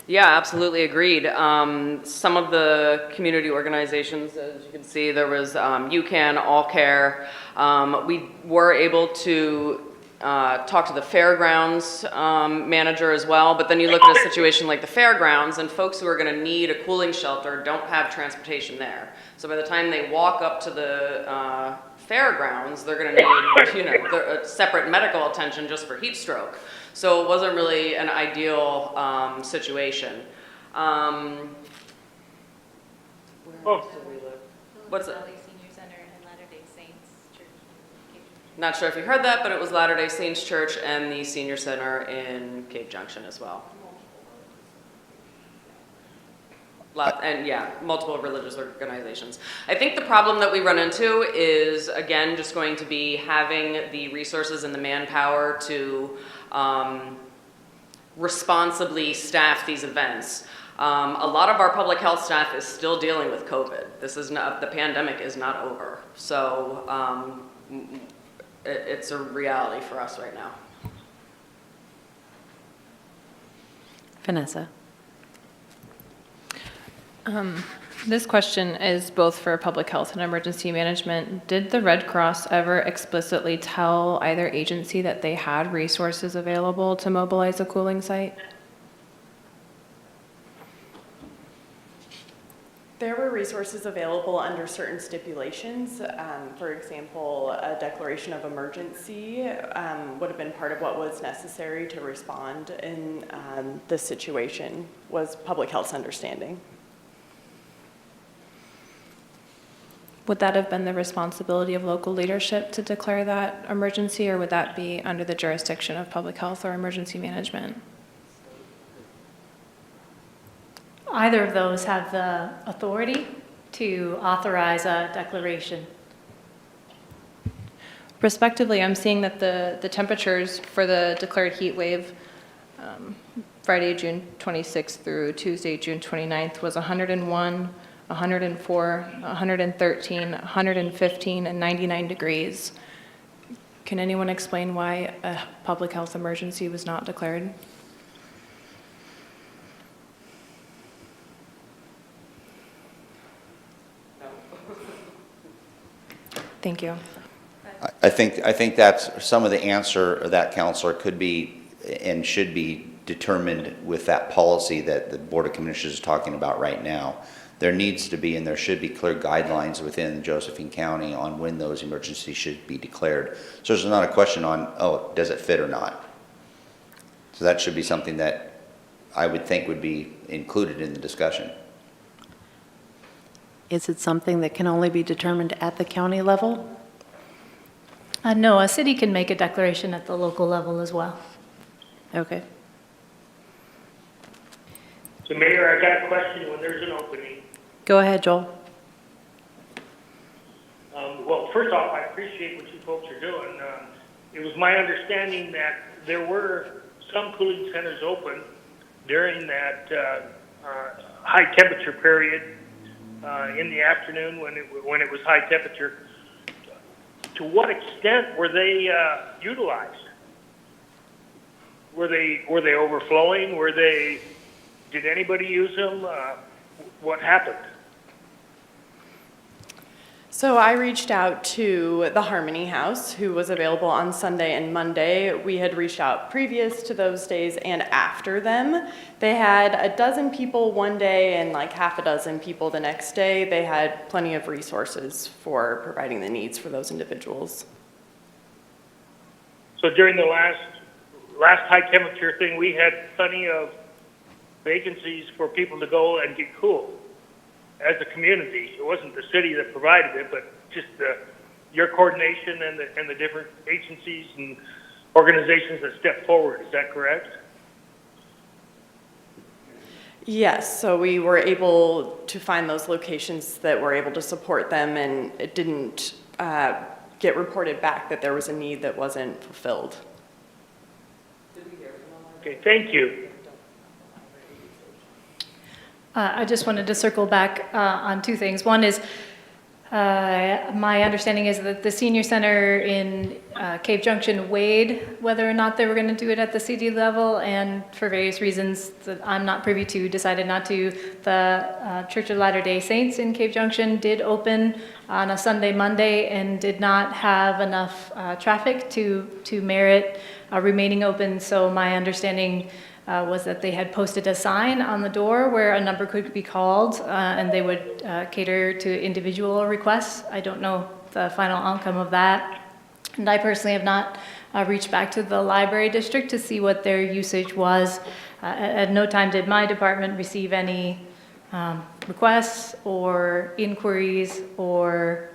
R: Yeah, absolutely agreed. Some of the community organizations, as you can see, there was UCAN, All Care. We were able to talk to the fairgrounds manager as well, but then you look at a situation like the fairgrounds, and folks who are going to need a cooling shelter don't have transportation there. So by the time they walk up to the fairgrounds, they're going to need, a separate medical attention just for heat stroke. So it wasn't really an ideal situation. Where else did we live? What's it?
S: Senior Center and Latter-day Saints Church.
R: Not sure if you heard that, but it was Latter-day Saints Church and the Senior Center in Cave Junction as well. And yeah, multiple religious organizations. I think the problem that we run into is, again, just going to be having the resources and the manpower to responsibly staff these events. A lot of our public health staff is still dealing with COVID. The pandemic is not over. So it's a reality for us right now.
A: Vanessa.
D: This question is both for public health and emergency management. Did the Red Cross ever explicitly tell either agency that they had resources available to mobilize a cooling site?
T: There were resources available under certain stipulations. For example, a declaration of emergency would have been part of what was necessary to respond in this situation, was public health's understanding.
D: Would that have been the responsibility of local leadership to declare that emergency, or would that be under the jurisdiction of public health or emergency management?
S: Either of those have the authority to authorize a declaration.
D: Respectively, I'm seeing that the temperatures for the declared heat wave Friday, June 26th through Tuesday, June 29th was 101, 104, 113, 115, and 99 degrees. Can anyone explain why a public health emergency was not declared? Thank you.
M: I think that's some of the answer of that, Counselor, could be and should be determined with that policy that the Board of Commissioners is talking about right now. There needs to be and there should be clear guidelines within Josephine County on when those emergencies should be declared. So there's not a question on, oh, does it fit or not? So that should be something that I would think would be included in the discussion.
A: Is it something that can only be determined at the county level?
S: No, a city can make a declaration at the local level as well.
A: Okay.
O: So Mayor, I got a question when there's an opening.
A: Go ahead, Joel.
O: Well, first off, I appreciate what you folks are doing. It was my understanding that there were some cooling centers open during that high temperature period in the afternoon when it was high temperature. To what extent were they utilized? Were they overflowing? Did anybody use them? What happened?
T: So I reached out to the Harmony House, who was available on Sunday and Monday. We had reached out previous to those days and after them. They had a dozen people one day and like half a dozen people the next day. They had plenty of resources for providing the needs for those individuals.
O: So during the last high temperature thing, we had plenty of vacancies for people to go and get cool as a community. It wasn't the city that provided it, but just your coordination and the different agencies and organizations that stepped forward. Is that correct?
T: Yes, so we were able to find those locations that were able to support them, and it didn't get reported back that there was a need that wasn't fulfilled.
O: Okay, thank you.
S: I just wanted to circle back on two things. One is, my understanding is that the senior center in Cave Junction weighed whether or not they were going to do it at the city level, and for various reasons that I'm not privy to, decided not to. The Church of Latter-day Saints in Cave Junction did open on a Sunday, Monday, and did not have enough traffic to merit remaining open. So my understanding was that they had posted a sign on the door where a number could be called, and they would cater to individual requests. I don't know the final outcome of that. And I personally have not reached back to the library district to see what their usage was. At no time did my department receive any requests or inquiries or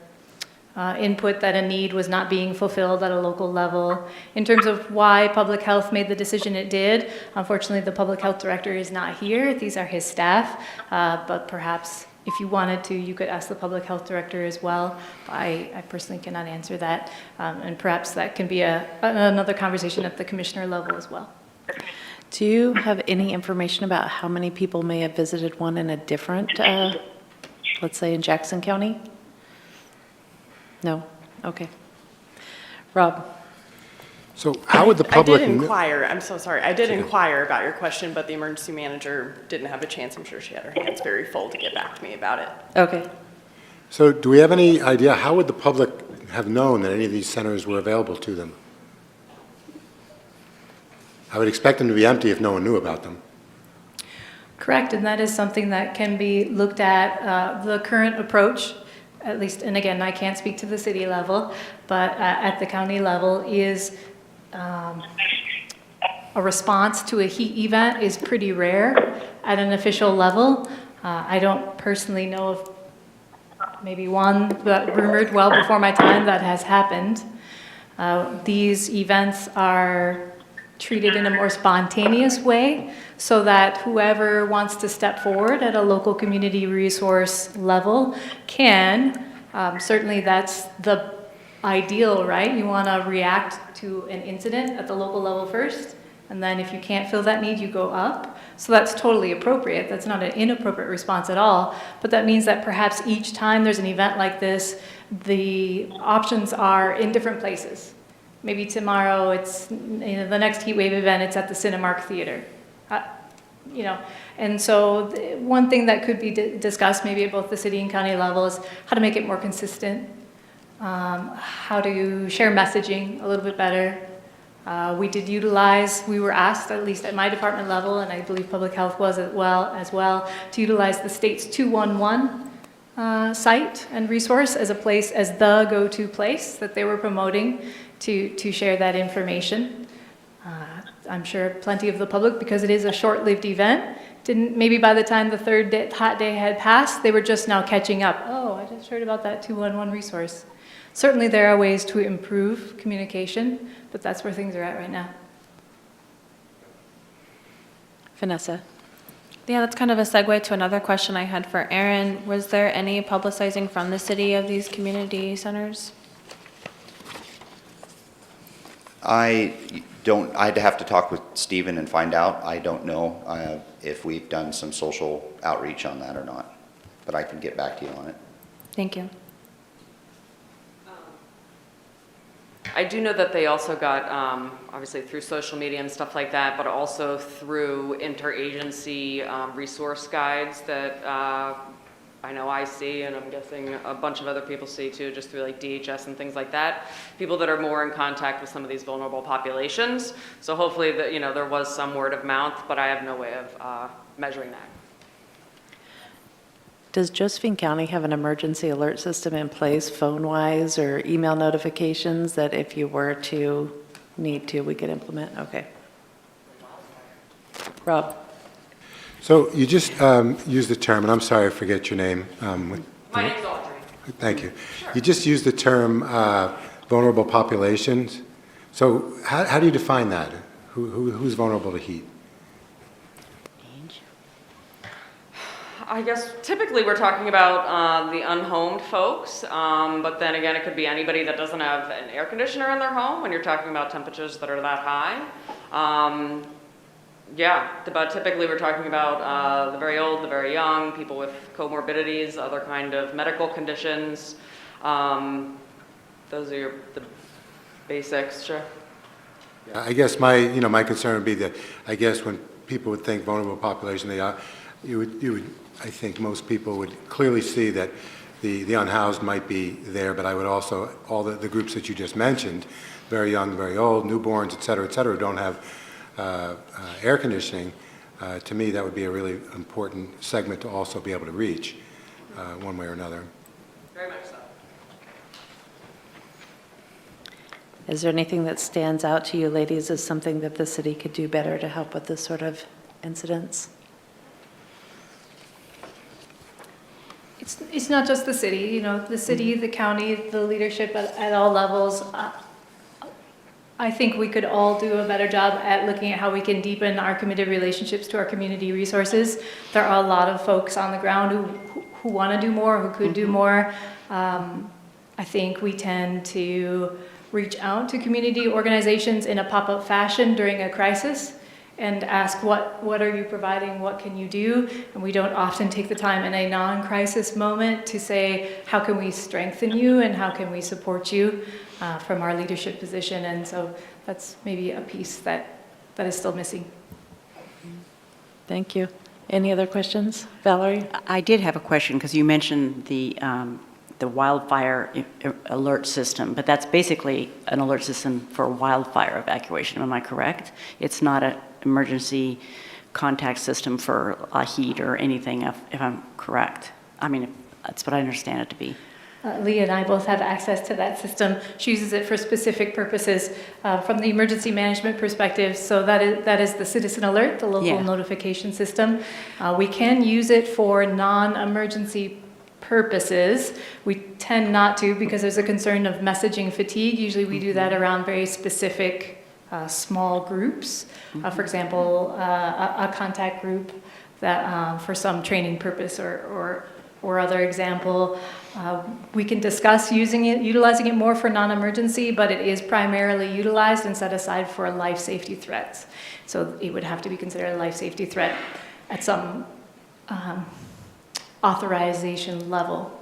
S: input that a need was not being fulfilled at a local level. In terms of why public health made the decision it did, unfortunately the public health director is not here. These are his staff, but perhaps if you wanted to, you could ask the public health director as well. I personally cannot answer that, and perhaps that can be another conversation at the commissioner level as well.
A: Do you have any information about how many people may have visited one in a different, let's say in Jackson County? No? Okay. Rob?
G: So how would the public...
T: I did inquire, I'm so sorry, I did inquire about your question, but the emergency manager didn't have a chance. I'm sure she had her hands very full to get back to me about it.
A: Okay.
G: So do we have any idea, how would the public have known that any of these centers were available to them? I would expect them to be empty if no one knew about them.
S: Correct, and that is something that can be looked at. The current approach, at least, and again, I can't speak to the city level, but at the county level is a response to a heat event is pretty rare at an official level. I don't personally know of maybe one that rumored well before my time that has happened. These events are treated in a more spontaneous way so that whoever wants to step forward at a local community resource level can. Certainly that's the ideal, right? You want to react to an incident at the local level first, and then if you can't fill that need, you go up. So that's totally appropriate. That's not an inappropriate response at all, but that means that perhaps each time there's an event like this, the options are in different places. Maybe tomorrow it's, the next heat wave event, it's at the Cinemark Theater. And so one thing that could be discussed maybe at both the city and county level is how to make it more consistent, how to share messaging a little bit better. We were asked, at least at my department level, and I believe public health was as well, to utilize the state's 211 site and resource as the go-to place that they were promoting to share that information. I'm sure plenty of the public, because it is a short-lived event, maybe by the time the third hot day had passed, they were just now catching up. Oh, I just heard about that 211 resource. Certainly there are ways to improve communication, but that's where things are at right now.
A: Vanessa?
U: Yeah, that's kind of a segue to another question I had for Aaron. Was there any publicizing from the city of these community centers?
M: I'd have to talk with Stephen and find out. I don't know if we've done some social outreach on that or not, but I can get back to you on it.
U: Thank you.
V: I do know that they also got, obviously through social media and stuff like that, but also through interagency resource guides that I know I see, and I'm guessing a bunch of other people see too, just through like DHS and things like that. People that are more in contact with some of these vulnerable populations. So hopefully that, there was some word of mouth, but I have no way of measuring that.
A: Does Josephine County have an emergency alert system in place, phone-wise or email notifications, that if you were to need to, we could implement? Okay. Rob?
G: So you just used the term, and I'm sorry I forget your name.
V: My name's Audrey.
G: Thank you.
V: Sure.
G: You just used the term vulnerable populations. So how do you define that? Who's vulnerable to heat?
V: I guess typically we're talking about the unhomed folks, but then again, it could be anybody that doesn't have an air conditioner in their home when you're talking about temperatures that are that high. Yeah, but typically we're talking about the very old, the very young, people with comorbidities, other kind of medical conditions. Those are the basics, sure.
G: Yeah, I guess my concern would be that, I guess when people would think vulnerable population, you would, I think most people would clearly see that the unhoused might be there, but I would also, all the groups that you just mentioned, very young, very old, newborns, et cetera, don't have air conditioning. To me, that would be a really important segment to also be able to reach one way or another.
V: Very much so.
A: Is there anything that stands out to you, ladies, as something that the city could do better to help with this sort of incidents?
S: It's not just the city, the city, the county, the leadership at all levels. I think we could all do a better job at looking at how we can deepen our committed relationships to our community resources. There are a lot of folks on the ground who want to do more, who could do more. I think we tend to reach out to community organizations in a pop-up fashion during a crisis and ask, what are you providing, what can you do? And we don't often take the time in a non-crisis moment to say, how can we strengthen you and how can we support you from our leadership position? And so that's maybe a piece that is still missing.
A: Thank you. Any other questions? Valerie?
J: I did have a question, because you mentioned the wildfire alert system, but that's basically an alert system for wildfire evacuation. Am I correct? It's not an emergency contact system for a heat or anything, if I'm correct. I mean, that's what I understand it to be.
S: Leah and I both have access to that system. She uses it for specific purposes from the emergency management perspective. So that is the citizen alert, the local notification system. We can use it for non-emergency purposes. We tend not to, because there's a concern of messaging fatigue. Usually we do that around very specific small groups. For example, a contact group that for some training purpose or other example. We can discuss utilizing it more for non-emergency, but it is primarily utilized and set aside for life safety threats. So it would have to be considered a life safety threat at some authorization level.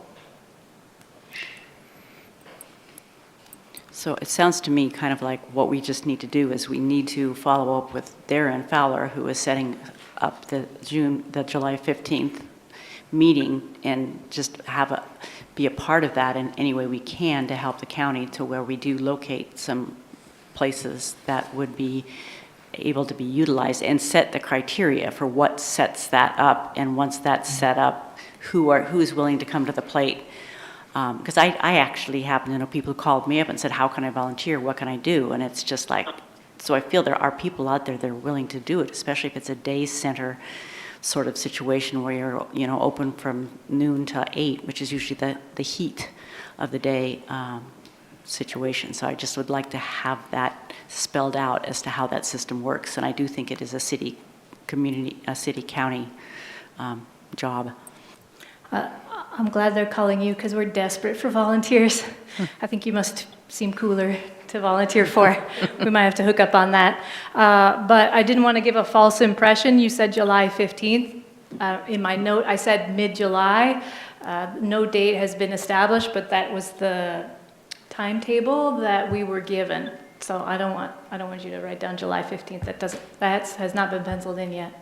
J: So it sounds to me kind of like what we just need to do is we need to follow up with Darren Fowler, who is setting up the July 15th meeting, and just be a part of that in any way we can to help the county to where we do locate some places that would be able to be utilized and set the criteria for what sets that up. And once that's set up, who's willing to come to the plate. Because I actually happen to know people who called me up and said, how can I volunteer? What can I do? And it's just like, so I feel there are people out there that are willing to do it, especially if it's a day center sort of situation where you're open from noon to 8, which is usually the heat of the day situation. So I just would like to have that spelled out as to how that system works. And I do think it is a city county job.
S: I'm glad they're calling you, because we're desperate for volunteers. I think you must seem cooler to volunteer for. We might have to hook up on that. But I didn't want to give a false impression. You said July 15th. In my note, I said mid-July. No date has been established, but that was the timetable that we were given. So I don't want you to write down July 15th. That has not been penciled in yet.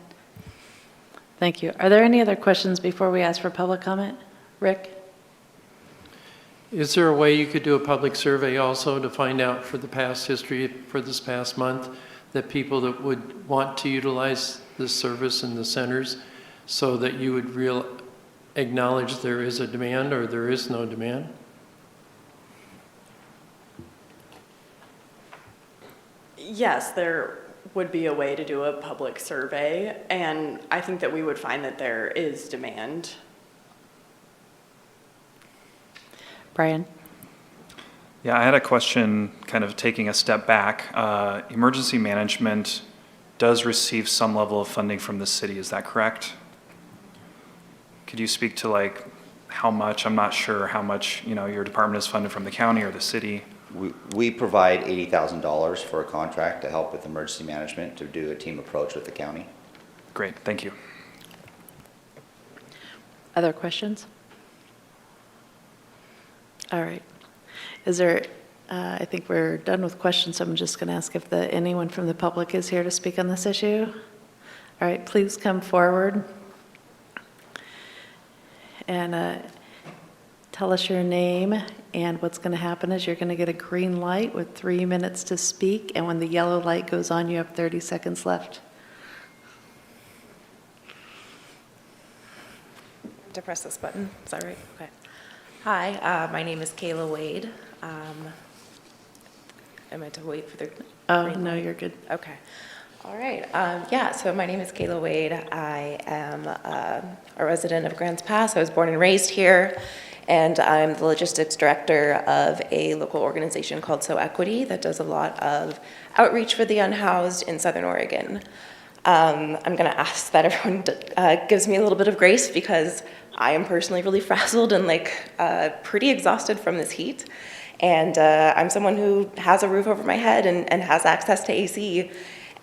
A: Thank you. Are there any other questions before we ask for public comment? Rick?
E: Is there a way you could do a public survey also to find out for the past history for this past month that people that would want to utilize this service in the centers, so that you would acknowledge there is a demand or there is no demand?
T: Yes, there would be a way to do a public survey, and I think that we would find that there is demand.
A: Brian?
C: Yeah, I had a question kind of taking a step back. Emergency management does receive some level of funding from the city, is that correct? Could you speak to like how much? I'm not sure how much, your department is funded from the county or the city.
M: We provide $80,000 for a contract to help with emergency management to do a team approach with the county.
C: Great, thank you.
A: Other questions? All right. Is there, I think we're done with questions, so I'm just going to ask if anyone from the public is here to speak on this issue. All right, please come forward and tell us your name, and what's going to happen is you're going to get a green light with 3 minutes to speak, and when the yellow light goes on, you have 30 seconds left.
B: To press this button, is that right? Okay. Hi, my name is Kayla Wade. Am I to wait for the green
A: No,
B: light?
A: you're good.
B: Okay. All right. Yeah, so my name is Kayla Wade. I am a resident of Grants Pass. I was born and raised here, and I'm the logistics director of a local organization called So Equity that does a lot of outreach for the unhoused in Southern Oregon. I'm going to ask that everyone gives me a little bit of grace because I am personally really frazzled and pretty exhausted from this heat. And I'm someone who has a roof over my head and has access to AC.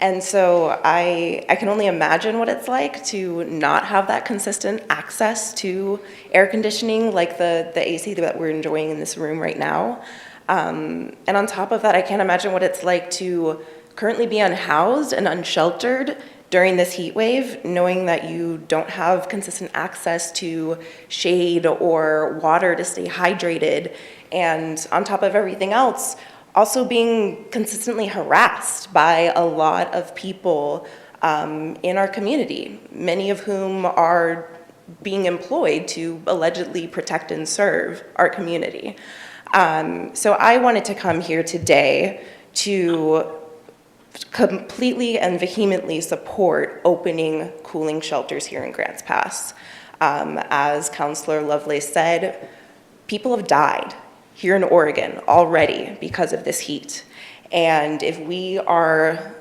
B: And so I can only imagine what it's like to not have that consistent access to air conditioning like the AC that we're enjoying in this room right now. And on top of that, I can't imagine what it's like to currently be unhoused and unsheltered during this heat wave, knowing that you don't have consistent access to shade or water to stay hydrated. And on top of everything else, also being consistently harassed by a lot of people in our community, many of whom are being employed to allegedly protect and serve our community. So I wanted to come here today to completely and vehemently support opening cooling shelters here in Grants Pass. As Councillor Lovelace said, people have died here in Oregon already because of this heat. And if we are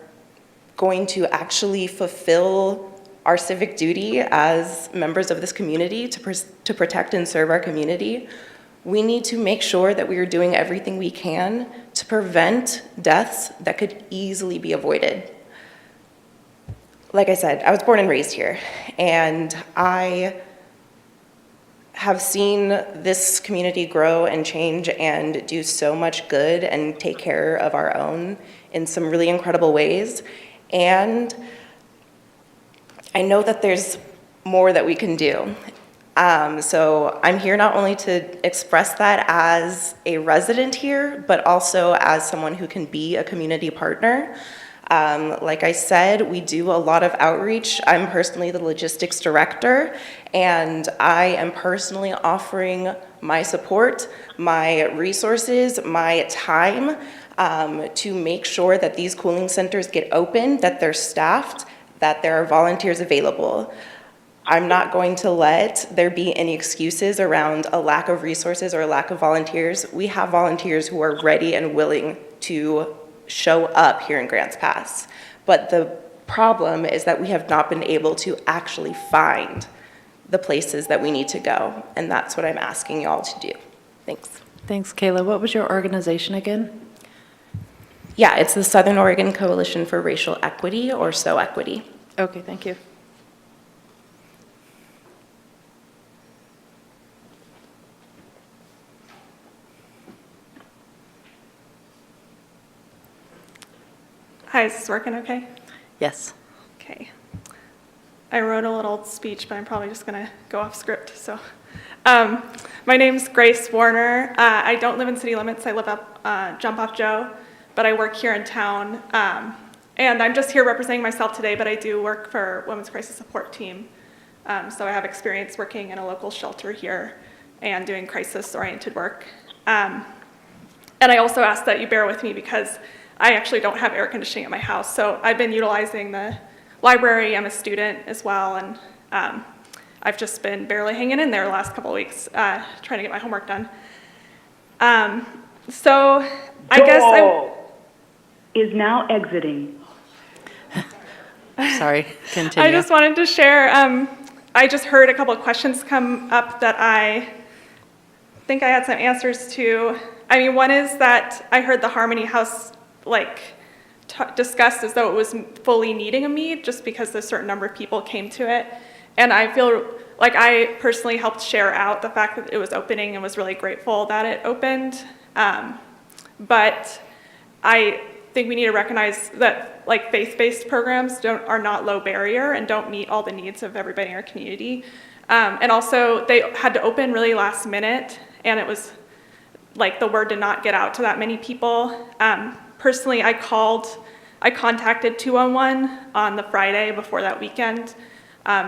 B: going to actually fulfill our civic duty as members of this community to protect and serve our community, we need to make sure that we are doing everything we can to prevent deaths that could easily be avoided. Like I said, I was born and raised here, and I have seen this community grow and change and do so much good and take care of our own in some really incredible ways. And I know that there's more that we can do. So I'm here not only to express that as a resident here, but also as someone who can be a community partner. Like I said, we do a lot of outreach. I'm personally the logistics director, and I am personally offering my support, my resources, my time to make sure that these cooling centers get open, that they're staffed, that there are volunteers available. I'm not going to let there be any excuses around a lack of resources or a lack of volunteers. We have volunteers who are ready and willing to show up here in Grants Pass. But the problem is that we have not been able to actually find the places that we need to go. And that's what I'm asking y'all to do. Thanks.
A: Thanks, Kayla. What was your organization again?
B: Yeah, it's the Southern Oregon Coalition for Racial Equity, or So Equity.
A: Okay, thank you.
L: Hi, is this working okay?
A: Yes.
L: Okay. I wrote a little speech, but I'm probably just going to go off script. So, my name's Grace Warner. I don't live in city limits. I live up Jump Off Joe, but I work here in town. And I'm just here representing myself today, but I do work for Women's Crisis Support Team. So I have experience working in a local shelter here and doing crisis-oriented work. And I also ask that you bear with me because I actually don't have air conditioning at my house. So I've been utilizing the library. I'm a student as well, and I've just been barely hanging in there the last couple of weeks, trying to get my homework done. So I guess I
W: is now exiting.
A: Sorry, continue.
L: I just wanted to share I just heard a couple of questions come up that I think I had some answers to. I mean, one is that I heard the Harmony House discussed as though it was fully needing a mead just because a certain number of people came to it. And I feel like I personally helped share out the fact that it was opening and was really grateful that it opened. But I think we need to recognize that like faith-based programs are not low barrier and don't meet all the needs of everybody in our community. And also they had to open really last minute, and it was like the word did not get out to that many people. Personally, I contacted 211 on the Friday before that weekend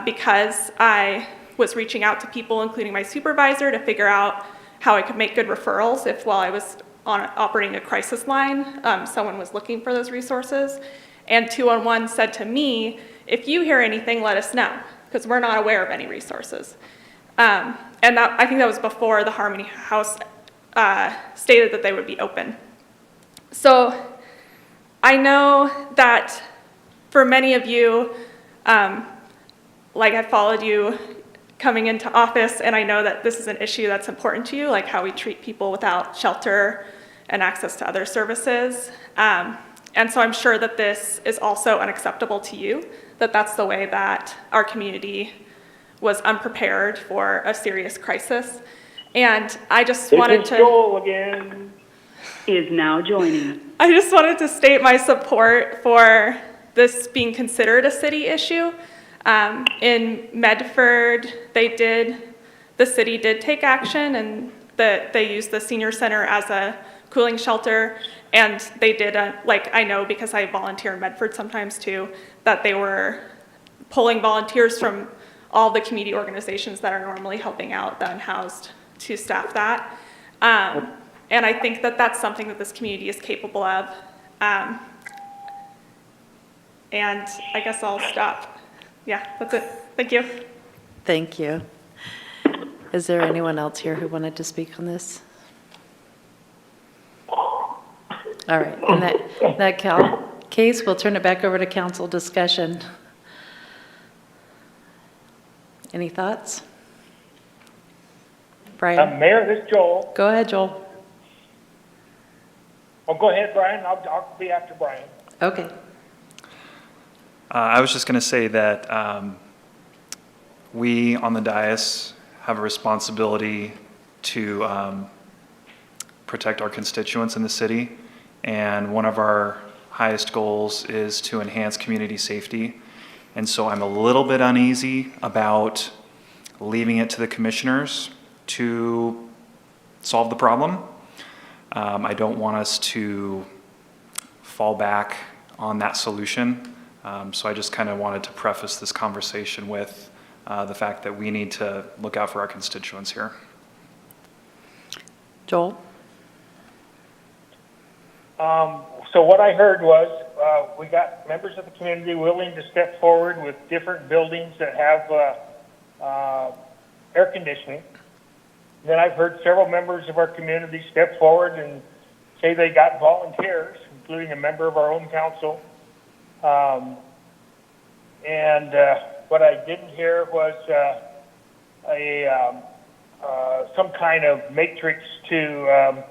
L: because I was reaching out to people, including my supervisor, to figure out how I could make good referrals if while I was operating a crisis line, someone was looking for those resources. And 211 said to me, if you hear anything, let us know, because we're not aware of any resources. And I think that was before the Harmony House stated that they would be open. So I know that for many of you, like I followed you coming into office, and I know that this is an issue that's important to you, like how we treat people without shelter and access to other services. And so I'm sure that this is also unacceptable to you, that that's the way that our community was unprepared for a serious crisis. And I just wanted to...
O: Joel again.
W: Is now joining.
L: I just wanted to state my support for this being considered a city issue. In Medford, the city did take action, and they used the senior center as a cooling shelter, and they did, I know because I volunteer in Medford sometimes too, that they were pulling volunteers from all the community organizations that are normally helping out the unhoused to staff that. And I think that that's something that this community is capable of. And I guess I'll stop. Yeah, that's it. Thank you.
A: Thank you. Is there anyone else here who wanted to speak on this? All right, in that case, we'll turn it back over to council discussion. Any thoughts? Brian?
O: Mayor, this is Joel.
A: Go ahead, Joel.
O: Oh, go ahead, Brian. I'll be after Brian.
A: Okay.
C: I was just going to say that we on the dais have a responsibility to protect our constituents in the city, and one of our highest goals is to enhance community safety. And so I'm a little bit uneasy about leaving it to the commissioners to solve the problem. I don't want us to fall back on that solution. So I just kind of wanted to preface this conversation with the fact that we need to look out for our constituents here.
A: Joel?
O: So what I heard was we got members of the community willing to step forward with different buildings that have air conditioning. Then I've heard several members of our community step forward and say they got volunteers, including a member of our own council. And what I didn't hear was some kind of matrix to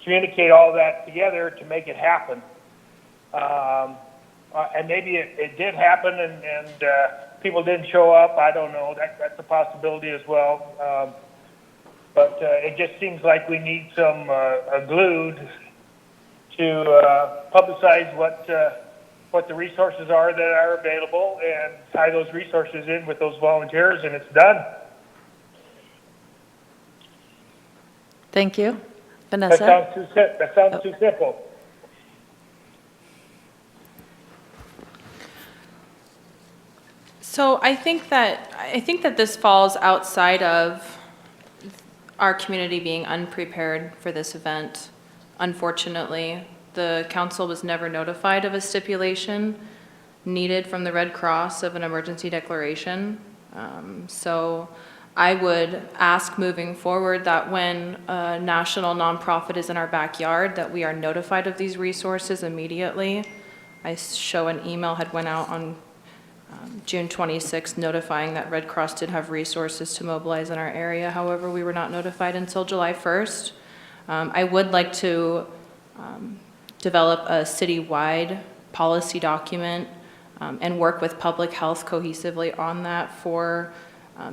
O: communicate all that together to make it happen. And maybe it did happen and people didn't show up. I don't know. That's a possibility as well. But it just seems like we need some glue to publicize what the resources are that are available and tie those resources in with those volunteers, and it's done.
A: Thank you. Vanessa?
O: That sounds too simple.
U: So I think that this falls outside of our community being unprepared for this event. Unfortunately, the council was never notified of a stipulation needed from the Red Cross of an emergency declaration. So I would ask moving forward that when a national nonprofit is in our backyard, that we are notified of these resources immediately. I show an email had went out on June 26th, notifying that Red Cross did have resources to mobilize in our area. However, we were not notified until July 1st. I would like to develop a citywide policy document and work with public health cohesively on that for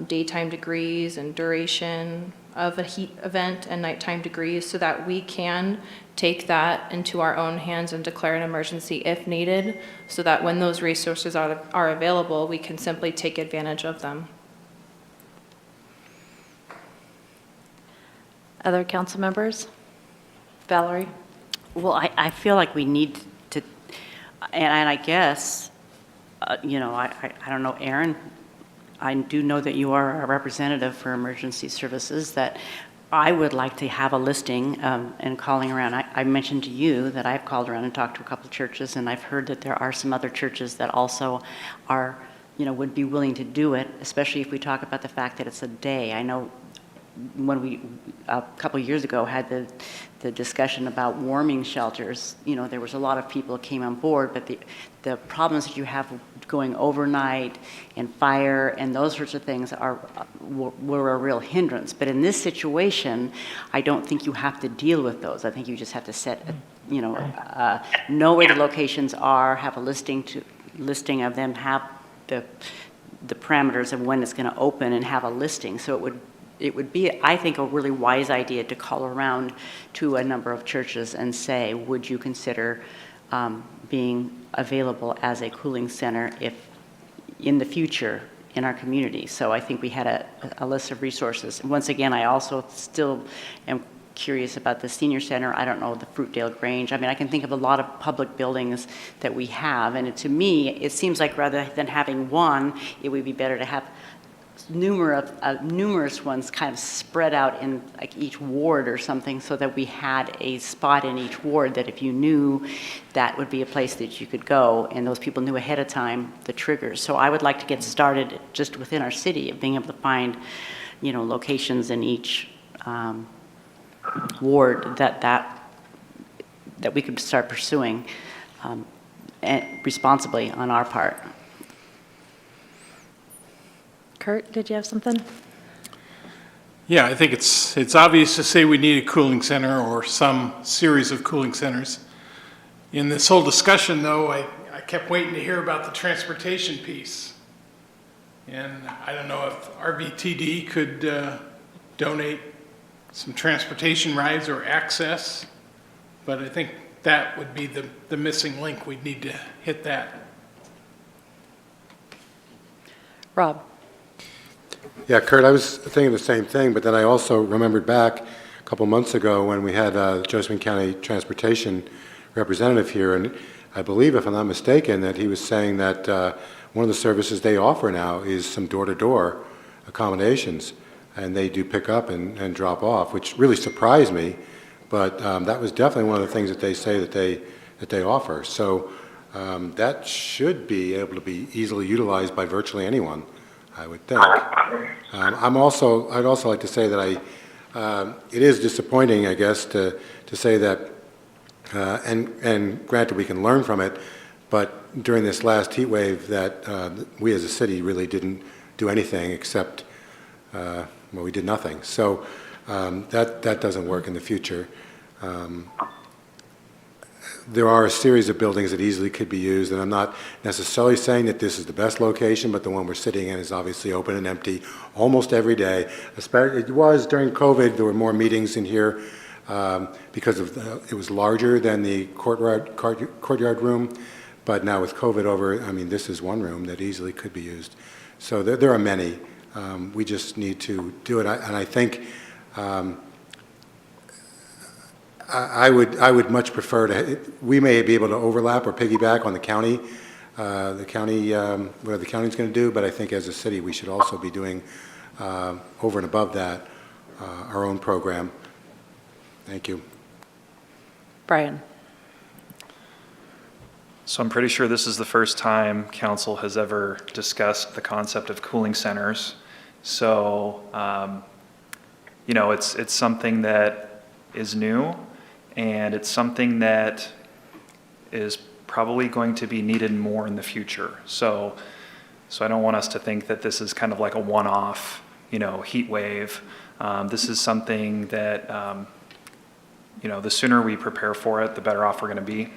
U: daytime degrees and duration of a heat event and nighttime degrees, so that we can take that into our own hands and declare an emergency if needed, so that when those resources are available, we can simply take advantage of them.
A: Other council members? Valerie?
J: Well, I feel like we need to, and I guess, you know, I don't know, Aaron, I do know that you are a representative for emergency services, that I would like to have a listing and calling around. I mentioned to you that I've called around and talked to a couple of churches, and I've heard that there are some other churches that also are, you know, would be willing to do it, especially if we talk about the fact that it's a day. I know when we, a couple of years ago, had the discussion about warming shelters, you know, there was a lot of people that came on board, but the problems that you have going overnight and fire and those sorts of things were a real hindrance. But in this situation, I don't think you have to deal with those. I think you just have to set, you know where the locations are, have a listing of them, have the parameters of when it's going to open, and have a listing. So it would be, I think, a really wise idea to call around to a number of churches and say, would you consider being available as a cooling center if in the future in our community? So I think we had a list of resources. And once again, I also still am curious about the senior center. I don't know the Fruitdale Grange. I mean, I can think of a lot of public buildings that we have, and to me, it seems like rather than having one, it would be better to have numerous ones kind of spread out in like each ward or something, so that we had a spot in each ward that if you knew that would be a place that you could go, and those people knew ahead of time the triggers. So I would like to get started just within our city of being able to find, you know, locations in each ward that we could start pursuing and responsibly on our part.
A: Kurt, did you have something?
F: Yeah, I think it's obvious to say we need a cooling center or some series of cooling centers. In this whole discussion, though, I kept waiting to hear about the transportation piece. And I don't know if RVTD could donate some transportation rides or access, but I think that would be the missing link. We'd need to hit that.
A: Rob?
G: Yeah, Kurt, I was thinking the same thing, but then I also remembered back a couple months ago when we had the Josephine County Transportation representative here, and I believe, if I'm not mistaken, that he was saying that one of the services they offer now is some door-to-door accommodations, and they do pick up and drop off, which really surprised me, but that was definitely one of the things that they say that they offer. So that should be able to be easily utilized by virtually anyone, I would think. I'd also like to say that it is disappointing, I guess, to say that, and granted we can learn from it, but during this last heat wave that we as a city really didn't do anything except, well, we did nothing. So that doesn't work in the future. There are a series of buildings that easily could be used, and I'm not necessarily saying that this is the best location, but the one we're sitting in is obviously open and empty almost every day. It was during COVID. There were more meetings in here because it was larger than the courtyard room, but now with COVID over, I mean, this is one room that easily could be used. So there are many. We just need to do it, and I think I would much prefer to. We may be able to overlap or piggyback on the county, whatever the county's going to do. But I think as a city, we should also be doing over and above that our own program. Thank you,
A: Brian.
C: So I'm pretty sure this is the first time council has ever discussed the concept of cooling centers. So you know, it's something that is new. And it's something that is probably going to be needed more in the future. So So I don't want us to think that this is kind of like a one-off, heat wave. This is something that, the sooner we prepare for it, the better off we're going to be.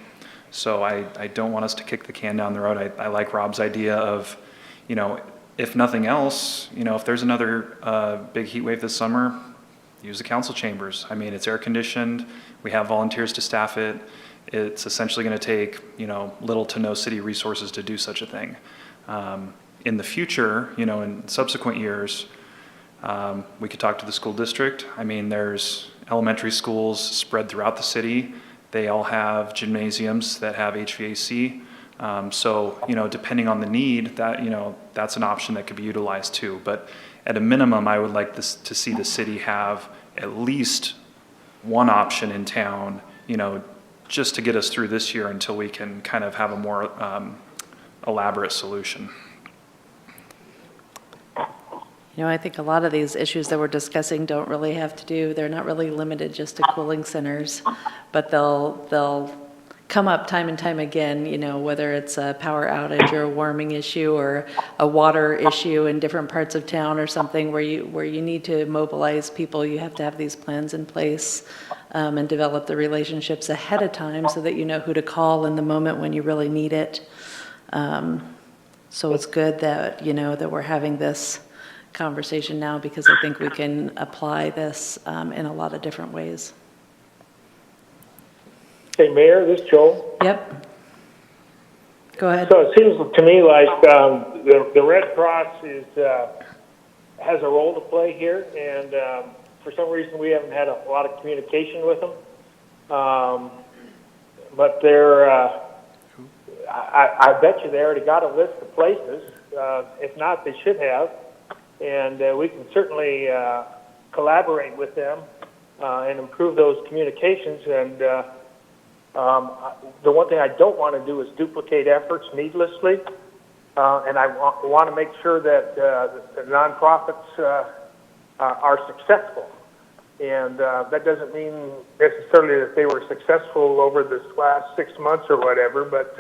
C: So I don't want us to kick the can down the road. I like Rob's idea of, if nothing else, if there's another big heat wave this summer, use the council chambers. I mean, it's air conditioned. We have volunteers to staff it. It's essentially going to take, little to no city resources to do such a thing. In the future, in subsequent years, we could talk to the school district. I mean, there's elementary schools spread throughout the city. They all have gymnasiums that have HVAC. So, depending on the need, that's an option that could be utilized too. But at a minimum, I would like to see the city have at least one option in town, just to get us through this year until we can kind of have a more elaborate solution.
A: I think a lot of these issues that we're discussing don't really have to do, they're not really limited just to cooling centers, but they'll come up time and time again, whether it's a power outage or a warming issue or a water issue in different parts of town or something where you need to mobilize people. You have to have these plans in place and develop the relationships ahead of time so that you know who to call in the moment when you really need it. So it's good that, that we're having this conversation now, because I think we can apply this in a lot of different ways.
O: Hey, Mayor, this is Joel.
A: Yep. Go ahead.
O: So it seems to me like the Red Cross has a role to play here, and for some reason we haven't had a lot of communication with them. But they're, I bet you they already got a list of places. If not, they should have. And we can certainly collaborate with them and improve those communications. And the one thing I don't want to do is duplicate efforts needlessly. And I want to make sure that the nonprofits are successful. And that doesn't mean necessarily that they were successful over this last 6 months or whatever, but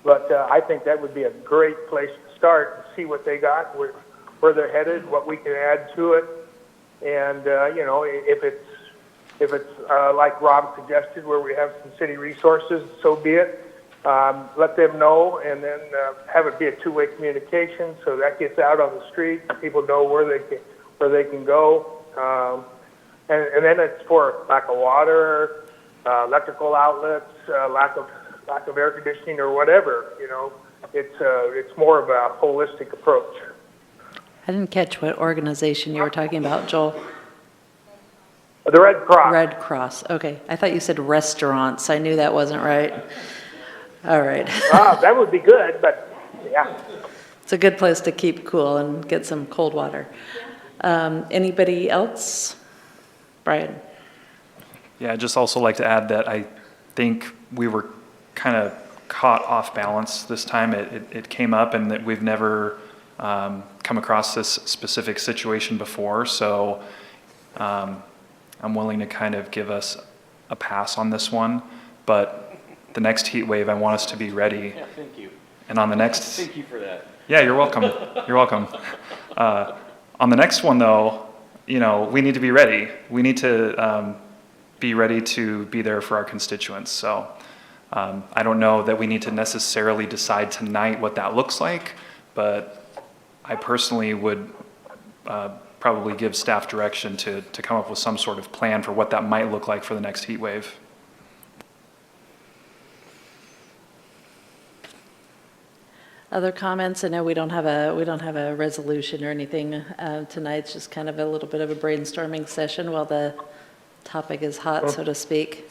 O: I think that would be a great place to start and see what they got, where they're headed, what we can add to it. And, if it's like Rob suggested, where we have some city resources, so be it. Let them know, and then have it be a two-way communication, so that gets out on the street, and people know where they can go. And then it's for lack of water, electrical outlets, lack of air conditioning or whatever. It's more of a holistic approach.
A: I didn't catch what organization you were talking about, Joel.
O: The Red Cross.
A: Red Cross. Okay. I thought you said restaurants. I knew that wasn't right. All right.
O: That would be good, but yeah.
A: It's a good place to keep cool and get some cold water. Anybody else? Brian?
C: Yeah, I'd just also like to add that I think we were kind of caught off balance this time. It came up, and that we've never come across this specific situation before. So I'm willing to kind of give us a pass on this one. But the next heat wave, I want us to be ready.
I: Yeah, thank you.
C: And on the next...
I: Thank you for that.
C: Yeah, you're welcome. You're welcome. On the next one, though, we need to be ready. We need to be ready to be there for our constituents. So I don't know that we need to necessarily decide tonight what that looks like, but I personally would probably give staff direction to come up with some sort of plan for what that might look like for the next heat wave.
A: Other comments? I know we don't have a resolution or anything tonight. It's just kind of a little bit of a brainstorming session while the topic is hot, so to speak.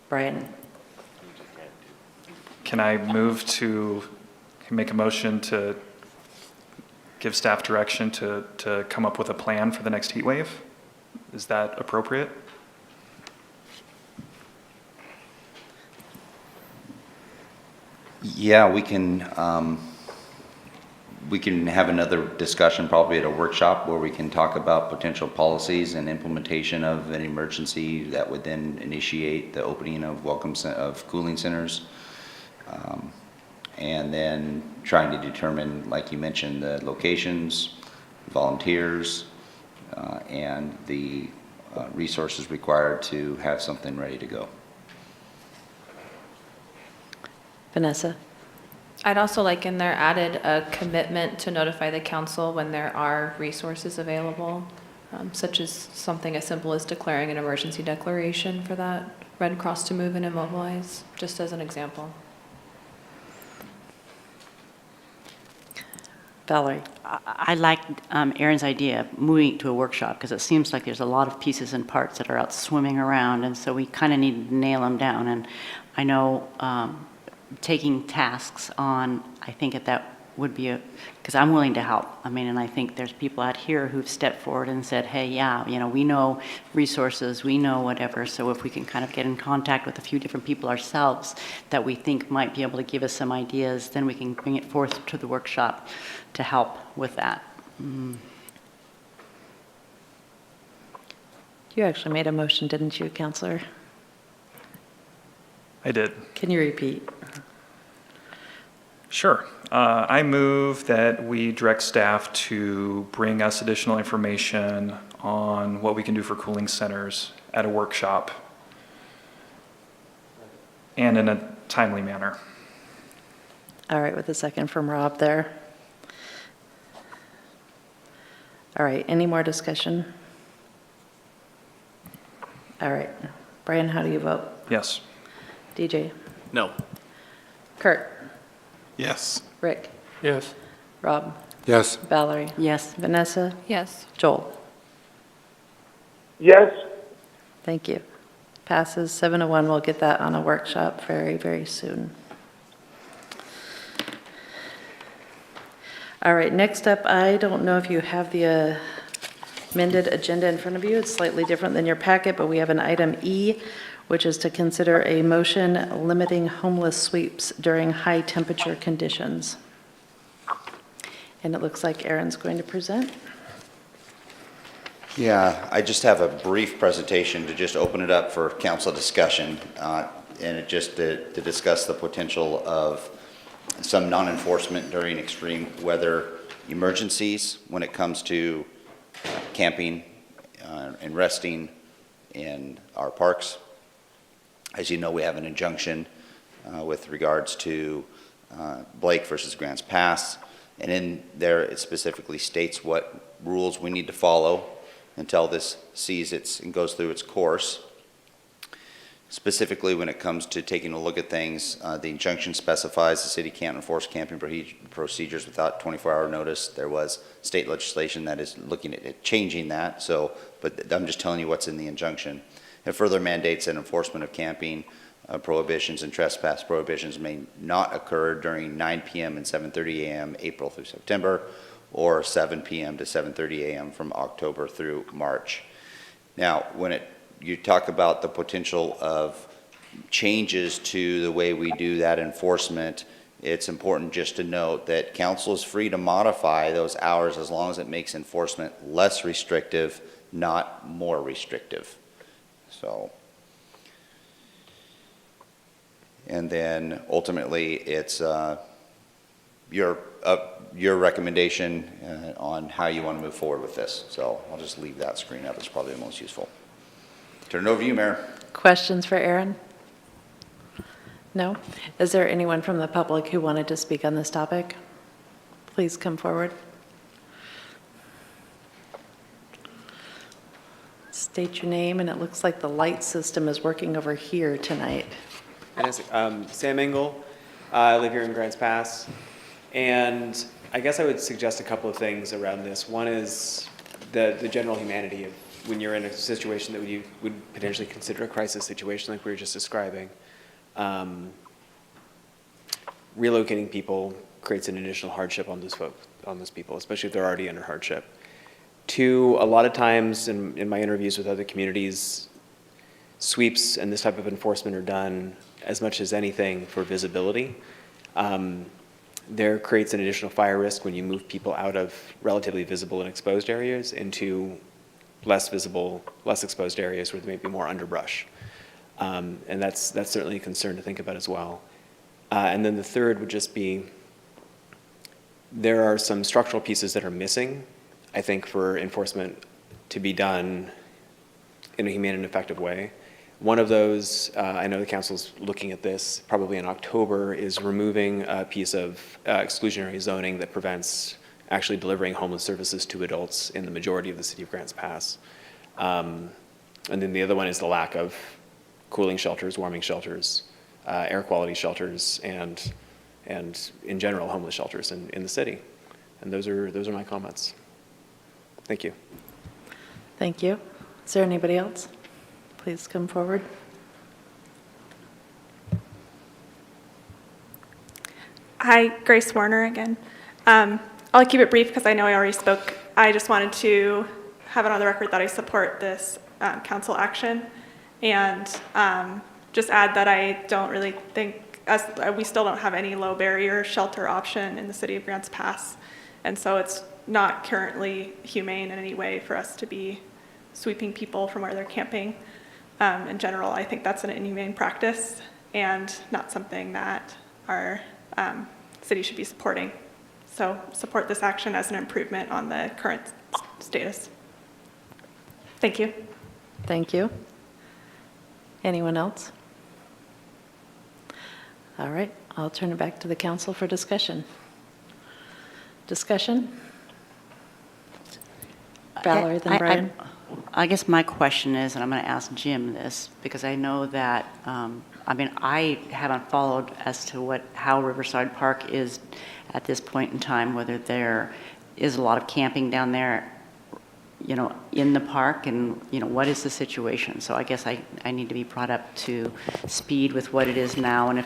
A: Brian?
C: Can I make a motion to give staff direction to come up with a plan for the next heat wave? Is that appropriate?
M: Yeah, we can have another discussion probably at a workshop where we can talk about potential policies and implementation of an emergency that would then initiate the opening of cooling centers. and then trying to determine, like you mentioned, the locations, volunteers, and the resources required to have something ready to go.
A: Vanessa?
U: I'd also like in there added a commitment to notify the council when there are resources available, such as something as simple as declaring an emergency declaration for that Red Cross to move and immobilize, just as an example.
A: Valerie?
J: I like Aaron's idea of moving to a workshop because it seems like there's a lot of pieces and parts that are out swimming around, and so we kind of need to nail them down. And I know taking tasks on, I think that would be because I'm willing to help. I mean, and I think there's people out here who've stepped forward and said, hey, yeah, you know, we know resources, we know whatever, so if we can kind of get in contact with a few different people ourselves that we think might be able to give us some ideas, then we can bring it forth to the workshop to help with that.
A: You actually made a motion, didn't you, Counselor?
C: I did.
A: Can you repeat?
C: Sure. I move that we direct staff to bring us additional information on what we can do for cooling centers at a workshop and in a timely manner.
A: All right, with a second from Rob there. All right, any more discussion? All right. Brian, how do you vote?
C: Yes.
A: DJ?
N: No.
A: Kurt?
F: Yes.
A: Rick?
E: Yes.
A: Rob?
G: Yes.
A: Valerie?
J: Yes.
A: Vanessa?
U: Yes.
A: Joel?
O: Yes.
A: Thank you. Passes 7-1. We'll get that on a workshop very, very soon. All right, next up, I don't know if you have the amended agenda in front of you. It's slightly different than your packet, but we have an item E, which is to consider a motion limiting homeless sweeps during high temperature conditions. And it looks like Aaron's going to present.
M: Yeah, I just have a brief presentation to just open it up for council discussion, and it just to discuss the potential of some non-enforcement during extreme weather emergencies when it comes to camping and resting in our parks. As you know, we have an injunction with regards to Blake versus Grants Pass, and in there it specifically states what rules we need to follow until this sees and goes through its course. Specifically, when it comes to taking a look at things, the injunction specifies the city can't enforce camping procedures without 24-hour notice. There was state legislation that is looking at changing that, but I'm just telling you what's in the injunction. It further mandates that enforcement of camping prohibitions and trespass prohibitions may not occur during 9 p.m. and 7:30 a.m. April through September, or 7 p.m. to 7:30 a.m. from October through March. Now, when you talk about the potential of changes to the way we do that enforcement, it's important just to note that council is free to modify those hours as long as it makes enforcement less restrictive, not more restrictive. So, and then ultimately it's your recommendation on how you want to move forward with this. So I'll just leave that screen up. It's probably the most useful. Turn it over to you, Mayor.
A: Questions for Aaron? No? Is there anyone from the public who wanted to speak on this topic? Please come forward. State your name, and it looks like the light system is working over here tonight.
H: Sam Engel. I live here in Grants Pass. And I guess I would suggest a couple of things around this. One is the general humanity of when you're in a situation that you would potentially consider a crisis situation like we were just describing. Relocating people creates an additional hardship on those people, especially if they're already under hardship. Two, a lot of times in my interviews with other communities, sweeps and this type of enforcement are done as much as anything for visibility. There creates an additional fire risk when you move people out of relatively visible and exposed areas into less visible, less exposed areas where there may be more underbrush. And that's certainly a concern to think about as well. And then the third would just be, there are some structural pieces that are missing, I think, for enforcement to be done in a humane and effective way. One of those, I know the council's looking at this probably in October, is removing a piece of exclusionary zoning that prevents actually delivering homeless services to adults in the majority of the city of Grants Pass. And then the other one is the lack of cooling shelters, warming shelters, air quality shelters, and in general homeless shelters in the city. And those are my comments. Thank you.
A: Thank you. Is there anybody else? Please come forward.
L: Hi, Grace Warner again. I'll keep it brief because I know I already spoke. I just wanted to have it on the record that I support this council action, and just add that I don't really think, we still don't have any low barrier shelter option in the city of Grants Pass, and so it's not currently humane in any way for us to be sweeping people from where they're camping. In general, I think that's an inhumane practice and not something that our city should be supporting. So support this action as an improvement on the current status. Thank you.
A: Thank you. Anyone else? All right, I'll turn it back to the council for discussion. Discussion? Valerie, then Brian.
J: I guess my question is, and I'm going to ask Jim this, because I know that, I haven't followed as to how Riverside Park is at this point in time, whether there is a lot of camping down there, in the park, and, what is the situation? So I guess I need to be brought up to speed with what it is now, and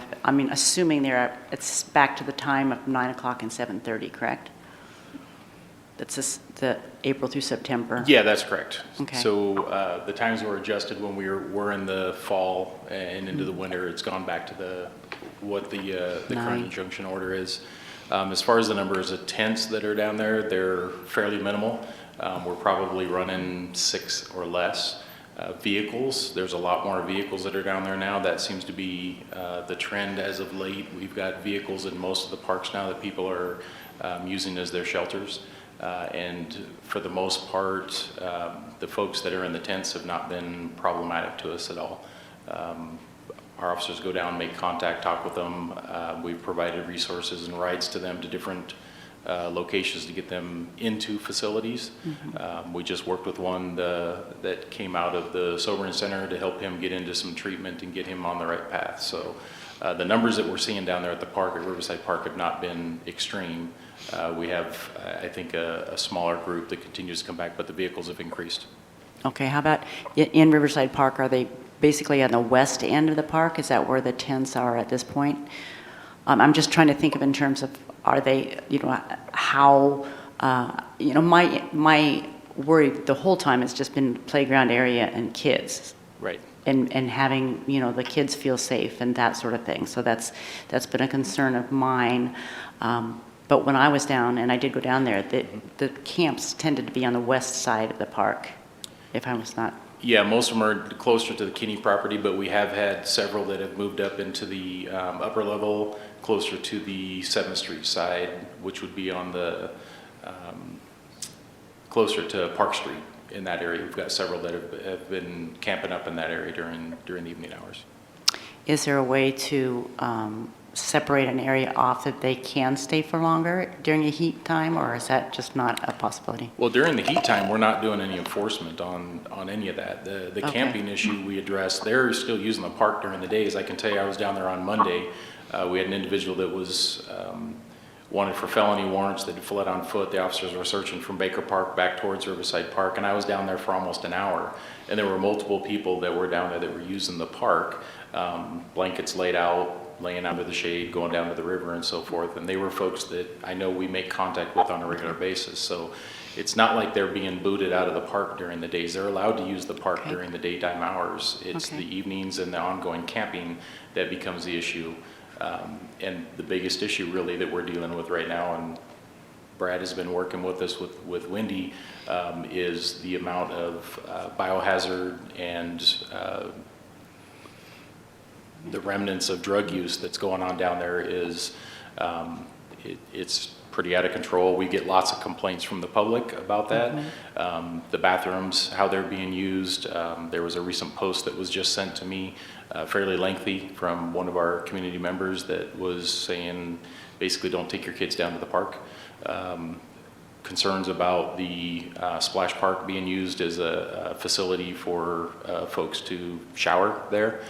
J: assuming it's back to the time of 9 o'clock and 7:30, correct? That's the April through September?
K: Yeah, that's correct.
J: Okay.
K: So the times were adjusted when we were in the fall and into the winter. It's gone back to what the current injunction order is. As far as the numbers of tents that are down there, they're fairly minimal. We're probably running 6 or less. Vehicles, there's a lot more vehicles that are down there now. That seems to be the trend as of late. We've got vehicles in most of the parks now that people are using as their shelters. And for the most part, the folks that are in the tents have not been problematic to us at all. Our officers go down, make contact, talk with them. We've provided resources and rides to them to different locations to get them into facilities. We just worked with one that came out of the Sobering Center to help him get into some treatment and get him on the right path. So the numbers that we're seeing down there at the park, at Riverside Park, have not been extreme. We have, I think, a smaller group that continues to come back, but the vehicles have increased.
J: Okay, how about in Riverside Park, are they basically on the west end of the park? Is that where the tents are at this point? I'm just trying to think of in terms of, are they, how, my worry the whole time has just been playground area and kids.
K: Right.
J: And having, the kids feel safe and that sort of thing. So that's been a concern of mine. But when I was down, and I did go down there, the camps tended to be on the west side of the park, if I was not.
K: Yeah, most of them are closer to the Kinney property, but we have had several that have moved up into the upper level, closer to the 7th Street side, which would be on the, closer to Park Street in that area. We've got several that have been camping up in that area during the evening hours.
J: Is there a way to separate an area off that they can stay for longer during a heat time, or is that just not a possibility?
K: Well, during the heat time, we're not doing any enforcement on any of that. The camping issue we addressed, they're still using the park during the days. I can tell you, I was down there on Monday. We had an individual that was wanted for felony warrants that had fled on foot. The officers were searching from Baker Park back towards Riverside Park, and I was down there for almost an hour. And there were multiple people that were down there that were using the park, blankets laid out, laying under the shade, going down to the river and so forth. And they were folks that I know we make contact with on a regular basis. So it's not like they're being booted out of the park during the days. They're allowed to use the park during the daytime hours. It's the evenings and the ongoing camping that becomes the issue. And the biggest issue really that we're dealing with right now, and Brad has been working with us with Wendy, is the amount of biohazard and the remnants of drug use that's going on down there is, it's pretty out of control. We get lots of complaints from the public about that. The bathrooms, how they're being used. There was a recent post that was just sent to me, fairly lengthy, from one of our community members that was saying, basically, don't take your kids down to the park. Concerns about the splash park being used as a facility for folks to shower there.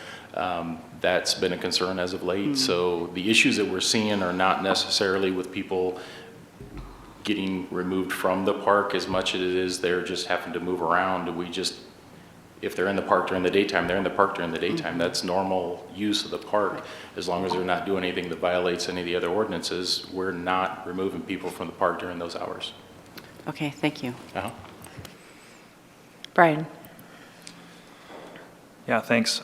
K: That's been a concern as of late. So the issues that we're seeing are not necessarily with people getting removed from the park as much as it is they're just having to move around. We just, if they're in the park during the daytime, they're in the park during the daytime. That's normal use of the park. As long as they're not doing anything that violates any of the other ordinances, we're not removing people from the park during those hours.
J: Okay, thank you.
A: Brian?
C: Yeah, thanks.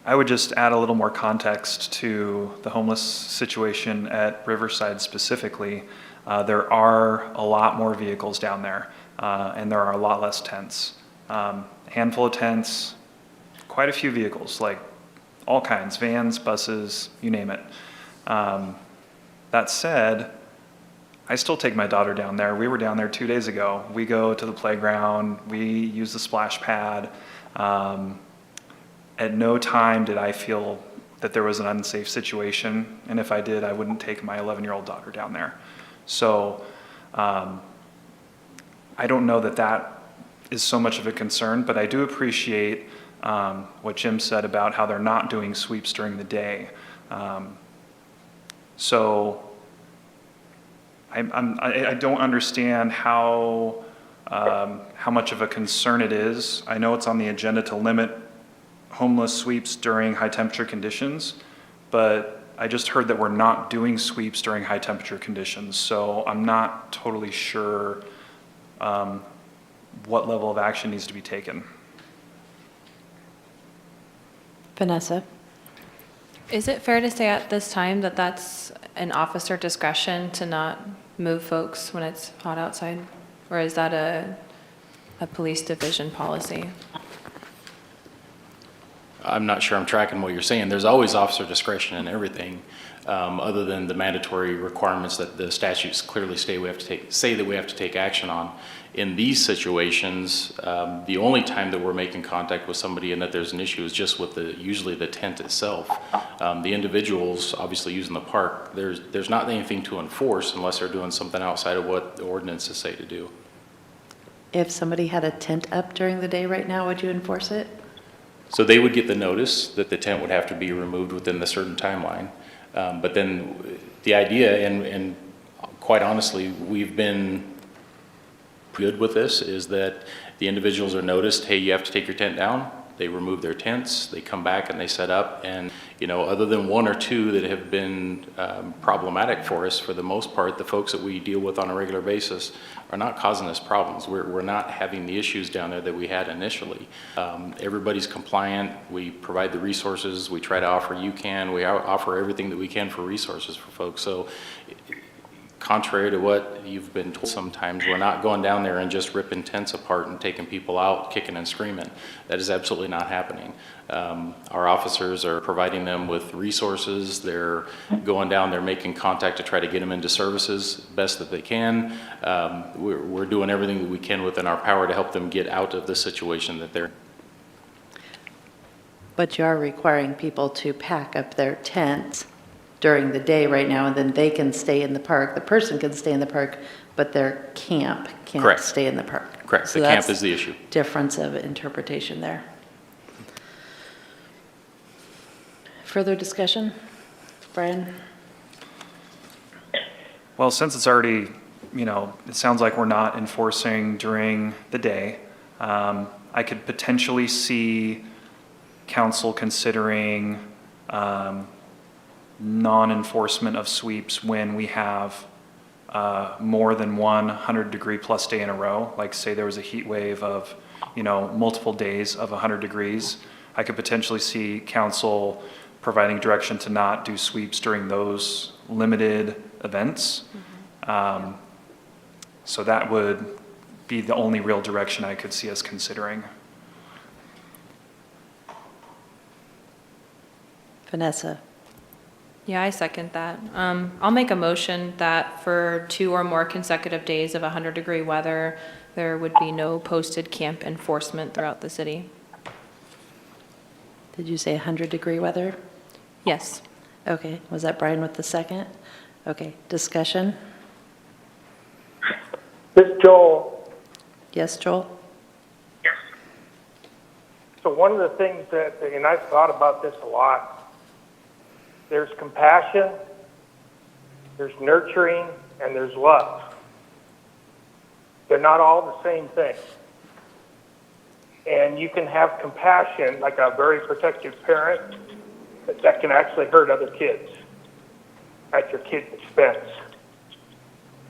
C: I would just add a little more context to the homeless situation at Riverside specifically. There are a lot more vehicles down there, and there are a lot less tents. Handful of tents, quite a few vehicles, like all kinds, vans, buses, you name it. That said, I still take my daughter down there. We were down there 2 days ago. We go to the playground, we use the splash pad. At no time did I feel that there was an unsafe situation, and if I did, I wouldn't take my 11-year-old daughter down there. So I don't know that that is so much of a concern, but I do appreciate what Jim said about how they're not doing sweeps during the day. So I don't understand how much of a concern it is. I know it's on the agenda to limit homeless sweeps during high temperature conditions, but I just heard that we're not doing sweeps during high temperature conditions, so I'm not totally sure what level of action needs to be taken.
A: Vanessa?
U: Is it fair to say at this time that that's an officer discretion to not move folks when it's hot outside? Or is that a police division policy?
K: I'm not sure I'm tracking what you're saying. There's always officer discretion in everything, other than the mandatory requirements that the statutes clearly say that we have to take action on. In these situations, the only time that we're making contact with somebody and that there's an issue is just with usually the tent itself. The individuals obviously using the park, there's not anything to enforce unless they're doing something outside of what the ordinances say to do.
A: If somebody had a tent up during the day right now, would you enforce it?
K: So they would get the notice that the tent would have to be removed within the certain timeline. But then the idea, and quite honestly, we've been good with this, is that the individuals are noticed, hey, you have to take your tent down. They remove their tents, they come back and they set up. And, you know, other than one or two that have been problematic for us, for the most part, the folks that we deal with on a regular basis are not causing us problems. We're not having the issues down there that we had initially. Everybody's compliant. We provide the resources. We try to offer we offer everything that we can for resources for folks. So contrary to what you've been told sometimes, we're not going down there and just ripping tents apart and taking people out kicking and screaming. That is absolutely not happening. Our officers are providing them with resources. They're going down, they're making contact to try to get them into services best that they can. We're doing everything that we can within our power to help them get out of the situation that they're in.
A: But you are requiring people to pack up their tents during the day right now, and then they can stay in the park. The person can stay in the park, but their camp can't
K: Correct.
A: stay in the park.
K: Correct.
A: So
K: the camp
A: that's
K: is the issue.
A: Difference of interpretation there. Further discussion? Brian?
C: Well, since it's already, it sounds like we're not enforcing during the day, I could potentially see council considering non-enforcement of sweeps when we have more than one 100-degree plus day in a row. Like say there was a heat wave of, multiple days of 100 degrees. I could potentially see council providing direction to not do sweeps during those limited events. So that would be the only real direction I could see us considering.
A: Vanessa?
U: Yeah, I second that. I'll make a motion that for 2 or more consecutive days of 100-degree weather, there would be no posted camp enforcement throughout the city.
A: Did you say 100-degree weather?
U: Yes.
A: Okay, was that Brian with the second? Okay, discussion?
O: This is Joel.
A: Yes, Joel?
O: So one of the things that, and I've thought about this a lot, there's compassion, there's nurturing, and there's love. They're not all the same thing. And you can have compassion, like a very protective parent, that can actually hurt other kids at your kid's expense.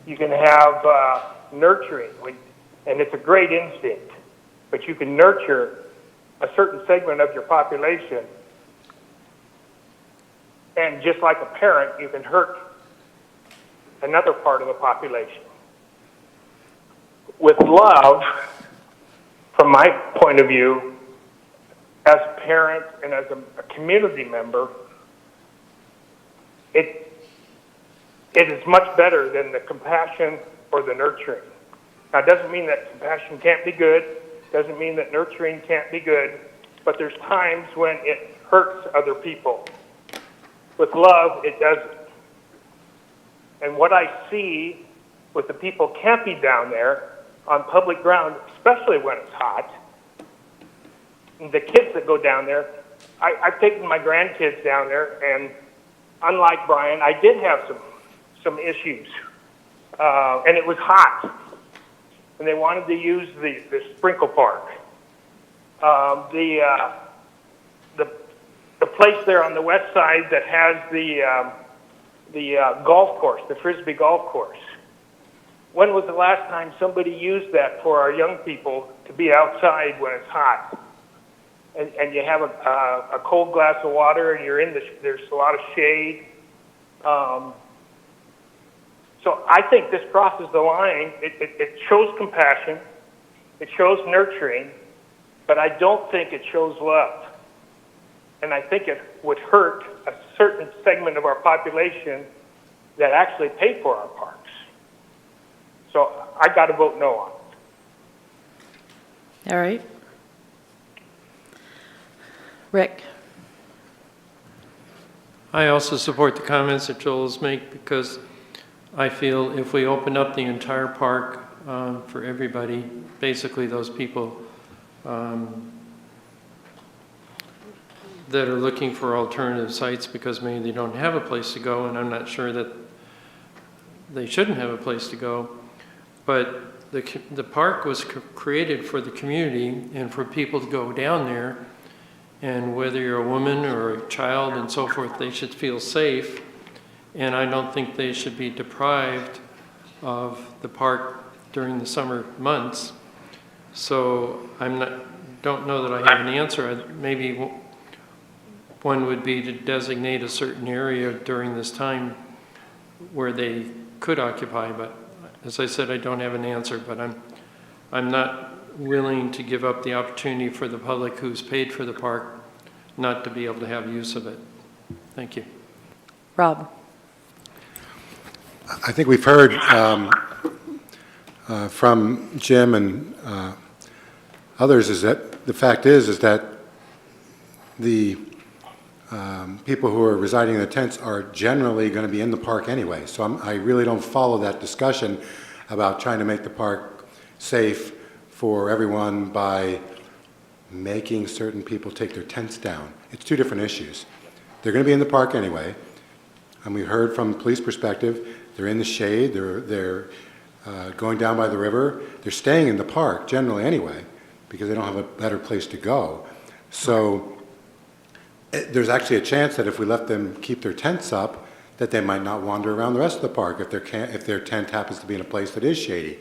O: You can have nurturing, and it's a great instinct, but you can nurture a certain segment of your population, and just like a parent, you can hurt another part of the population. With love, from my point of view, as a parent and as a community member, it is much better than the compassion or the nurturing. Now, it doesn't mean that compassion can't be good, doesn't mean that nurturing can't be good, but there's times when it hurts other people. With love, it doesn't. And what I see with the people camping down there on public ground, especially when it's hot, the kids that go down there, I've taken my grandkids down there, and unlike Brian, I did have some issues. And it was hot. And they wanted to use the sprinkle park. The place there on the west side that has the golf course, the Frisbee golf course. When was the last time somebody used that for our young people to be outside when it's hot? And you have a cold glass of water, and you're in there's a lot of shade. So I think this crosses the line. It shows compassion, it shows nurturing, but I don't think it shows love. And I think it would hurt a certain segment of our population that actually pay for our parks. So I got to vote no on it.
A: All right. Rick?
E: I also support the comments that Joel's made, because I feel if we open up the entire park for everybody, basically those people that are looking for alternative sites because maybe they don't have a place to go, and I'm not sure that they shouldn't have a place to go, but the park was created for the community and for people to go down there, and whether you're a woman or a child and so forth, they should feel safe. And I don't think they should be deprived of the park during the summer months. So don't know that I have an answer. Maybe one would be to designate a certain area during this time where they could occupy. But as I said, I don't have an answer. But I'm not willing to give up the opportunity for the public who's paid for the park not to be able to have use of it. Thank you.
A: Rob?
G: I think we've heard from Jim and others is that the fact is that the people who are residing in the tents are generally going to be in the park anyway. So I really don't follow that discussion about trying to make the park safe for everyone by making certain people take their tents down. It's two different issues. They're going to be in the park anyway. And we heard from police perspective, they're in the shade, they're going down by the river. They're staying in the park generally anyway, because they don't have a better place to go. So there's actually a chance that if we let them keep their tents up, that they might not wander around the rest of the park if their tent happens to be in a place that is shady.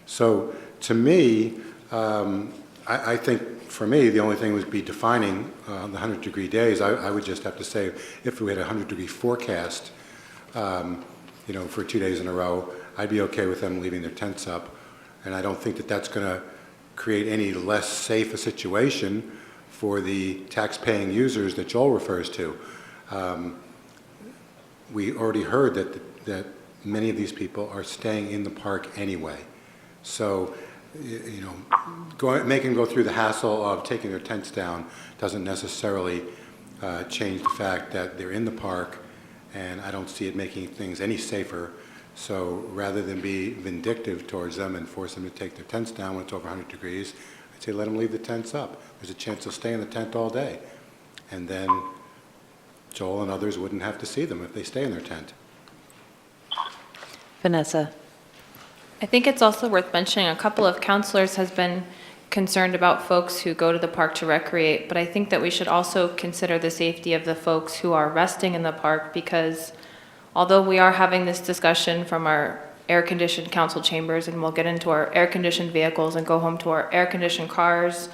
G: So to me, I think for me, the only thing would be defining the 100-degree days. I would just have to say, if we had a 100-degree forecast, for 2 days in a row, I'd be okay with them leaving their tents up. And I don't think that that's going to create any less safe a situation for the tax-paying users that Joel refers to. We already heard that many of these people are staying in the park anyway. So, you know, making them go through the hassle of taking their tents down doesn't necessarily change the fact that they're in the park, and I don't see it making things any safer. So rather than be vindictive towards them and force them to take their tents down when it's over 100 degrees, I'd say let them leave the tents up. There's a chance they'll stay in the tent all day. And then Joel and others wouldn't have to see them if they stay in their tent.
A: Vanessa?
U: I think it's also worth mentioning, a couple of counselors has been concerned about folks who go to the park to recreate, but I think that we should also consider the safety of the folks who are resting in the park, because although we are having this discussion from our air-conditioned council chambers, and we'll get into our air-conditioned vehicles and go home to our air-conditioned cars,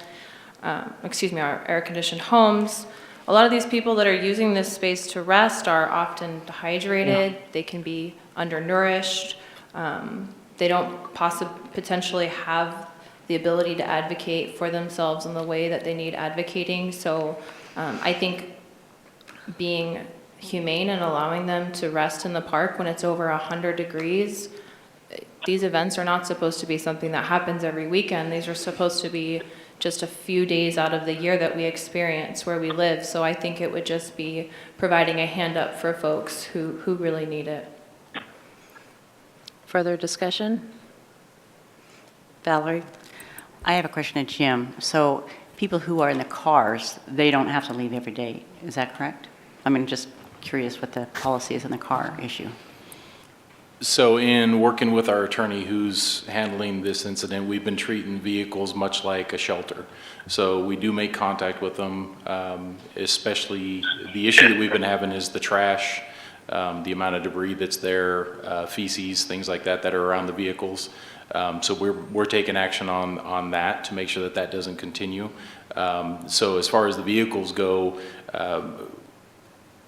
U: our air-conditioned homes, a lot of these people that are using this space to rest are often dehydrated, they can be undernourished, they don't potentially have the ability to advocate for themselves in the way that they need advocating. So I think being humane and allowing them to rest in the park when it's over 100 degrees, these events are not supposed to be something that happens every weekend. These are supposed to be just a few days out of the year that we experience where we live. So I think it would just be providing a hand up for folks who really need it.
A: Further discussion? Valerie?
J: I have a question of Jim. So people who are in the cars, they don't have to leave every day. Is that correct? I mean, just curious what the policy is in the car issue.
K: So in working with our attorney who's handling this incident, we've been treating vehicles much like a shelter. So we do make contact with them, especially the issue that we've been having is the trash, the amount of debris that's there, feces, things like that that are around the vehicles. So we're taking action on that to make sure that that doesn't continue. So as far as the vehicles go,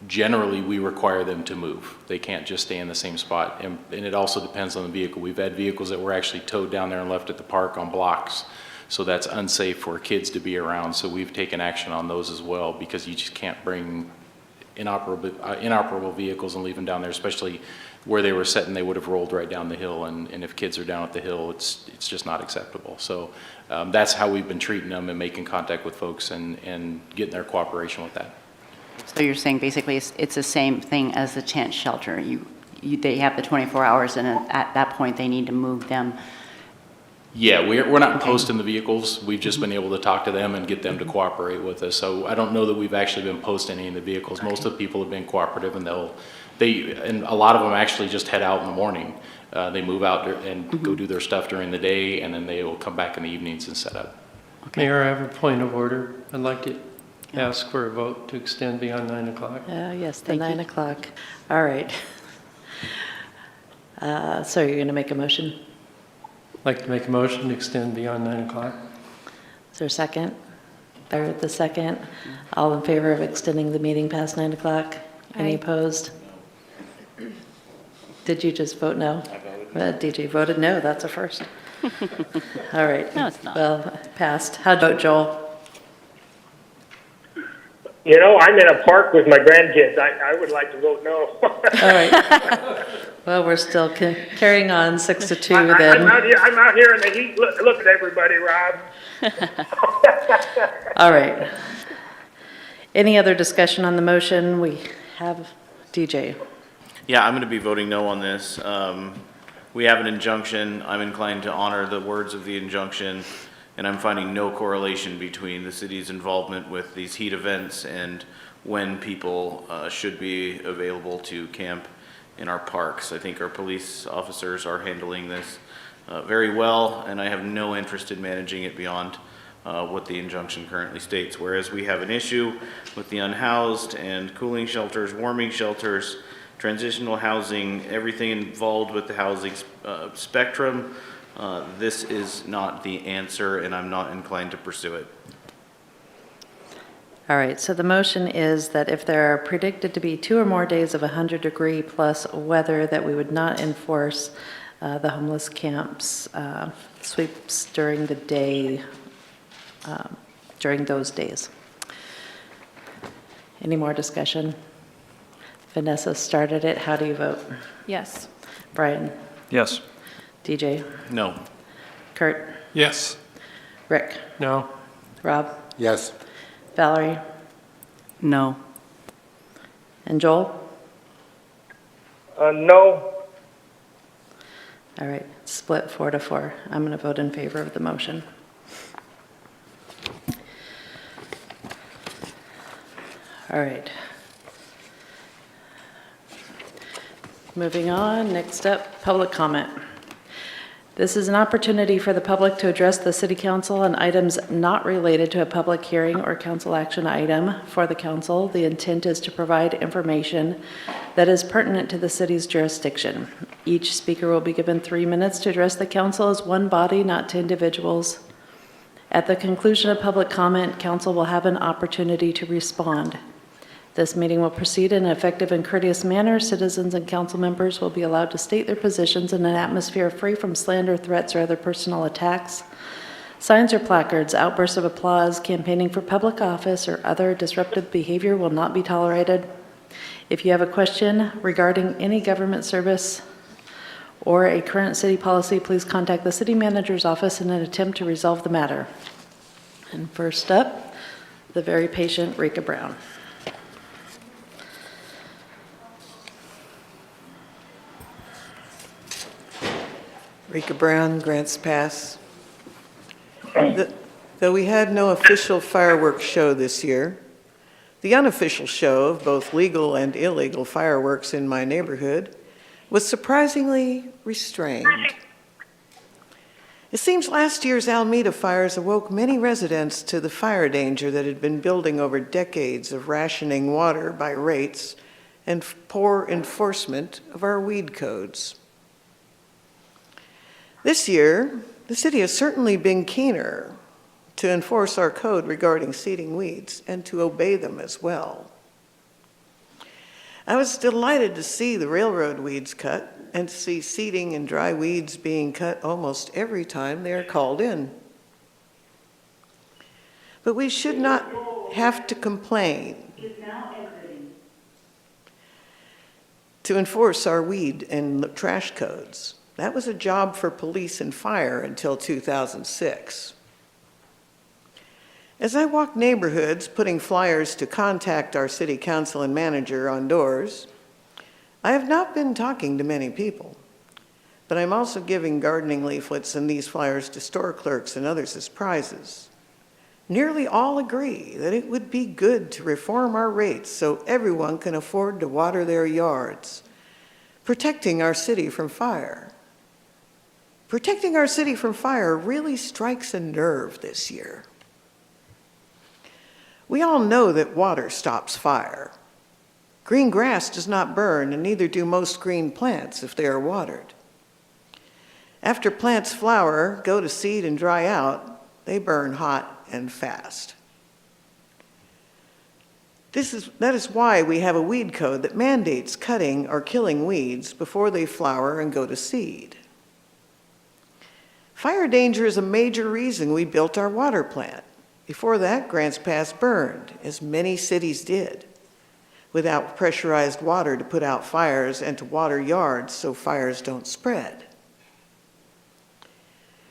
K: generally we require them to move. They can't just stay in the same spot. And it also depends on the vehicle. We've had vehicles that were actually towed down there and left at the park on blocks. So that's unsafe for kids to be around. So we've taken action on those as well, because you just can't bring inoperable vehicles and leave them down there, especially where they were sitting. They would have rolled right down the hill, and if kids are down at the hill, it's just not acceptable. So that's how we've been treating them and making contact with folks and getting their cooperation with that.
J: So you're saying basically it's the same thing as the tent shelter. They have the 24 hours, and at that point they need to move them.
K: Yeah, we're not posting the vehicles. We've just been able to talk to them and get them to cooperate with us. So I don't know that we've actually been posting any of the vehicles. Most of the people have been cooperative, and and a lot of them actually just head out in the morning. They move out and go do their stuff during the day, and then they will come back in the evenings and set up.
E: Mayor, I have a point of order. I'd like to ask for a vote to extend beyond 9 o'clock.
A: Yes, the 9 o'clock. All right. So you're going to make a motion?
E: I'd like to make a motion to extend beyond 9 o'clock.
A: Is there a second? Third, the second. All in favor of extending the meeting past 9 o'clock? Any opposed? Did you just vote no? I voted. DJ voted no. That's a first. All right.
J: No, it's not.
A: Well, passed. How'd you vote, Joel?
O: You know, I'm in a park with my grandkids. I would like to vote no.
A: All right. Well, we're still carrying on 6-2 then.
O: I'm out here in the heat. Look at everybody, Rob.
A: All right. Any other discussion on the motion? We have DJ.
N: Yeah, I'm going to be voting no on this. We have an injunction. I'm inclined to honor the words of the injunction, and I'm finding no correlation between the city's involvement with these heat events and when people should be available to camp in our parks. I think our police officers are handling this very well, and I have no interest in managing it beyond what the injunction currently states. Whereas we have an issue with the unhoused and cooling shelters, warming shelters, transitional housing, everything involved with the housing spectrum. This is not the answer, and I'm not inclined to pursue it.
A: All right, so the motion is that if there are predicted to be 2 or more days of 100-degree plus weather, that we would not enforce the homeless camps sweeps during the day, during those days. Any more discussion? Vanessa started it. How do you vote?
U: Yes.
A: Brian?
C: Yes.
A: DJ?
K: No.
A: Kurt?
F: Yes.
A: Rick?
E: No.
A: Rob?
G: Yes.
A: Valerie?
J: No.
A: And Joel?
O: No.
A: All right, split 4-4. I'm going to vote in favor of the motion. All right. Moving on, next up, public comment. This is an opportunity for the public to address the City Council on items not related to a public hearing or council action item for the council. The intent is to provide information that is pertinent to the city's jurisdiction. Each speaker will be given 3 minutes to address the council as one body, not to individuals. At the conclusion of public comment, council will have an opportunity to respond. This meeting will proceed in an effective and courteous manner. Citizens and council members will be allowed to state their positions in an atmosphere free from slander, threats, or other personal attacks. Signs or placards, outbursts of applause, campaigning for public office, or other disruptive behavior will not be tolerated. If you have a question regarding any government service or a current city policy, please contact the city manager's office in an attempt to resolve the matter. And first up, the very patient Rika Brown.
P: Rika Brown, Grants Pass. Though we had no official fireworks show this year, the unofficial show of both legal and illegal fireworks in my neighborhood was surprisingly restrained. It seems last year's Alameda fires awoke many residents to the fire danger that had been building over decades of rationing water by rates and poor enforcement of our weed codes. This year, the city has certainly been keener to enforce our code regarding seeding weeds and to obey them as well. I was delighted to see the railroad weeds cut and to see seeding and dry weeds being cut almost every time they are called in. But we should not have to complain to enforce our weed and trash codes. That was a job for police and fire until 2006. As I walk neighborhoods putting flyers to contact our city council and manager on doors, I have not been talking to many people, but I'm also giving gardening leaflets and these flyers to store clerks and others as prizes. Nearly all agree that it would be good to reform our rates so everyone can afford to water their yards, protecting our city from fire. Protecting our city from fire really strikes a nerve this year. We all know that water stops fire. Green grass does not burn, and neither do most green plants if they are watered. After plants flower, go to seed, and dry out, they burn hot and fast. That is why we have a weed code that mandates cutting or killing weeds before they flower and go to seed. Fire danger is a major reason we built our water plant. Before that, Grants Pass burned, as many cities did, without pressurized water to put out fires and to water yards so fires don't spread.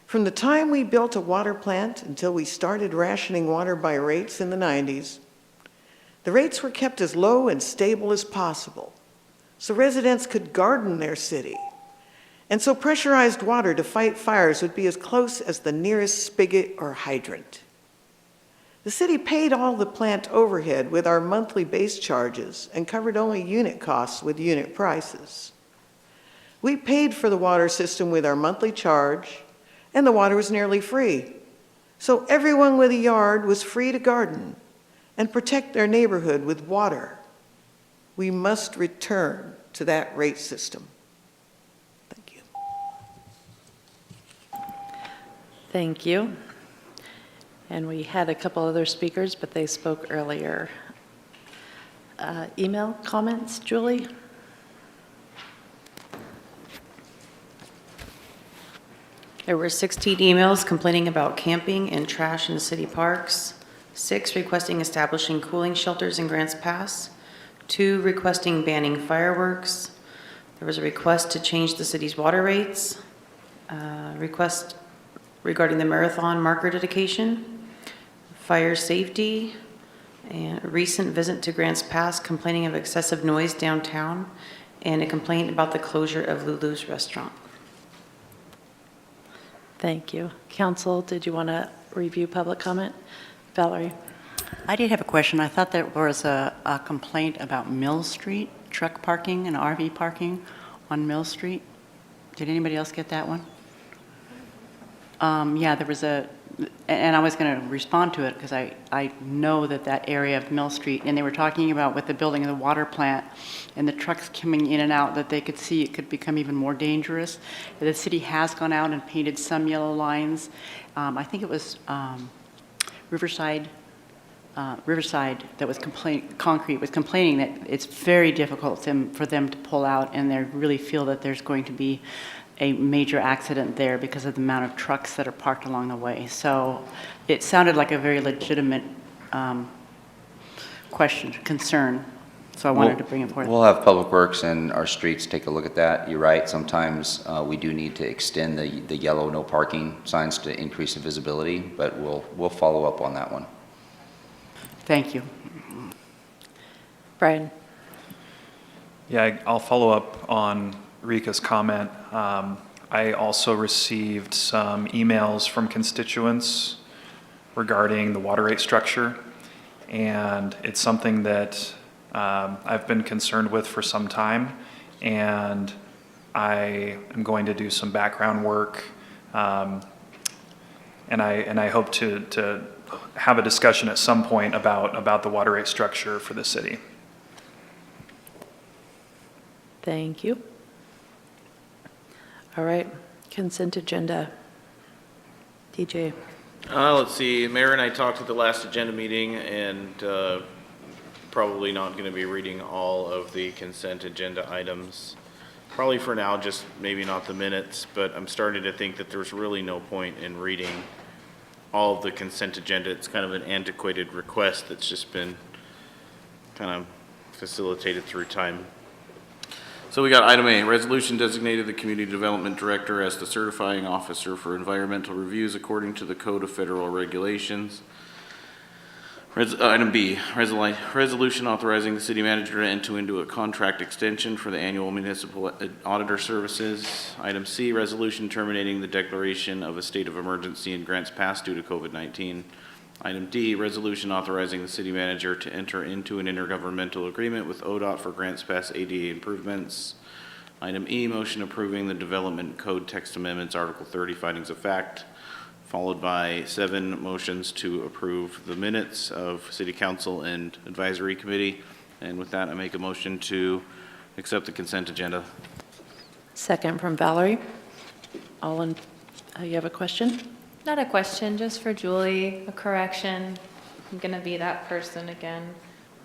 P: From the time we built a water plant until we started rationing water by rates in the 90s, the rates were kept as low and stable as possible, so residents could garden their city. And so pressurized water to fight fires would be as close as the nearest spigot or hydrant. The city paid all the plant overhead with our monthly base charges and covered only unit costs with unit prices. We paid for the water system with our monthly charge, and the water was nearly free. So everyone with a yard was free to garden and protect their neighborhood with water. We must return to that rate system.
A: Thank you. And we had a couple other speakers, but they spoke earlier. Email comments, Julie?
Q: There were 16 emails complaining about camping and trash in the city parks, 6 requesting establishing cooling shelters in Grants Pass, 2, requesting banning fireworks. There was a request to change the city's water rates, request regarding the marathon marker dedication, fire safety, and a recent visit to Grants Pass complaining of excessive noise downtown, and a complaint about the closure of Lulu's restaurant.
A: Thank you. Council, did you want to review public comment? Valerie?
J: I did have a question. I thought there was a complaint about Mill Street, truck parking and RV parking on Mill Street. Did anybody else get that one? Yeah, there was and I was going to respond to it because I know that area of Mill Street, and they were talking about with the building of the water plant and the trucks coming in and out, that they could see it could become even more dangerous. The city has gone out and painted some yellow lines. I think it was Riverside that was Concrete was complaining that it's very difficult for them to pull out, and they really feel that there's going to be a major accident there because of the amount of trucks that are parked along the way. So it sounded like a very legitimate concern. So I wanted to bring it forward.
M: We'll have Public Works and our streets take a look at that. You're right, sometimes we do need to extend the yellow no parking signs to increase the visibility, but we'll follow up on that one.
J: Thank you.
A: Brian?
C: Yeah, I'll follow up on Rika's comment. I also received some emails from constituents regarding the water rate structure, and it's something that I've been concerned with for some time, and I am going to do some background work, and I hope to have a discussion at some point about the water rate structure for the city.
A: Thank you. All right, consent agenda. DJ.
N: Let's see, Mayor and I talked at the last agenda meeting, and probably not going to be reading all of the consent agenda items. Probably for now, just maybe not the minutes, but I'm starting to think that there's really no point in reading all of the consent agenda. It's kind of an antiquated request that's just been kind of facilitated through time. So we got item A, resolution designated the Community Development Director as the certifying officer for environmental reviews according to the Code of Federal Regulations. Item B, resolution authorizing the city manager to enter into a contract extension for the annual municipal auditor services. Item C, resolution terminating the declaration of a state of emergency in Grants Pass due to COVID-19. Item D, resolution authorizing the city manager to enter into an intergovernmental agreement with ODOT for Grants Pass ADA improvements. Item E, motion approving the Development Code text amendments, Article 30 findings of fact, followed by 7 motions to approve the minutes of City Council and Advisory Committee. And with that, I make a motion to accept the consent agenda.
A: Second from Valerie. You have a question?
U: Not a question, just for Julie, a correction. I'm going to be that person again.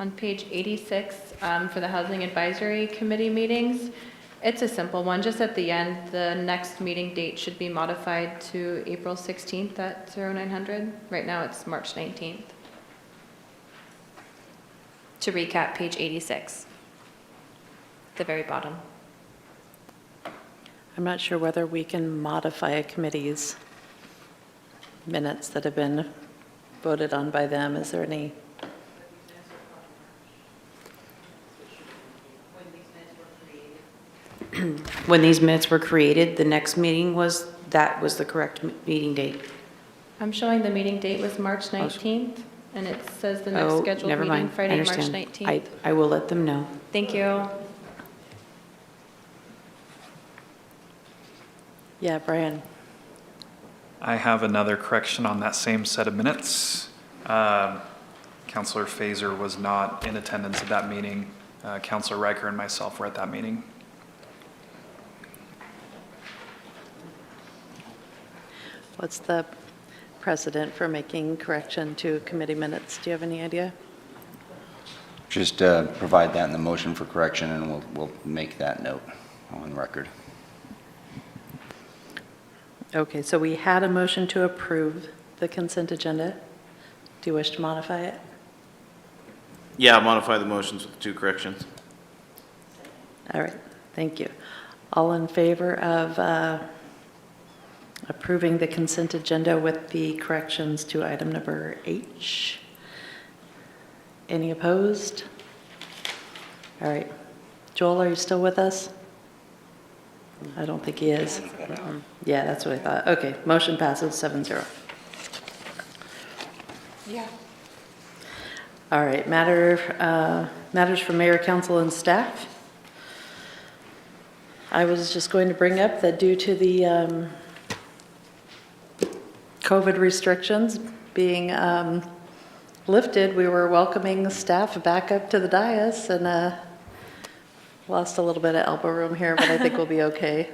U: On page 86, for the Housing Advisory Committee meetings, it's a simple one. Just at the end, the next meeting date should be modified to April 16th at 0900. Right now, it's March 19th. To recap, page 86, the very bottom.
A: I'm not sure whether we can modify a committee's minutes that have been voted on by them. Is there any?
Q: When these minutes were created, the next meeting was the correct meeting date.
U: I'm showing the meeting date was March 19th, and it says the next scheduled
Q: never
U: meeting
Q: mind.
U: Friday,
Q: I
U: March
Q: understand.
U: 19th.
Q: I will let them know.
U: Thank you.
A: Yeah, Brian.
C: I have another correction on that same set of minutes. Councilor Fazer was not in attendance at that meeting. Councilor Riker and myself were at that meeting.
A: What's the precedent for making correction to committee minutes? Do you have any idea?
M: Just provide that in the motion for correction, and we'll make that note on record.
A: Okay, so we had a motion to approve the consent agenda. Do you wish to modify it?
N: Yeah, modify the motions with 2 corrections.
A: All right, thank you. All in favor of approving the consent agenda with the corrections to item number H? Any opposed? All right. Joel, are you still with us? I don't think he is. Yeah, that's what I thought. Okay, motion passes 7-0.
T: Yeah.
A: All right, matters for mayor, council, and staff. I was just going to bring up that due to the COVID restrictions being lifted, we were welcoming staff back up to the dais and lost a little bit of elbow room here, but I think we'll be okay.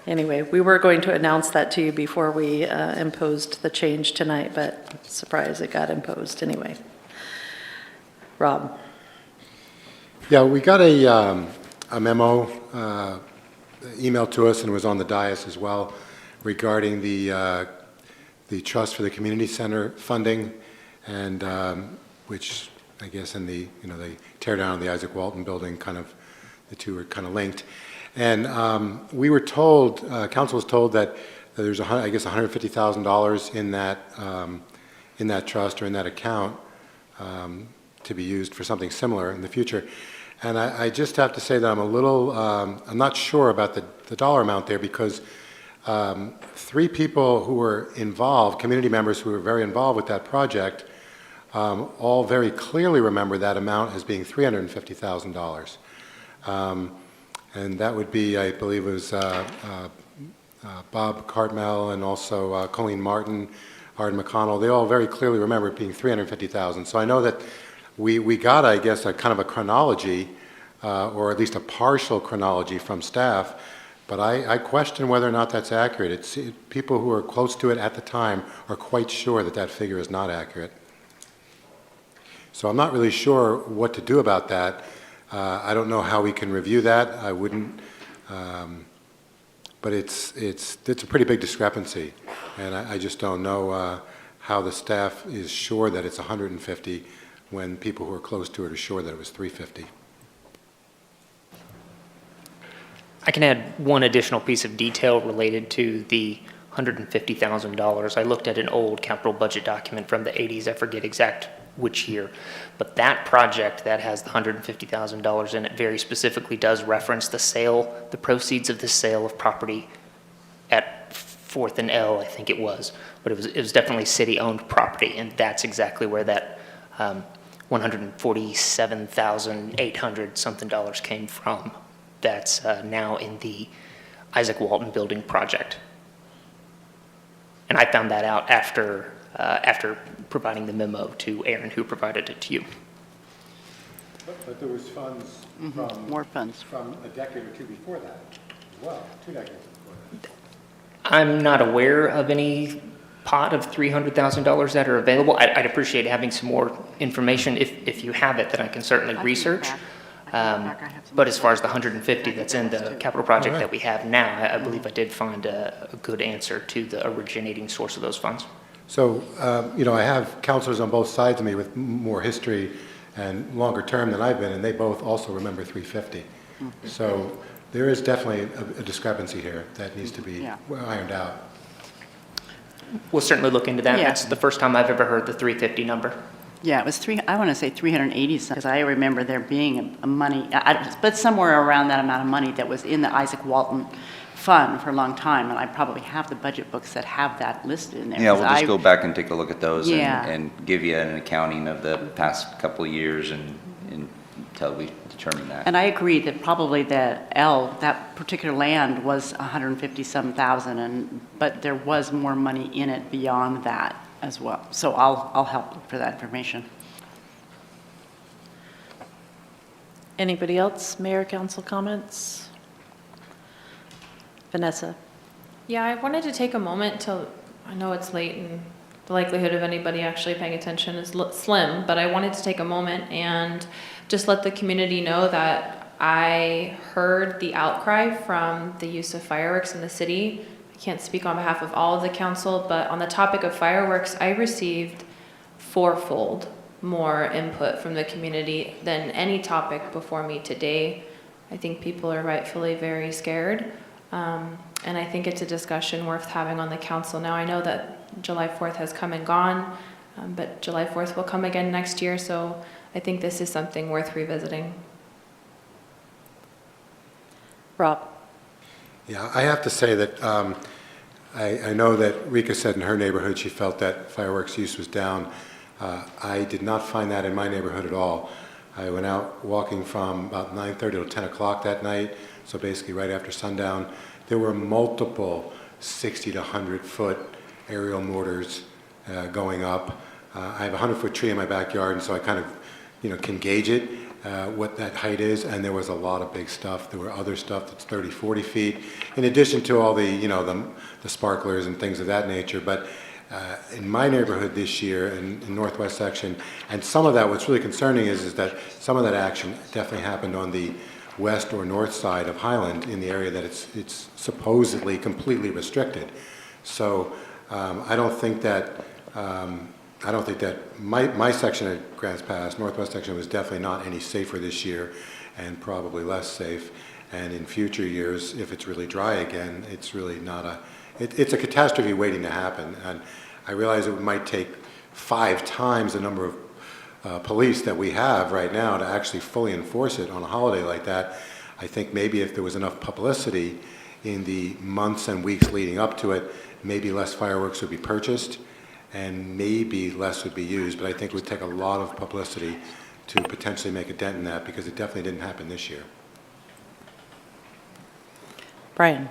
A: Anyway, we were going to announce that to you before we imposed the change tonight, but surprise, it got imposed anyway. Rob.
G: Yeah, we got a memo emailed to us, and it was on the dais as well, regarding the trust for the community center funding, and which I guess in the, they tear down the Isaac Walton building, kind of, the two are kind of linked. And we were told, council was told that there's, I guess, $150,000 in that trust or in that account to be used for something similar in the future. And I just have to say that I'm a little, I'm not sure about the dollar amount there, because 3 people who were involved, community members who were very involved with that project, all very clearly remember that amount as being $350,000. And that would be, I believe it was Bob Cartmel and also Colleen Martin, Arden McConnell. They all very clearly remember it being $350,000. So I know that we got, I guess, a kind of a chronology, or at least a partial chronology from staff, but I question whether or not that's accurate. People who are close to it at the time are quite sure that that figure is not accurate. So I'm not really sure what to do about that. I don't know how we can review that. I wouldn't, but it's a pretty big discrepancy, and I just don't know how the staff is sure that it's 150 when people who are close to it are sure that it was 350.
D: I can add one additional piece of detail related to the $150,000. I looked at an old capital budget document from the 80s. I forget exact which year, but that project that has the $150,000 in it very specifically does reference the proceeds of the sale of property at 4th and L, I think it was, but it was definitely city-owned property, and that's exactly where that $147,800 something came from. That's now in the Isaac Walton building project. And I found that out after providing the memo to Aaron, who provided it to you.
G: But there was funds from
J: more funds
G: from a decade or 2 before that as well, 2 decades before that.
D: I'm not aware of any pot of $300,000 that are available. I'd appreciate having some more information. If you have it, then I can certainly research. But as far as the 150 that's in the capital project that we have now, I believe I did find a good answer to the originating source of those funds.
G: So, I have counselors on both sides of me with more history and longer term than I've been, and they both also remember 350. So there is definitely a discrepancy here that needs to be ironed out.
D: We'll certainly look into that.
J: Yeah.
D: That's the first time I've ever heard the 350 number.
J: Yeah, it was I want to say 380, because I remember there being a money, but somewhere around that amount of money that was in the Isaac Walton fund for a long time, and I probably have the budget books that have that listed in there.
M: Yeah, we'll just go back and take a look at those
J: Yeah.
M: and give you an accounting of the past couple of years and until we determine that.
J: And I agree that probably that particular land was 150-some,000, but there was more money in it beyond that as well. So I'll help look for that information.
A: Anybody else? Mayor, council comments? Vanessa?
U: Yeah, I wanted to take a moment to, I know it's late and the likelihood of anybody actually paying attention is slim, but I wanted to take a moment and just let the community know that I heard the outcry from the use of fireworks in the city. I can't speak on behalf of all of the council, but on the topic of fireworks, I received 4-fold more input from the community than any topic before me today. I think people are rightfully very scared. And I think it's a discussion worth having on the council. Now, I know that July 4th has come and gone, but July 4th will come again next year, so I think this is something worth revisiting.
A: Rob?
G: Yeah, I have to say that I know that Rika said in her neighborhood she felt that fireworks use was down. I did not find that in my neighborhood at all. I went out walking from about 9:30 till 10 o'clock that night, so basically right after sundown. There were multiple 60 to 100 foot aerial mortars going up. I have a 100-foot tree in my backyard, and so I kind of, can gauge it, what that height is, and there was a lot of big stuff. There were other stuff that's 30, 40 feet, in addition to all the, the sparklers and things of that nature. But in my neighborhood this year, in Northwest section, and some of that, what's really concerning is that some of that action definitely happened on the west or north side of Highland, in the area that it's supposedly completely restricted. So I don't think that my section at Grants Pass, Northwest section, was definitely not any safer this year, and probably less safe. And in future years, if it's really dry again, it's really not it's a catastrophe waiting to happen. And I realize it might take 5 times the number of police that we have right now to actually fully enforce it on a holiday like that. I think maybe if there was enough publicity in the months and weeks leading up to it, maybe less fireworks would be purchased and maybe less would be used. But I think it would take a lot of publicity to potentially make a dent in that, because it definitely didn't happen this year.
A: Brian?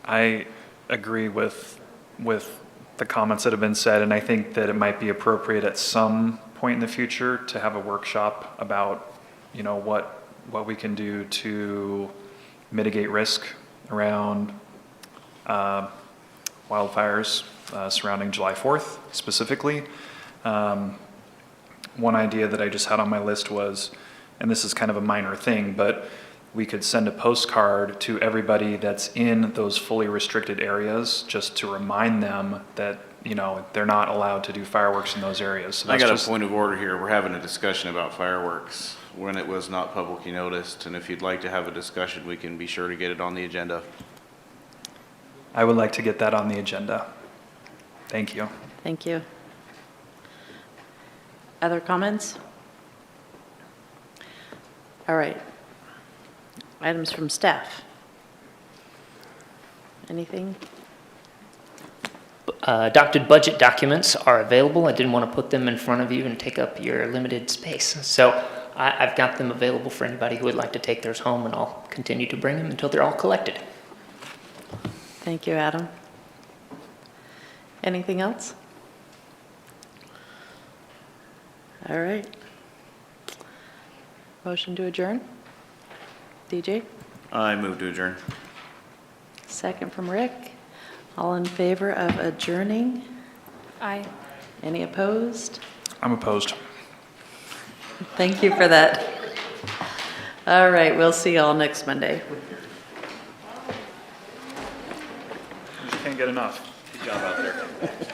C: I agree with the comments that have been said, and I think that it might be appropriate at some point in the future to have a workshop about, what we can do to mitigate risk around wildfires surrounding July 4th specifically. One idea that I just had on my list was, and this is kind of a minor thing, but we could send a postcard to everybody that's in those fully restricted areas, just to remind them that, they're not allowed to do fireworks in those areas. So
N: I got a point of order here. We're having a discussion about fireworks when it was not publicly noticed, and if you'd like to have a discussion, we can be sure to get it on the agenda.
C: I would like to get that on the agenda. Thank you.
A: Thank you. Other comments? All right. Items from staff. Anything?
D: Adopted budget documents are available. I didn't want to put them in front of you and take up your limited space. So I've got them available for anybody who would like to take theirs home, and I'll continue to bring them until they're all collected.
A: Thank you, Adam. Anything else? All right. Motion to adjourn? DJ?
N: I move to adjourn.
A: Second from Rick. All in favor of adjourning?
U: Aye.
A: Any opposed?
C: I'm opposed.
A: Thank you for that. All right, we'll see y'all next Monday.
C: You can't get enough. Good job out there.